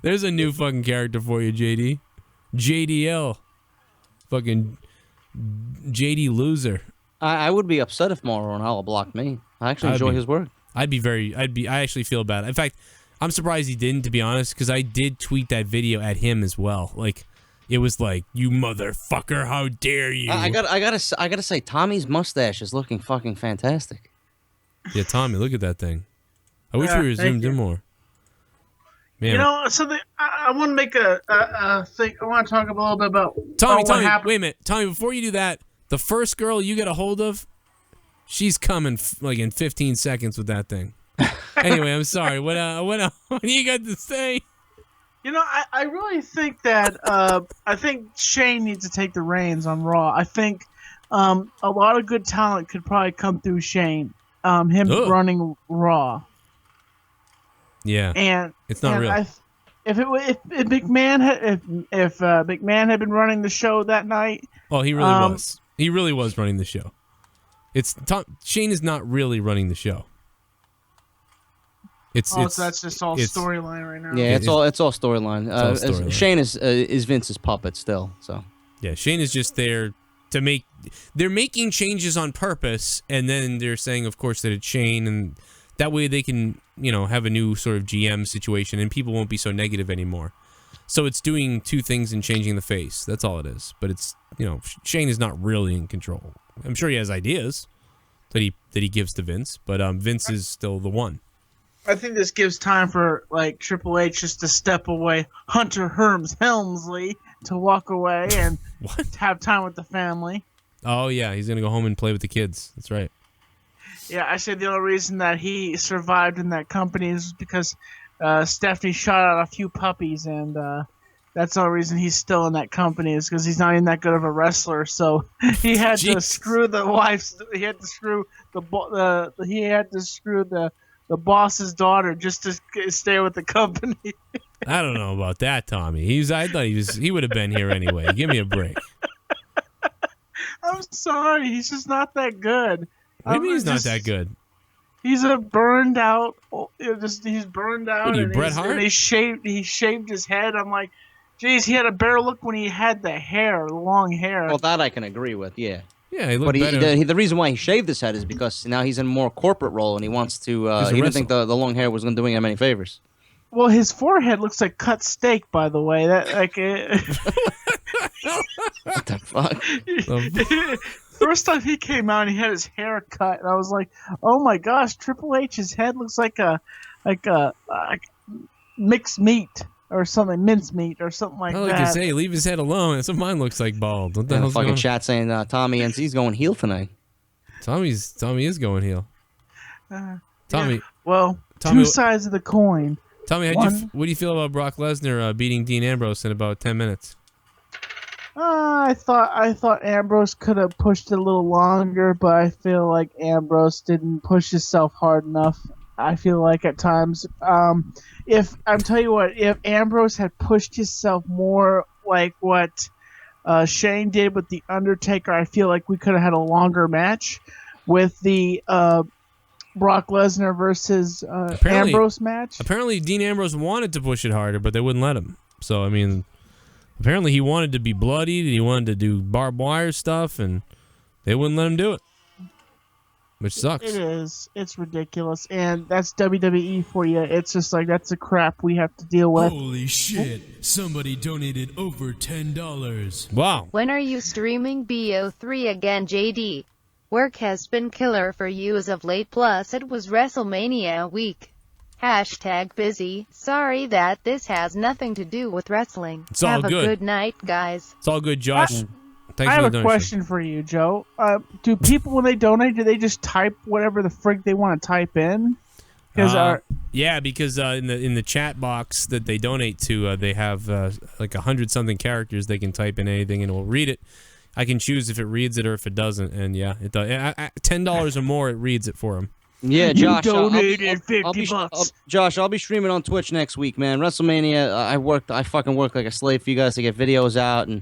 There's a new fucking character for you, JD. JDL. Fucking JD loser. I would be upset if Mauro Ranallo blocked me. I actually enjoy his work. I actually feel bad. In fact, I'm surprised he didn't, to be honest, because I did tweet that video at him as well. Like, it was like, "You motherfucker, how dare you!" I gotta say, Tommy's mustache is looking fucking fantastic. Yeah, Tommy, look at that thing. I wish we were zoomed in more. Man. You know, something I want to make a thing. I want to talk a little bit about Tommy. Wait a minute, Tommy. Before you do that, the first girl you get a hold of, she's coming like in 15 seconds with that thing. Anyway, I'm sorry. What do you got to say? You know, I really think that I think Shane needs to take the reins on Raw. I think a lot of good talent could probably come through Shane. Him running Raw. Yeah, and it's not real. If McMahon had been running the show that night, oh, he really was. He really was running the show. Shane is not really running the show. So that's just all storyline right now. Yeah, it's all storyline. all storyline. Shane is Vince's puppet still. So yeah, Shane is just there to make. They're making changes on purpose, and then they're saying, of course, that it's Shane, and that way they can, have a new sort of GM situation, and people won't be so negative anymore. So it's doing two things and changing the face. That's all it is. But it's, Shane is not really in control. I'm sure he has ideas that he gives to Vince, but Vince is still the one. I think this gives time for Triple H just to step away, Hunter Helmsley to walk away and have time with the family. Oh yeah, he's gonna go home and play with the kids. That's right. Yeah, I said the only reason that he survived in that company is because Stephanie shot out a few puppies, and that's the only reason he's still in that company is because he's not even that good of a wrestler. So he had to screw the wife. He had to screw the boss's daughter just to stay with the company. I don't know about that, Tommy. I thought he would have been here anyway. Give me a break. I'm sorry, he's just not that good. Maybe he's not that good. He's a burned out. He's burned out. What are you, and Bret Hart? And he shaved his head. I'm like, geez, he had a better look when he had the long hair. Well, that I can agree with. Yeah. Yeah, he looked better. The reason why he shaved his head is because now he's in a more corporate role, and he wants to. He didn't think the long hair was going to do him any favors. Well, his forehead looks like cut steak, by the way. What the fuck? First time he came out, he had his hair cut, and I was like, "Oh my gosh, Triple H's head looks like a mixed meat or something, mince meat or something like that." I say, leave his head alone. That's what mine looks like, bald. What the hell's fucking going on? chat saying Tommy NC's going heel tonight. Tommy is going heel. Tommy, yeah. Well, Tommy, two sides of the coin. Tommy, what do you feel about Brock Lesnar beating Dean Ambrose in about 10 minutes? I thought Ambrose could have pushed it a little longer, but I feel like Ambrose didn't push himself hard enough. I feel like at times, if Ambrose had pushed himself more like what Shane did with the Undertaker, I feel like we could have had a longer match with the Brock Lesnar versus Ambrose match. Apparently, Dean Ambrose wanted to push it harder, but they wouldn't let him. So, I mean, apparently he wanted to be bloodied, and he wanted to do barbed wire stuff, and they wouldn't let him do it. Which sucks. It is. It's ridiculous. And that's WWE for you. It's just like, that's the crap we have to deal with. Holy shit. Somebody donated over $10. Wow. When are you streaming BO3 again, JD? Work has been killer for you as of late, plus it was WrestleMania week. # busy. Sorry that this has nothing to do with wrestling. It's all Have good. a good night, guys. It's all good, Josh. Thanks I for have the a donation. question for you, Joe. Do people, when they donate, do they just type whatever the frig they want to type in? Yeah, because in the chat box that they donate to, they have like 100-something characters. They can type in anything and it will read it. I can choose if it reads it or if it doesn't, and yeah, it does. $10 or more, it reads it for them. Yeah, Josh. You donated $50. Josh, I'll be streaming on Twitch next week, man. WrestleMania. I fucking worked like a slave for you guys to get videos out and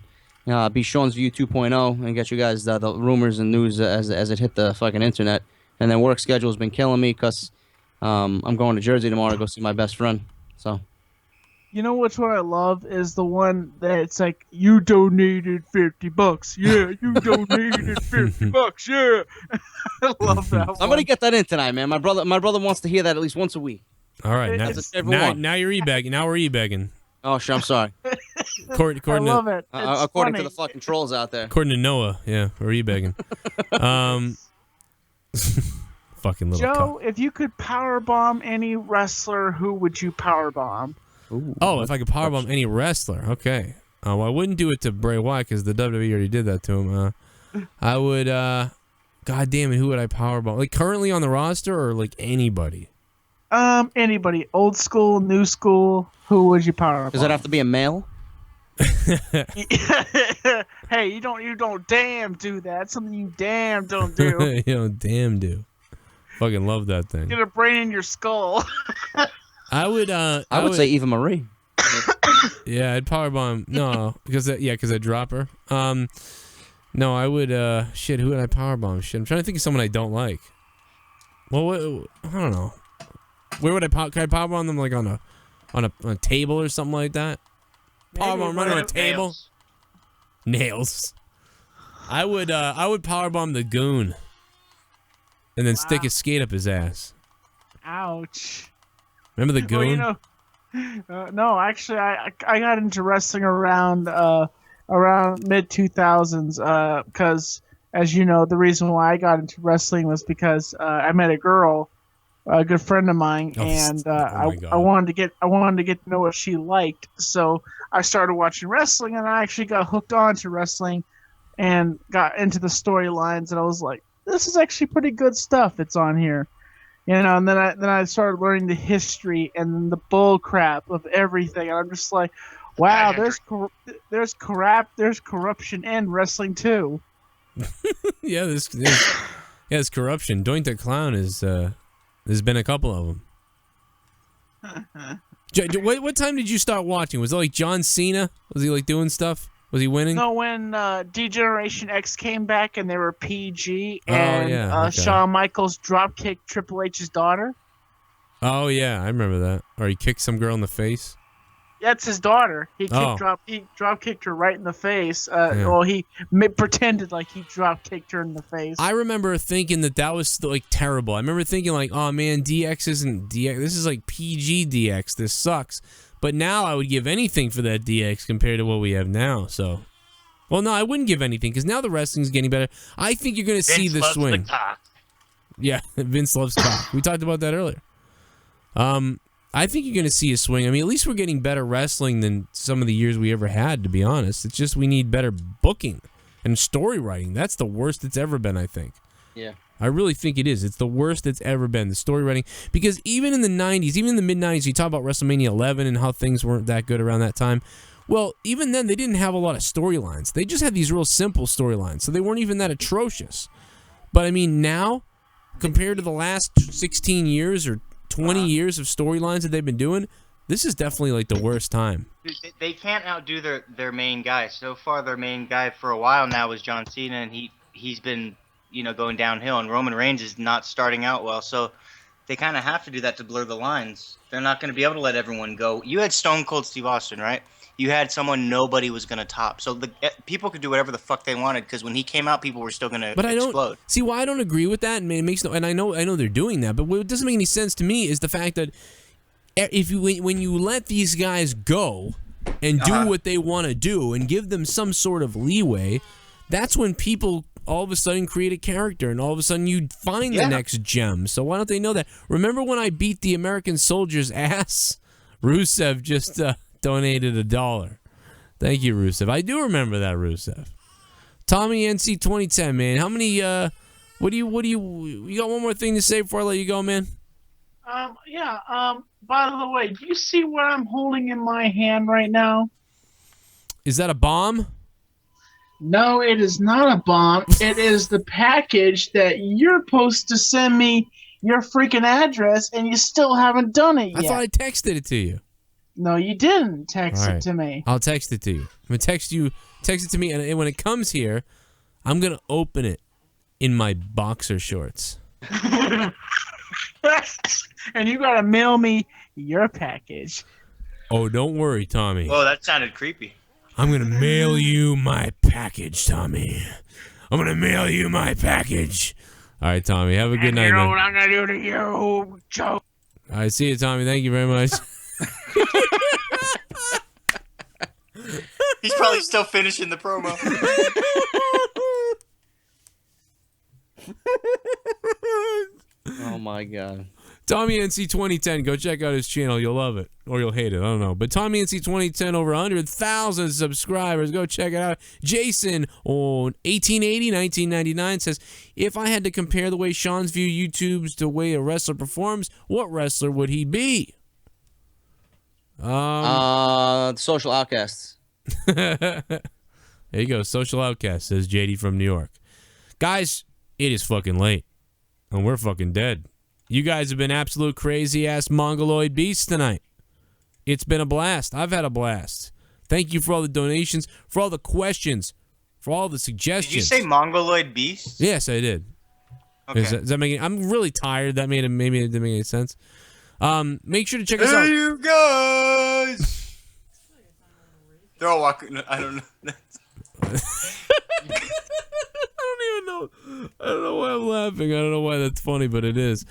be Sean's View 2.0 and get you guys the rumors and news as it hit the fucking internet. And then work schedule's been killing me because I'm going to Jersey tomorrow to go see my best friend. So. You know which one I love is the one that's like, you donated $50. Yeah, you donated $50. Yeah. I love that one. Somebody get that in tonight, man. My brother wants to hear that at least once a week. All right, now you're e-bagging. Now we're e-bagging. Oh, sure, I'm sorry. According I love it. According to the fucking trolls out there. According to Noah, yeah, we're e-bagging. Fucking little Joe, cuck. if you could powerbomb any wrestler, who would you powerbomb? Oh, if I could powerbomb any wrestler, okay. Well, I wouldn't do it to Bray Wyatt because the WWE already did that to him. I would, God damn it, who would I powerbomb? Like currently on the roster or like anybody? Anybody. Old school, new school. Who would you powerbomb? Does that have to be a male? Hey, you don't damn do that. That's something you damn don't do. You don't damn do. Fucking love that thing. Get a brain in your skull. I would say Eva Marie. Yeah, I'd powerbomb. No, because I drop her. No, I would. Shit, who would I powerbomb? Shit, I'm trying to think of someone I don't like. Well, I don't know. Where would can I powerbomb them? Like on a table or something like that? Powerbomb right on a table. Nails. I would powerbomb the goon, and then stick a skate up his ass. Ouch. Remember the goon? Well, no, actually, I got into wrestling around mid 2000s because, as you know, the reason why I got into wrestling was because I met a girl, a good friend of mine, and I wanted to get to know what she liked. So I started watching wrestling, and I actually got hooked on to wrestling, and got into the storylines, and I was like, this is actually pretty good stuff that's on here. And then I started learning the history and the bull crap of everything. And I'm just like, wow, there's corruption in wrestling too. Yeah, there's corruption. Doink the Clown there's been a couple of them. What time did you start watching? Was it like John Cena? Was he like doing stuff? Was he winning? No, when D-Generation X came back and they were PG, and Shawn Michaels dropkicked Triple H's daughter. Oh yeah, I remember that. Or he kicked some girl in the face. That's his daughter. He drop kicked her right in the face. Well, he pretended like he drop kicked her in the face. I remember thinking that was like terrible. I remember thinking like, oh man, DX isn't DX. This is like PG DX. This sucks. But now I would give anything for that DX compared to what we have now. So, well, no, I wouldn't give anything because now the wrestling's getting better. I think you're going to see the swing. Yeah, Vince loves cock. We talked about that earlier. I think you're going to see a swing. I mean, at least we're getting better wrestling than some of the years we ever had, to be honest. It's just we need better booking and story writing. That's the worst it's ever been, I think. Yeah. I really think it is. It's the worst it's ever been, the story writing. Because even in the 90s, even in the mid-90s, you talk about WrestleMania 11 and how things weren't that good around that time. Well, even then, they didn't have a lot of storylines. They just had these real simple storylines, so they weren't even that atrocious. But, I mean, now, compared to the last 16 years or 20 years of storylines that they've been doing, this is definitely, like, the worst time. Dude, they can't outdo their main guy. So far, their main guy for a while now is John Cena, and he's been... going downhill, and Roman Reigns is not starting out well, so they kind of have to do that to blur the lines. They're not going to be able to let everyone go. You had Stone Cold Steve Austin, right? You had someone nobody was going to top. So people could do whatever the fuck they wanted, because when he came out, people were still going to explode. Don't see why I don't agree with that. And it makes no, and I know they're doing that, but what doesn't make any sense to me is the fact that when you let these guys go and do what they want to do and give them some sort of leeway, that's when people all of a sudden create a character, and all of a sudden you find the next gem. So why don't they know that? Remember when I beat the American Soldier's ass? Rusev just donated $1. Thank you, Rusev. I do remember that, Rusev. Tommy NC 2010, man. How many? What do you got? One more thing to say before I let you go, man? By the way, do you see what I'm holding in my hand right now? Is that a bomb? No, it is not a bomb. It is the package that you're supposed to send me your freaking address, and you still haven't done it yet. I thought I texted it to you. No, you didn't text it to me. I'll text it to you. I'm going to text it to me, and when it comes here, I'm going to open it in my boxer shorts. And you got to mail me your package. Oh, don't worry, Tommy. Whoa, that sounded creepy. I'm going to mail you my package, Tommy. I'm going to mail you my package. All right, Tommy. Have a good night, you know man. what I'm going to do to you, Joe? All right, see you, Tommy. Thank you very much. He's probably still finishing the promo. Oh, my God. Tommy NC 2010, go check out his channel. You'll love it. Or you'll hate it. I don't know. But Tommy NC 2010, over 100,000 subscribers. Go check it out. Jason on 1999 says, if I had to compare the way Sean's view YouTube's to the way a wrestler performs, what wrestler would he be? Social Outcasts. There you go. Social Outcast, says JD from New York. Guys, it is fucking late. And we're fucking dead. You guys have been absolute crazy-ass mongoloid beasts tonight. It's been a blast. I've had a blast. Thank you for all the donations, for all the questions, for all the suggestions. Did you say mongoloid beasts? Yes, I did. Okay. Does that make I'm really tired. Maybe it didn't make any sense. Make sure to check us out. Hey, you guys! They're all walking. I don't know. I don't know why I'm laughing. I don't know why that's funny, but it is.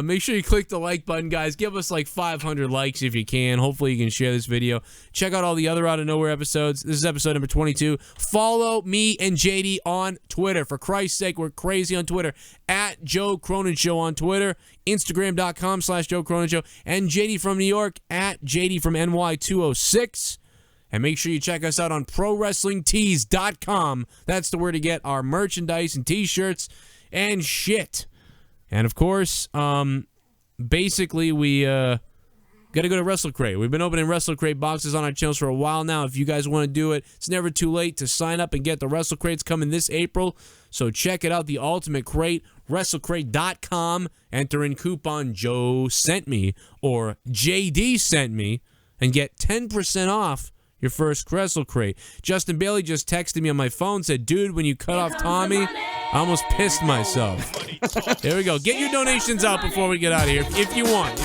Make sure you click the like button, guys. Give us like 500 likes if you can. Hopefully you can share this video. Check out all the other Out of Nowhere episodes. This is episode number 22. Follow me and JD on Twitter. For Christ's sake, we're crazy on Twitter. At Joe Cronin Show on Twitter. Instagram.com/Joe Cronin Show. And JD from New York at JD from NY206. And make sure you check us out on ProWrestlingTees.com. That's the where to get our merchandise and t-shirts and shit. And, of course, basically, we got to go to WrestleCrate. We've been opening WrestleCrate boxes on our channels for a while now. If you guys want to do it, it's never too late to sign up and get the WrestleCrates coming this April. So check it out, the Ultimate Crate, WrestleCrate.com. Enter in coupon Joe Sent Me or JD Sent Me and get 10% off your first Wrestle Crate. Justin Bailey just texted me on my phone, said, dude, when you cut off Tommy, I almost pissed myself. There we go. Get your donations out before we get out of here, if you want.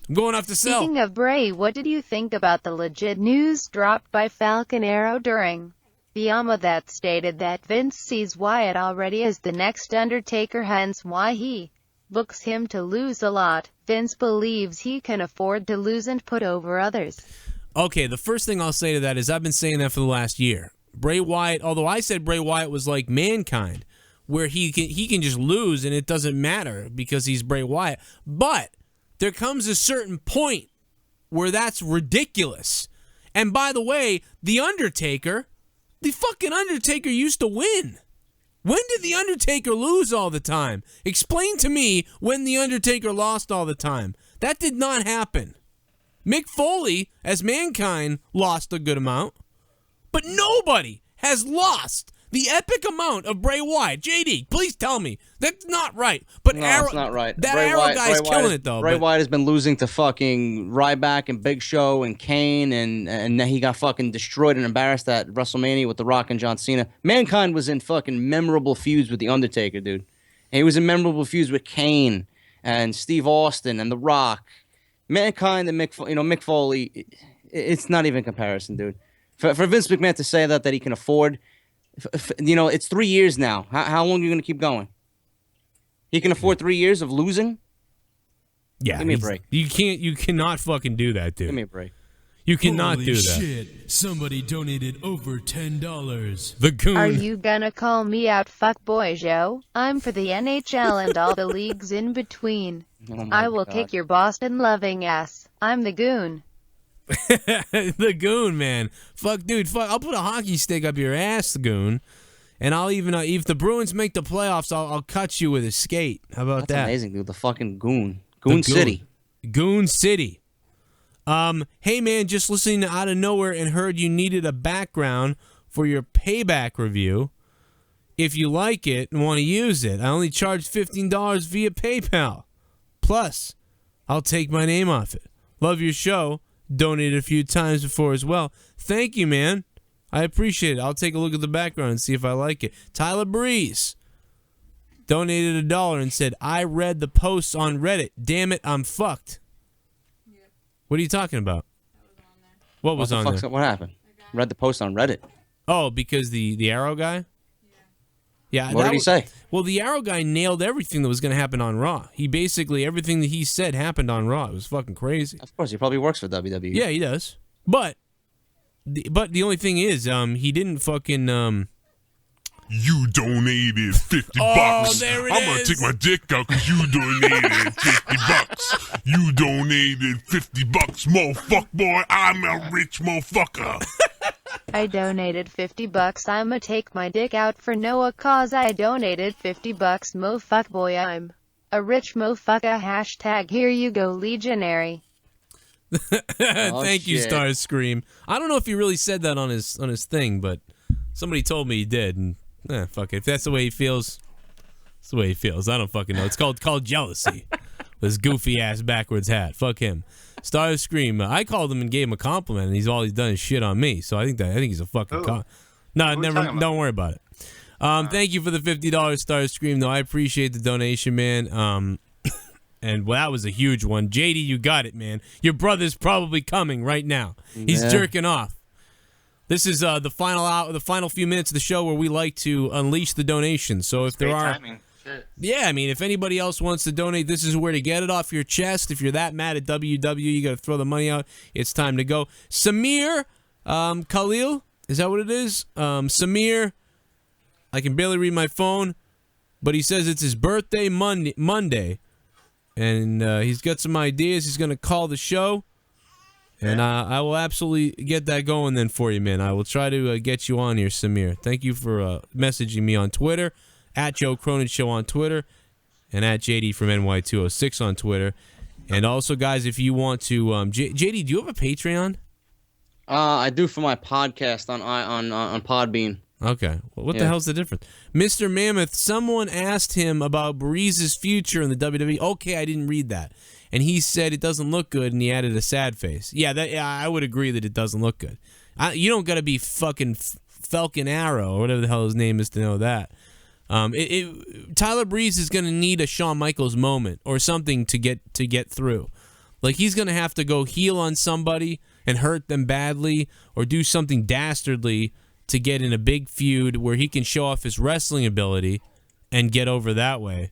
I'm going off to sell. Speaking of Bray, what did you think about the legit news dropped by Falcon Arrow during the AMA that stated that Vince sees Wyatt already as the next Undertaker, hence why he books him to lose a lot? Vince believes he can afford to lose and put over others. Okay, the first thing I'll say to that is I've been saying that for the last year. Bray Wyatt, although I said Bray Wyatt was like Mankind, where he can just lose and it doesn't matter because he's Bray Wyatt. But there comes a certain point where that's ridiculous. And by the way, the fucking Undertaker used to win. When did The Undertaker lose all the time? Explain to me when The Undertaker lost all the time. That did not happen. Mick Foley, as Mankind, lost a good amount. But nobody has lost the epic amount of Bray Wyatt. JD, please tell me. That's not right. But No, Arrow, it's not right. That Bray Arrow Wyatt- guy's Bray killing Wyatt- it, though. Bray but- Wyatt has been losing to fucking Ryback and Big Show and Kane, and then he got fucking destroyed and embarrassed at WrestleMania with The Rock and John Cena. Mankind was in fucking memorable feuds with The Undertaker, dude. And he was in memorable feuds with Kane and Steve Austin and The Rock. Mankind and Mick Foley, it's not even comparison, dude. For Vince McMahon to say that he can afford, it's 3 years now. How long are you going to keep going? He can afford 3 years of losing? Yeah, Give me a break. You cannot fucking do that, dude. Give me a break. You cannot Holy do that. shit. Somebody donated over $10. The Goon. Are you gonna call me out, fuckboy Joe? I'm for the NHL and all the leagues in between. Oh my I will God. kick your Boston-loving ass. I'm the Goon. The Goon, man. Fuck, dude. Fuck. I'll put a hockey stick up your ass, the Goon. And I'll even, if the Bruins make the playoffs, I'll cut you with a skate. How about That's that? amazing, dude. The fucking Goon. The Goon City. Goon City. Hey, man, just listening to Out of Nowhere and heard you needed a background for your Payback review. If you like it and want to use it, I only charge $15 via PayPal. Plus, I'll take my name off it. Love your show. Donated a few times before as well. Thank you, man. I appreciate it. I'll take a look at the background and see if I like it. Tyler Breeze donated $1 and said, I read the posts on Reddit. Damn it, I'm fucked. What are you talking about? What was on there? What happened? Read the post on Reddit. Oh, because the Arrow guy? Yeah. What did he say? Well, the Arrow guy nailed everything that was going to happen on Raw. He basically, everything that he said happened on Raw. It was fucking crazy. Of course, he probably works for WWE. Yeah, he does. But the only thing is, he didn't fucking You donated 50 bucks. There it I'm gonna is. take my dick out because you donated 50 bucks. You donated 50 bucks, motherfucker boy. I'm a rich motherfucker. I donated $50. I'ma take my dick out for Noah cause I donated $50. Mo fuckboy, I'm a rich mofucker. Hashtag here you go, legionary. Thank you, shit. Starscream. I don't know if he really said that on his thing, but somebody told me he did, and fuck it. If that's the way he feels, that's the way he feels. I don't fucking know. It's called jealousy. With his goofy ass backwards hat. Fuck him. Starscream. I called him and gave him a compliment, and all he's done is shit on me. So I think he's a fucking. No, Who are we never. talking about? Don't worry about it. Thank you for the $50 Star Scream, though. I appreciate the donation, man. And well, that was a huge one. JD, you got it, man. Your brother's probably coming right now. He's jerking off. This is the final few minutes of the show where we like to unleash the donations. So if there are, timing. Shit. yeah, I mean, if anybody else wants to donate, this is where to get it off your chest. If you're that mad at WW, you got to throw the money out. It's time to go. Samir Khalil, is that what it is? Samir, I can barely read my phone, but he says it's his birthday Monday, and he's got some ideas. He's going to call the show. And I will absolutely get that going then for you, man. I will try to get you on here, Samir. Thank you for messaging me on Twitter, at Joe Cronin Show on Twitter, and at JD from NY206 on Twitter. And also, guys, if you want to, JD, do you have a Patreon? I do for my podcast on Podbean. Okay. Well, what the hell's the difference? Mr. Mammoth, someone asked him about Breeze's future in the WWE. Okay, I didn't read that. And he said it doesn't look good, and he added a sad face. Yeah, I would agree that it doesn't look good. You don't got to be fucking Falcon Arrow or whatever the hell his name is to know that. Tyler Breeze is going to need a Shawn Michaels moment or something to get through. Like, he's going to have to go heel on somebody and hurt them badly or do something dastardly to get in a big feud where he can show off his wrestling ability and get over that way.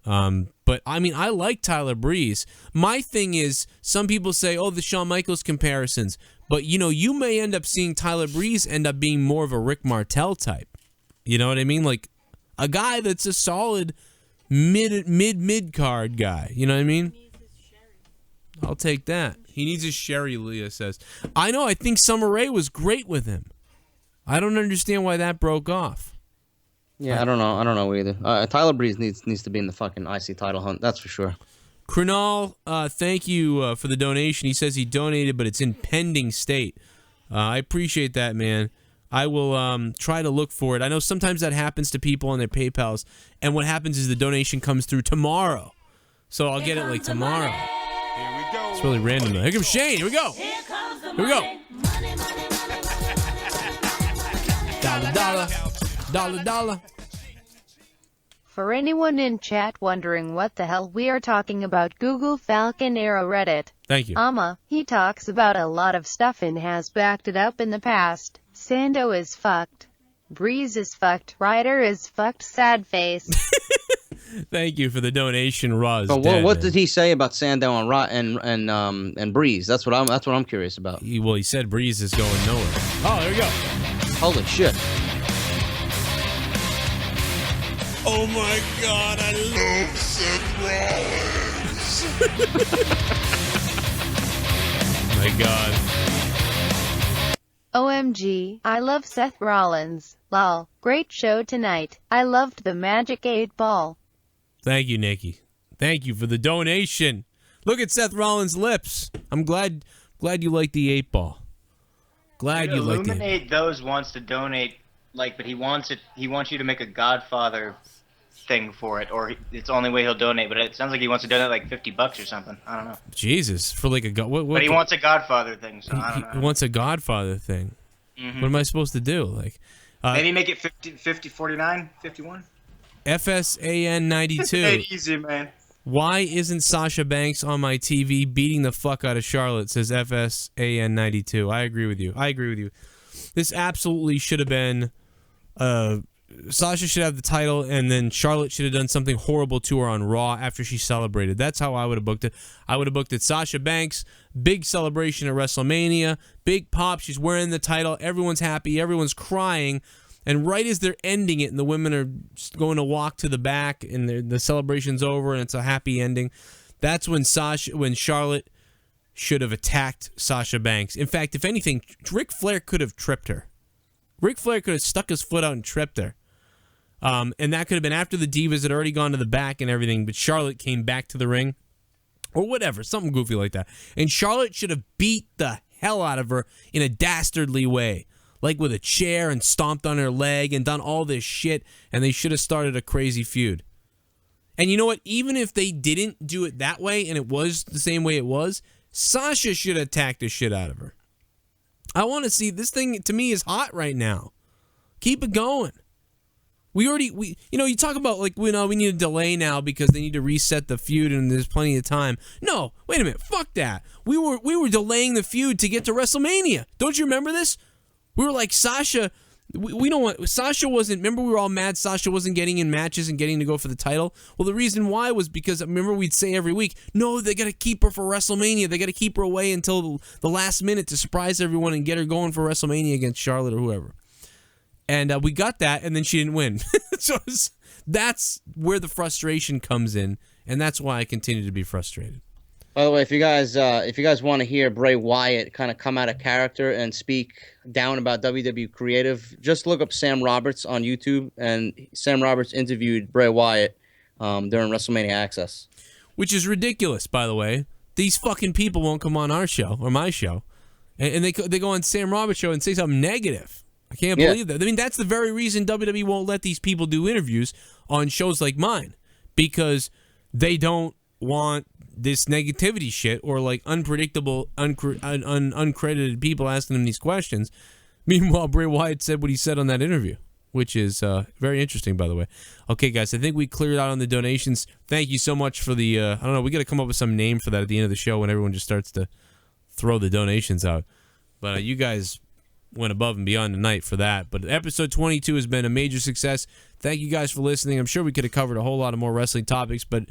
But, I mean, I like Tyler Breeze. My thing is, some people say, oh, the Shawn Michaels comparisons. But, you may end up seeing Tyler Breeze end up being more of a Rick Martel type. You know what I mean? Like, a guy that's a solid mid-card guy. You know what I mean? I'll take that. He needs his sherry, Leah says. I know, I think Summer Rae was great with him. I don't understand why that broke off. Yeah, I don't know either. Tyler Breeze needs to be in the fucking IC title hunt. That's for sure. Krunal, thank you for the donation. He says he donated, but it's in pending state. I appreciate that, man. I will try to look for it. I know sometimes that happens to people on their PayPals, and what happens is the donation comes through tomorrow. So I'll get it like tomorrow. Here we go. It's really random though. Here comes Shane. Here we go. Here we go. Dollar. For anyone in chat wondering what the hell we are talking about, Google Falcon Arrow Reddit. Thank you. He talks about a lot of stuff and has backed it up in the past. Sando is fucked. Breeze is fucked. Ryder is fucked. Sad face. Thank you for the donation, Roz. But what did he say about Sandow and Breeze? That's what I'm curious about. He said Breeze is going nowhere. Oh, there we go. Holy shit. Oh my God, I love Seth Rollins. My God. OMG, I love Seth Rollins. Lol, great show tonight. I loved the Magic 8 Ball. Thank you, Nikki. Thank you for the donation. Look at Seth Rollins' lips. I'm glad you like the 8 Ball. Glad you like it. Illuminate those wants to donate, but he wants you to make a Godfather thing for it, or it's the only way he'll donate. But it sounds like he wants to donate like $50 or something. I don't know. Jesus, for like a what? But he wants a Godfather thing, so I don't know. He wants a Godfather thing. Mm-hmm. What am I supposed to do? Like, maybe make it 50, 49, 51. FSAN 92. Easy, man. Why isn't Sasha Banks on my TV beating the fuck out of Charlotte? Says FSAN 92. I agree with you. This absolutely should have been. Sasha should have the title, and then Charlotte should have done something horrible to her on Raw after she celebrated. That's how I would have booked it. I would have booked it Sasha Banks, big celebration at WrestleMania, big pop, she's wearing the title, everyone's happy, everyone's crying, and right as they're ending it and the women are going to walk to the back and the celebration's over and it's a happy ending, that's when Charlotte should have attacked Sasha Banks. In fact, if anything, Ric Flair could have tripped her. Ric Flair could have stuck his foot out and tripped her. And that could have been after the Divas had already gone to the back and everything, but Charlotte came back to the ring. Or whatever, something goofy like that. And Charlotte should have beat the hell out of her in a dastardly way. Like with a chair and stomped on her leg and done all this shit, and they should have started a crazy feud. And you know what? Even if they didn't do it that way and it was the same way it was, Sasha should have attacked the shit out of her. I want to see this thing, to me, is hot right now. Keep it going. You talk about like we need a delay now because they need to reset the feud and there's plenty of time. No, wait a minute, fuck that. We were delaying the feud to get to WrestleMania. Don't you remember this? We were like Sasha. We don't want Sasha wasn't. Remember, we were all mad. Sasha wasn't getting in matches and getting to go for the title. Well, the reason why was because remember we'd say every week, no, they got to keep her for WrestleMania. They got to keep her away until the last minute to surprise everyone and get her going for WrestleMania against Charlotte or whoever. And we got that, and then she didn't win. So that's where the frustration comes in, and that's why I continue to be frustrated. By the way, if you guys want to hear Bray Wyatt kind of come out of character and speak down about WWE creative, just look up Sam Roberts on YouTube, and Sam Roberts interviewed Bray Wyatt during WrestleMania Access. Which is ridiculous, by the way. These fucking people won't come on our show, or my show, and they go on Sam Roberts' show and say something negative. I can't believe that. I mean, that's the very reason WWE won't let these people do interviews on shows like mine, because they don't want this negativity shit or like unpredictable, uncredited people asking them these questions. Meanwhile, Bray Wyatt said what he said on that interview, which is very interesting, by the way. Okay, guys, I think we cleared out on the donations. Thank you so much for the, I don't know, we got to come up with some name for that at the end of the show when everyone just starts to throw the donations out. But you guys went above and beyond tonight for that. But episode 22 has been a major success. Thank you guys for listening. I'm sure we could have covered a whole lot of more wrestling topics, but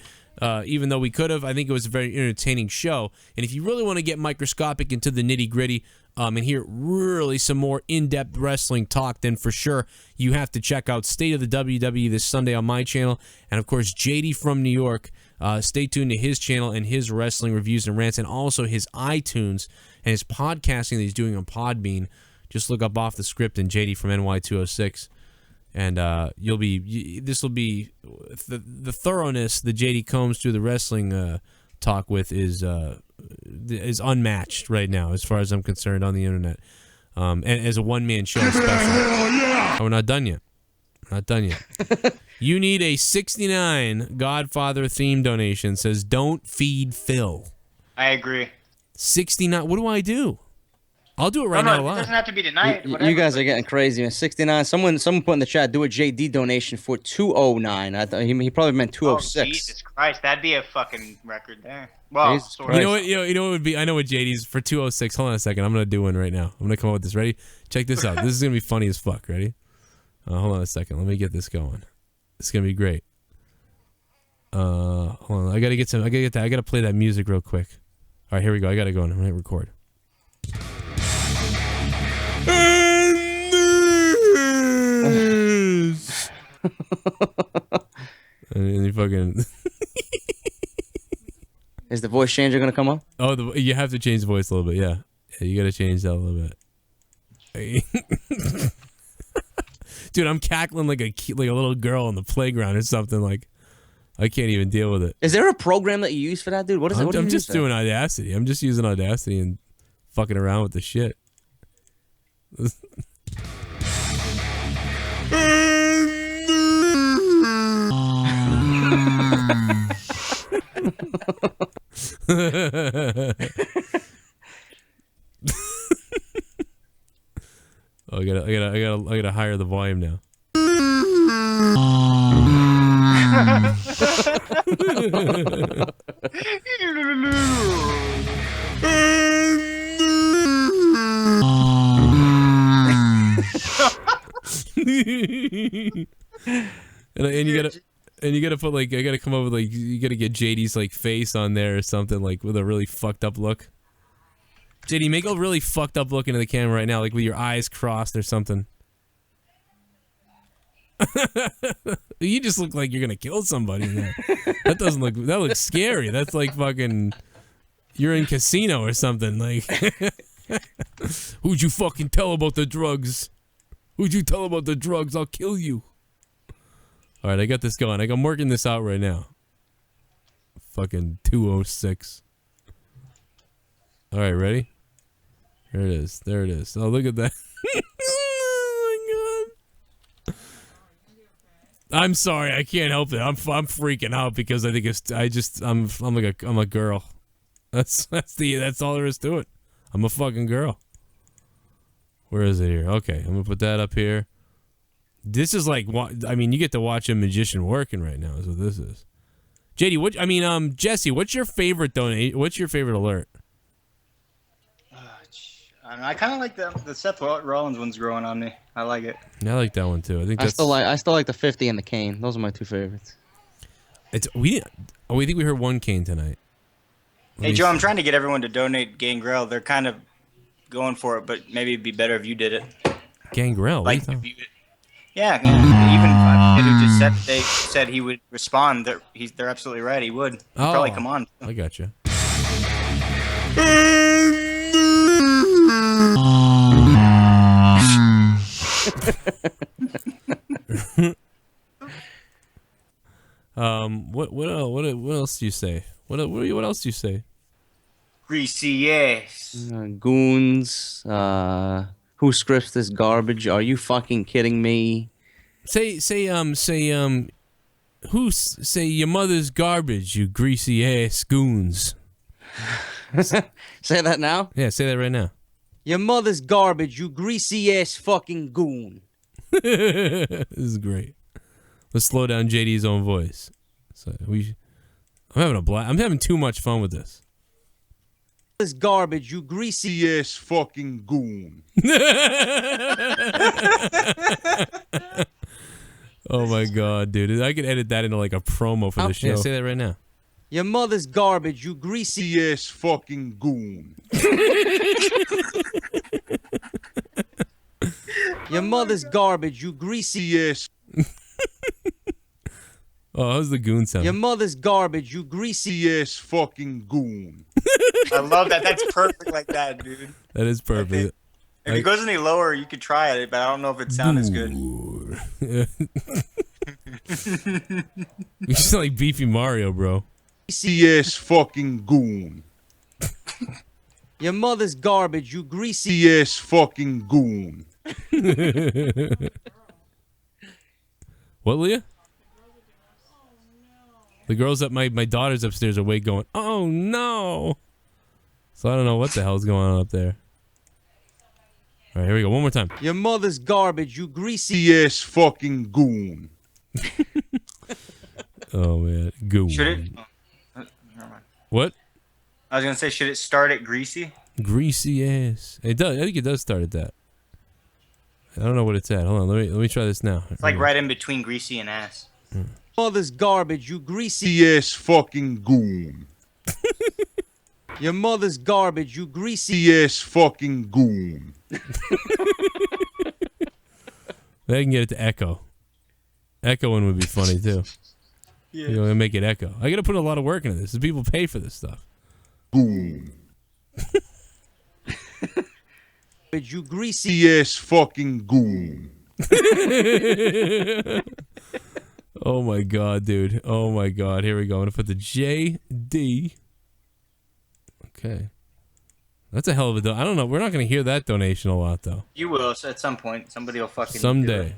even though we could have, I think it was a very entertaining show. And if you really want to get microscopic into the nitty-gritty and hear really some more in-depth wrestling talk, then for sure you have to check out State of the WWE this Sunday on my channel. And, of course, JD from New York. Stay tuned to his channel and his wrestling reviews and rants, and also his iTunes and his podcasting that he's doing on Podbean. Just look up Off the Script and JD from NY206, and this will be the thoroughness that JD combs through the wrestling talk with is unmatched right now, as far as I'm concerned, on the internet. And as a one-man show, especially. Oh, we're not done yet. We're not done yet. You need a 69 Godfather theme donation. Says, don't feed Phil. I agree. 69. What do I do? I'll do it right now. It doesn't have to be tonight. You guys are getting crazy, man. 69. Someone put in the chat, do a JD donation for 209. I thought he probably meant 206. Oh, Jesus Christ, that'd be a fucking record there. Well, you know what? You know what would be? I know what JD's for 206. Hold on a second. I'm gonna do one right now. I'm gonna come up with this. Ready? Check this out. This is gonna be funny as fuck. Ready? Hold on a second. Let me get this going. It's gonna be great. Hold on. I gotta play that music real quick. All right, here we go. I gotta go and I'm gonna record. And you fucking Is the voice changer gonna come up? Oh, you have to change the voice a little bit. Yeah, you gotta change that a little bit. Dude, I'm cackling like a little girl on the playground or something. Like, I can't even deal with it. Is there a program that you use for that, dude? What is it? I'm just doing Audacity. I'm just using Audacity and fucking around with the shit. Oh, I gotta higher the volume now. and you gotta put like, I gotta come up with like, you gotta get JD's like face on there or something, like with a really fucked up look. JD, make a really fucked up look into the camera right now, like with your eyes crossed or something. You just look like you're gonna kill somebody in there. That looks scary. That's like fucking, you're in Casino or something. Like, who'd you fucking tell about the drugs? Who'd you tell about the drugs? I'll kill you. All right, I got this going. I'm working this out right now. Fucking 206. All right, ready? There it is. There it is. Oh, look at that. Oh my god. I'm sorry. I can't help it. I'm freaking out because I think I'm a girl. That's all there is to it. I'm a fucking girl. Where is it here? Okay, I'm gonna put that up here. This is like, I mean, you get to watch a magician working right now. Is what this is. JD, Jesse, what's your favorite donate? What's your favorite alert? I don't know, I kind of like the Seth Rollins one's growing on me. I like it. Yeah, I like that one too. I think I that's. still like the 50 and the Kane. Those are my two favorites. We think we heard one Kane tonight. Hey Joe, I'm trying to get everyone to donate Gangrel. They're kind of going for it, but maybe it'd be better if you did it. Gangrel. Like, yeah. Even if who just said they said he would respond. They're absolutely right. He would. He'd probably come on. I got you. What else do you say? What else do you say? Greasy, yes. Goons. Who scripts this garbage? Are you fucking kidding me? Say your mother's garbage, you greasy ass goons. Say that now? Yeah, say that right now. Your mother's garbage, you greasy ass fucking goon. This is great. Let's slow down JD's own voice. I'm having a blast. I'm having too much fun with this. This garbage, you greasy ass fucking goon. Oh my god, dude! I could edit that into like a promo for the show. Yeah, say that right now. Your mother's garbage, you greasy ass fucking goon. Your mother's garbage, you greasy ass. Oh, how's the goon sound? Your mother's garbage, you greasy ass fucking goon. I love that. That's perfect like that, dude. That is perfect. If it goes any lower, you could try it, but I don't know if it sounds as good. You sound like Beefy Mario, bro. Greasy ass fucking goon. Your mother's garbage, you greasy ass fucking goon. What, Leah? The girls at my daughter's upstairs are awake going, oh no. So I don't know what the hell's going on up there. All right, here we go. One more time. Your mother's garbage, you greasy ass fucking goon. Oh man, goon. Should it? Never mind. What? I was gonna say, should it start at greasy? Greasy ass. It does. I think it does start at that. I don't know what it's at. Hold on. Let me try this now. It's like right in between greasy and ass. Mother's garbage, you greasy ass fucking goon. Your mother's garbage, you greasy ass fucking goon. They can get it to echo. Echoing would be funny too. Yeah. You know, make it echo. I got to put a lot of work into this. People pay for this stuff. Goon. You greasy ass fucking goon. Oh my god, dude. Oh my god. Here we go. I'm gonna put the JD. Okay. That's a hell of a I don't know. We're not gonna hear that donation a lot though. You will at some point. Somebody will fucking someday. do it.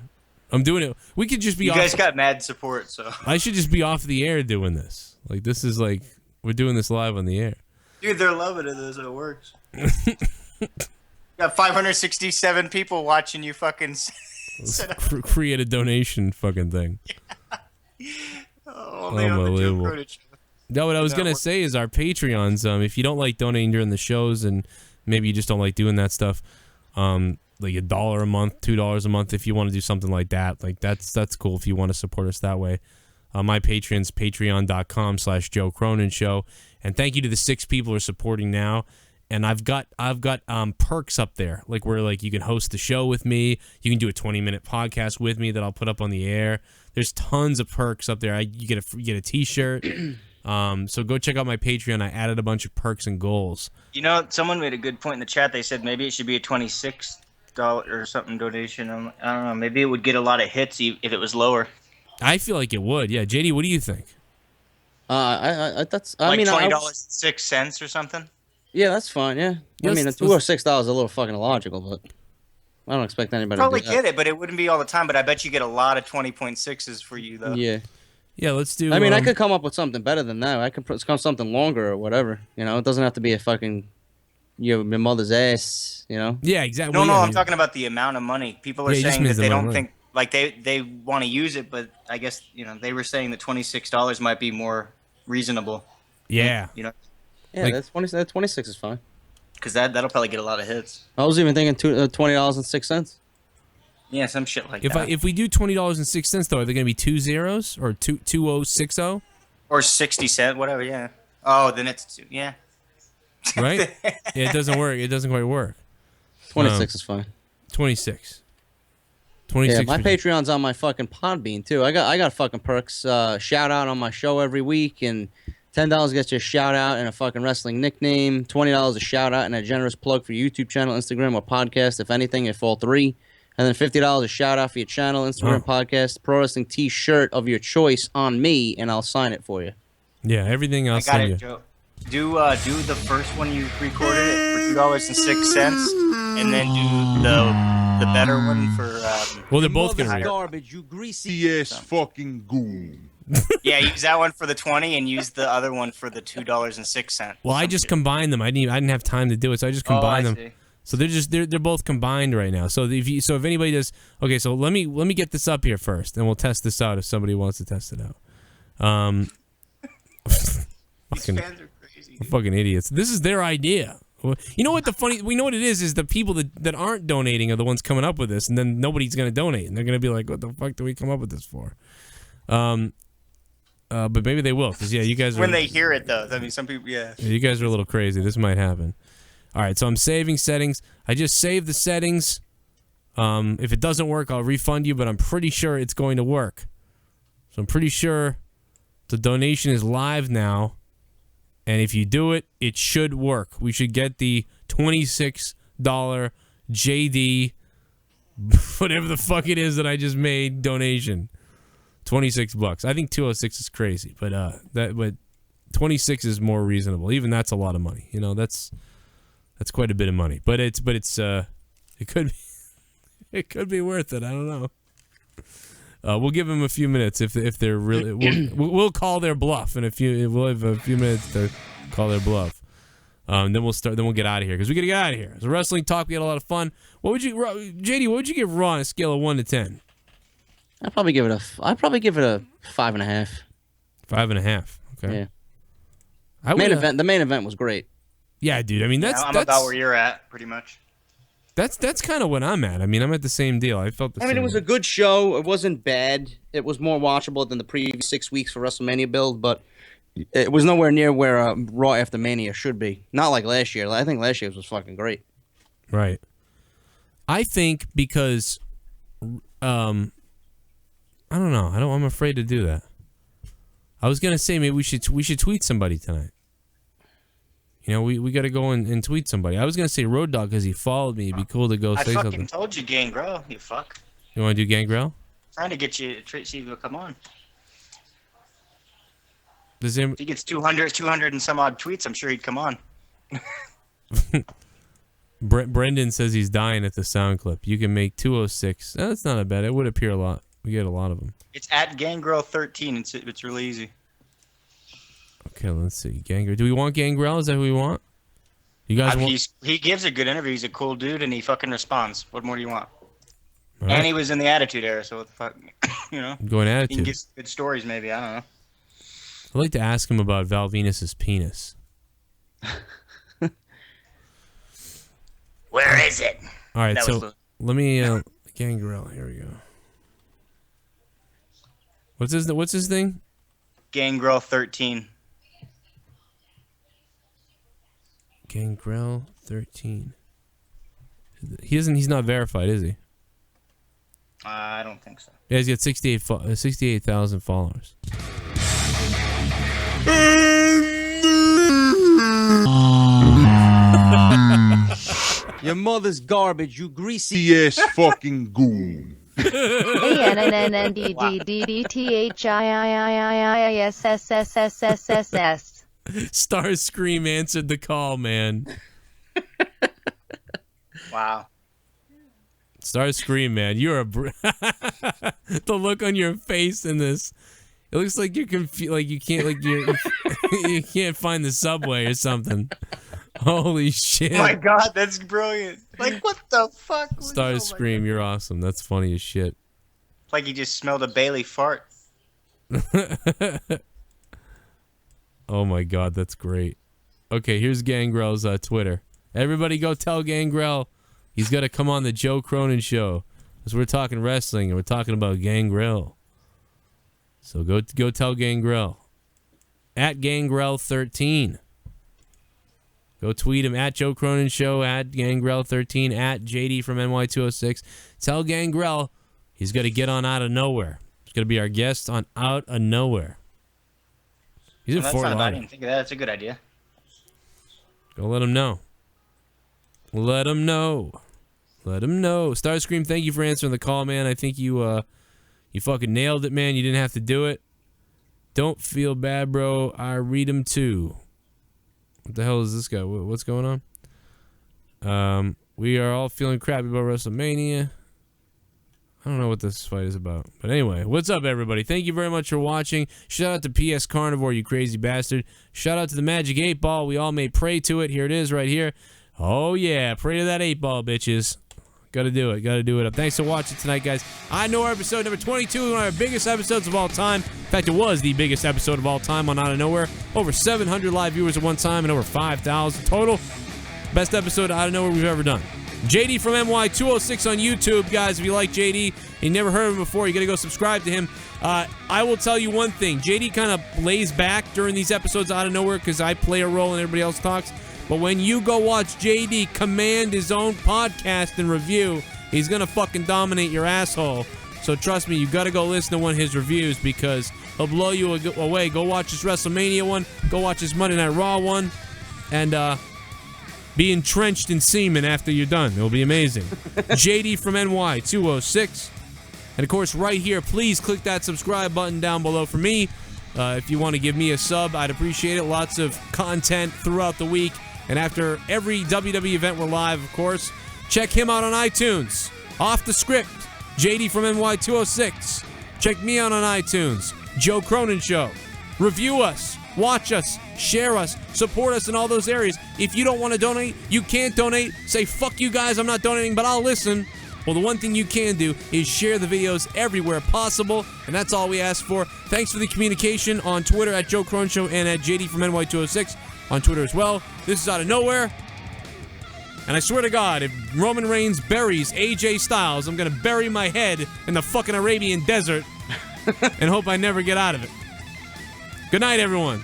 I'm doing it. We could just be. You off. guys got mad support, so I should just be off the air doing this. Like this is like we're doing this live on the air. Dude, they're loving it as it works. Got 567 people watching you fucking set up. Create a donation fucking thing. Oh, unbelievable. No, what I was gonna say is our Patreons. If you don't like donating during the shows, and maybe you just don't like doing that stuff, like $1 a month, $2 a month. If you want to do something like that, like that's cool. If you want to support us that way, my Patreon's patreon.com/Joe Cronin Show. And thank you to the 6 people who are supporting now. And I've got perks up there, like where like you can host the show with me. You can do a 20-minute podcast with me that I'll put up on the air. There's tons of perks up there. You get a T-shirt. So go check out my Patreon. I added a bunch of perks and goals. You know, someone made a good point in the chat. They said maybe it should be a $26 or something donation. I don't know. Maybe it would get a lot of hits if it was lower. I feel like it would. Yeah, JD, what do you think? That's. I mean, $20.06 or something. Yeah, that's fine. Yeah, I mean, $2 or $6 is a little fucking illogical, but I don't expect anybody Probably to do that. get it, but it wouldn't be all the time. But I bet you get a lot of 20.6s for you though. Yeah. Yeah, let's do. I mean, I could come up with something better than that. I could come something longer or whatever. You know, it doesn't have to be a fucking your mother's ass. You know. Yeah, exactly. No, I'm talking about the amount of money. People are saying that they don't think like they want to use it, but I guess they were saying that $26 might be more reasonable. Yeah. You know. Yeah, Like- that's 26 is fine. Because that'll probably get a lot of hits. I was even thinking $20.06. Yeah, some shit like If that. if we do $20.06 though, are they going to be 2 zeros or 2060? Or 60 cent, whatever. Yeah. Oh, then it's yeah. Right? Yeah, it doesn't work. It doesn't quite work. 26 is fine. 26. Yeah, 26. my Patreon's on my fucking Podbean too. I got fucking perks. Shout out on my show every week, and $10 gets you a shout out and a fucking wrestling nickname. $20 a shout out and a generous plug for your YouTube channel, Instagram, or podcast, if anything, if all three. And then $50 a shout out for your channel, Instagram, podcast, pro wrestling T-shirt of your choice on me, and I'll sign it for you. Yeah, everything else. I got it, Joe. Do the first one you recorded it for $2.06, and then do the better one for. Well, they're both gonna. Garbage, you greasy. Yes, fucking goon. Yeah, use that one for the 20, and use the other one for the $2.06. Well, I just combined them. I didn't have time to do it, so I just combined them. See. So they're both combined right now. So if anybody does, okay, so let me get this up here first, and we'll test this out if somebody wants to test it out. Fucking, fans are crazy. fucking idiots. This is their idea. You know what we know what it is the people that aren't donating are the ones coming up with this, and then nobody's gonna donate, and they're gonna be like, what the fuck do we come up with this for? But maybe they will, because you guys are. When they hear it, though, I mean, some people, yeah. You guys are a little crazy. This might happen. All right, so I'm saving settings. I just saved the settings. If it doesn't work, I'll refund you, but I'm pretty sure it's going to work. So I'm pretty sure the donation is live now, and if you do it, it should work. We should get the $26 JD, whatever the fuck it is that I just made, donation. $26. I think 206 is crazy, but 26 is more reasonable. Even that's a lot of money. That's quite a bit of money. But it could be worth it. I don't know. We'll give them a few minutes if they're really. We'll call their bluff, and we'll have a few minutes to call their bluff. Then we'll get out of here because we gotta get out of here. It's wrestling talk. We had a lot of fun. JD? What would you give Raw on a scale of 1 to 10? I'd probably give it a 5.5. 5.5. Okay. Yeah. The main event was great. Yeah, dude. I mean, I'm about where you're at, pretty much. That's kind of what I'm at. I mean, I'm at the same deal. I felt the same. It was a good show. It wasn't bad. It was more watchable than the previous 6 weeks for WrestleMania build, but it was nowhere near where Raw after Mania should be. Not like last year. I think last year's was fucking great. Right. I think because, I don't know. I'm afraid to do that. I was gonna say maybe we should tweet somebody tonight. We got to go and tweet somebody. I was going to say Road Dogg because he followed me. It'd be cool to go say something. I fucking told you, Gangrel, you fuck. You want to do Gangrel? Trying to get you, see if you'll come on. If he gets 200 and some odd tweets, I'm sure he'd come on. Brendan says he's dying at the sound clip. You can make 206. That's not a bad. It would appear a lot. We get a lot of them. It's at Gangrel13. It's really easy. Okay, let's see. Gangrel. Do we want Gangrel? Is that who we want? You guys want? He gives a good interview. He's a cool dude, and he fucking responds. What more do you want? All and right. he was in the Attitude Era, so what the fuck, Going He Attitude. can get good stories, maybe. I don't know. I'd like to ask him about Val Venus's penis. Where is it? All right, so let me Gangrel. Here we go. What's his thing? Gangrel13. Gangrel 13. He's not verified, is he? I don't think so. Yeah, he's got 68,000 followers. Your mother's garbage, you greasy. Yes, fucking goon. ANNNDDDTHIIIIISSSSSSS. Starscream answered the call, man. Wow. Starscream, man, you're the look on your face in this. It looks like you're confused, like you can't, like you can't find the subway or something. Holy shit! Oh my god, that's brilliant. Like, what the fuck? Starscream, you're awesome. That's funny as shit. like he just smelled a Bailey fart. Oh my God, that's great. Okay, here's Gangrel's Twitter. Everybody go tell Gangrel he's got to come on the Joe Cronin show. Because we're talking wrestling and we're talking about Gangrel. So go tell Gangrel. At Gangrel13. Go tweet him at Joe Cronin Show, at Gangrel13, at JD from NY206. Tell Gangrel he's got to get on Out of Nowhere. He's going to be our guest on Out of Nowhere. He's in That's Fort not bad. I Lauderdale. didn't think of that. That's a good idea. Go let him know. Let him know. Let him know. Starscream, thank you for answering the call, man. I think you fucking nailed it, man. You didn't have to do it. Don't feel bad, bro. I read him too. What the hell is this guy? What's going on? We are all feeling crappy about WrestleMania. I don't know what this fight is about. But anyway, what's up, everybody? Thank you very much for watching. Shout out to PS Carnivore, you crazy bastard. Shout out to the Magic 8 Ball. We all may pray to it. Here it is right here. Oh, yeah. Pray to that 8 Ball, bitches. Gotta do it. Gotta do it up. Thanks for watching tonight, guys. I know episode number 22, one of our biggest episodes of all time. In fact, it was the biggest episode of all time on Out of Nowhere. Over 700 live viewers at one time and over 5,000 total. Best episode of Out of Nowhere we've ever done. JD from NY206 on YouTube, guys. If you like JD, you never heard of him before, you gotta go subscribe to him. I will tell you one thing. JD kind of lays back during these episodes of Out of Nowhere because I play a role and everybody else talks. But when you go watch JD command his own podcast and review, he's going to fucking dominate your asshole. So trust me, you got to go listen to one of his reviews because he'll blow you away. Go watch his WrestleMania one. Go watch his Monday Night Raw one. And be entrenched in semen after you're done. It'll be amazing. JD from NY206. And of course, right here, please click that subscribe button down below for me. If you want to give me a sub, I'd appreciate it. Lots of content throughout the week. And after every WWE event, we're live, of course. Check him out on iTunes. Off the Script, JD from NY206. Check me out on iTunes, Joe Cronin Show. Review us, watch us, share us, support us in all those areas. If you don't want to donate, you can't donate. Say, fuck you guys, I'm not donating, but I'll listen. Well, the one thing you can do is share the videos everywhere possible, and that's all we ask for. Thanks for the communication on Twitter at Joe Cronin Show and at JD from NY206 on Twitter as well. This is Out of Nowhere. And I swear to God, if Roman Reigns buries AJ Styles, I'm going to bury my head in the fucking Arabian desert and hope I never get out of it. Good night, everyone.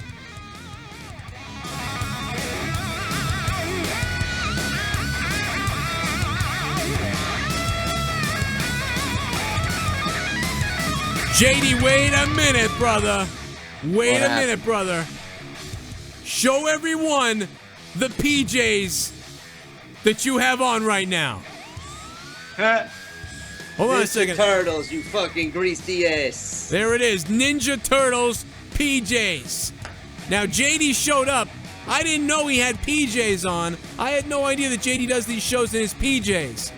JD, wait a minute, brother. Wait a minute, brother. Show everyone the PJs that you have on right now. Hold on a second. Turtles, you fucking greasy ass. There it is. Ninja Turtles PJs. Now, JD showed up. I didn't know he had PJs on. I had no idea that JD does these shows in his PJs.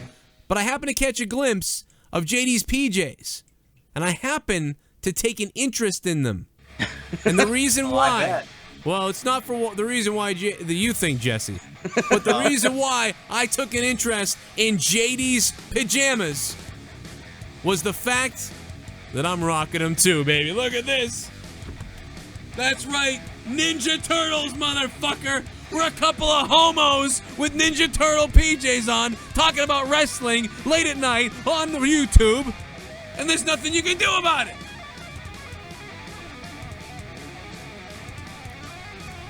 But I happened to catch a glimpse of JD's PJs. And I happen to take an interest in them. And the reason why... Well, it's not for the reason why you think, Jesse. But the reason why I took an interest in JD's pajamas was the fact that I'm rocking them too, baby. Look at this. That's right. Ninja Turtles, motherfucker. We're a couple of homos with Ninja Turtle PJs on, talking about wrestling late at night on the YouTube. And there's nothing you can do about it.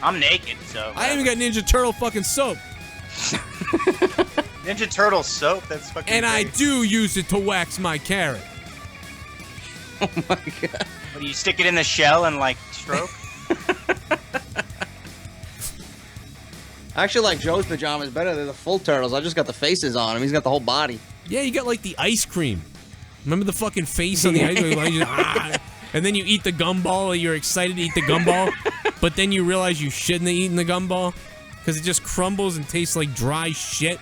I'm naked, so. I even got Ninja Turtle fucking soap. Ninja Turtle soap? That's fucking And great. I do use it to wax my carrot. Oh my God. What, do you stick it in the shell and, like, stroke? I actually like Joe's pajamas better. They're the full turtles. I just got the faces on him. He's got the whole body. Yeah, you got like the ice cream. Remember the fucking face on the ice cream? And then you eat the gumball. You're excited to eat the gumball. But then you realize you shouldn't have eaten the gumball. Because it just crumbles and tastes like dry shit.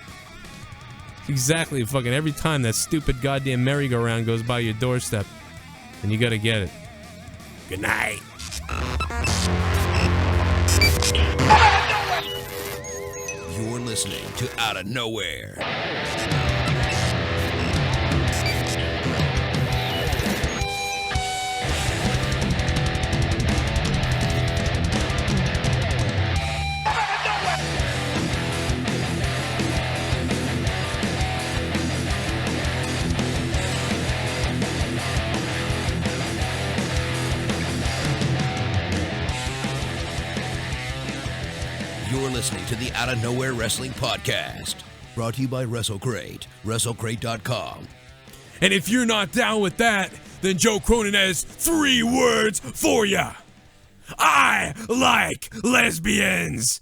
Exactly fucking every time that stupid goddamn merry-go-round goes by your doorstep. And you gotta get it. Good night. You're listening to Out of Nowhere. You're listening to the Out of Nowhere Wrestling Podcast. Brought to you by WrestleCrate, WrestleCrate.com. And if you're not down with that, then Joe Cronin has 3 words for ya. I like lesbians.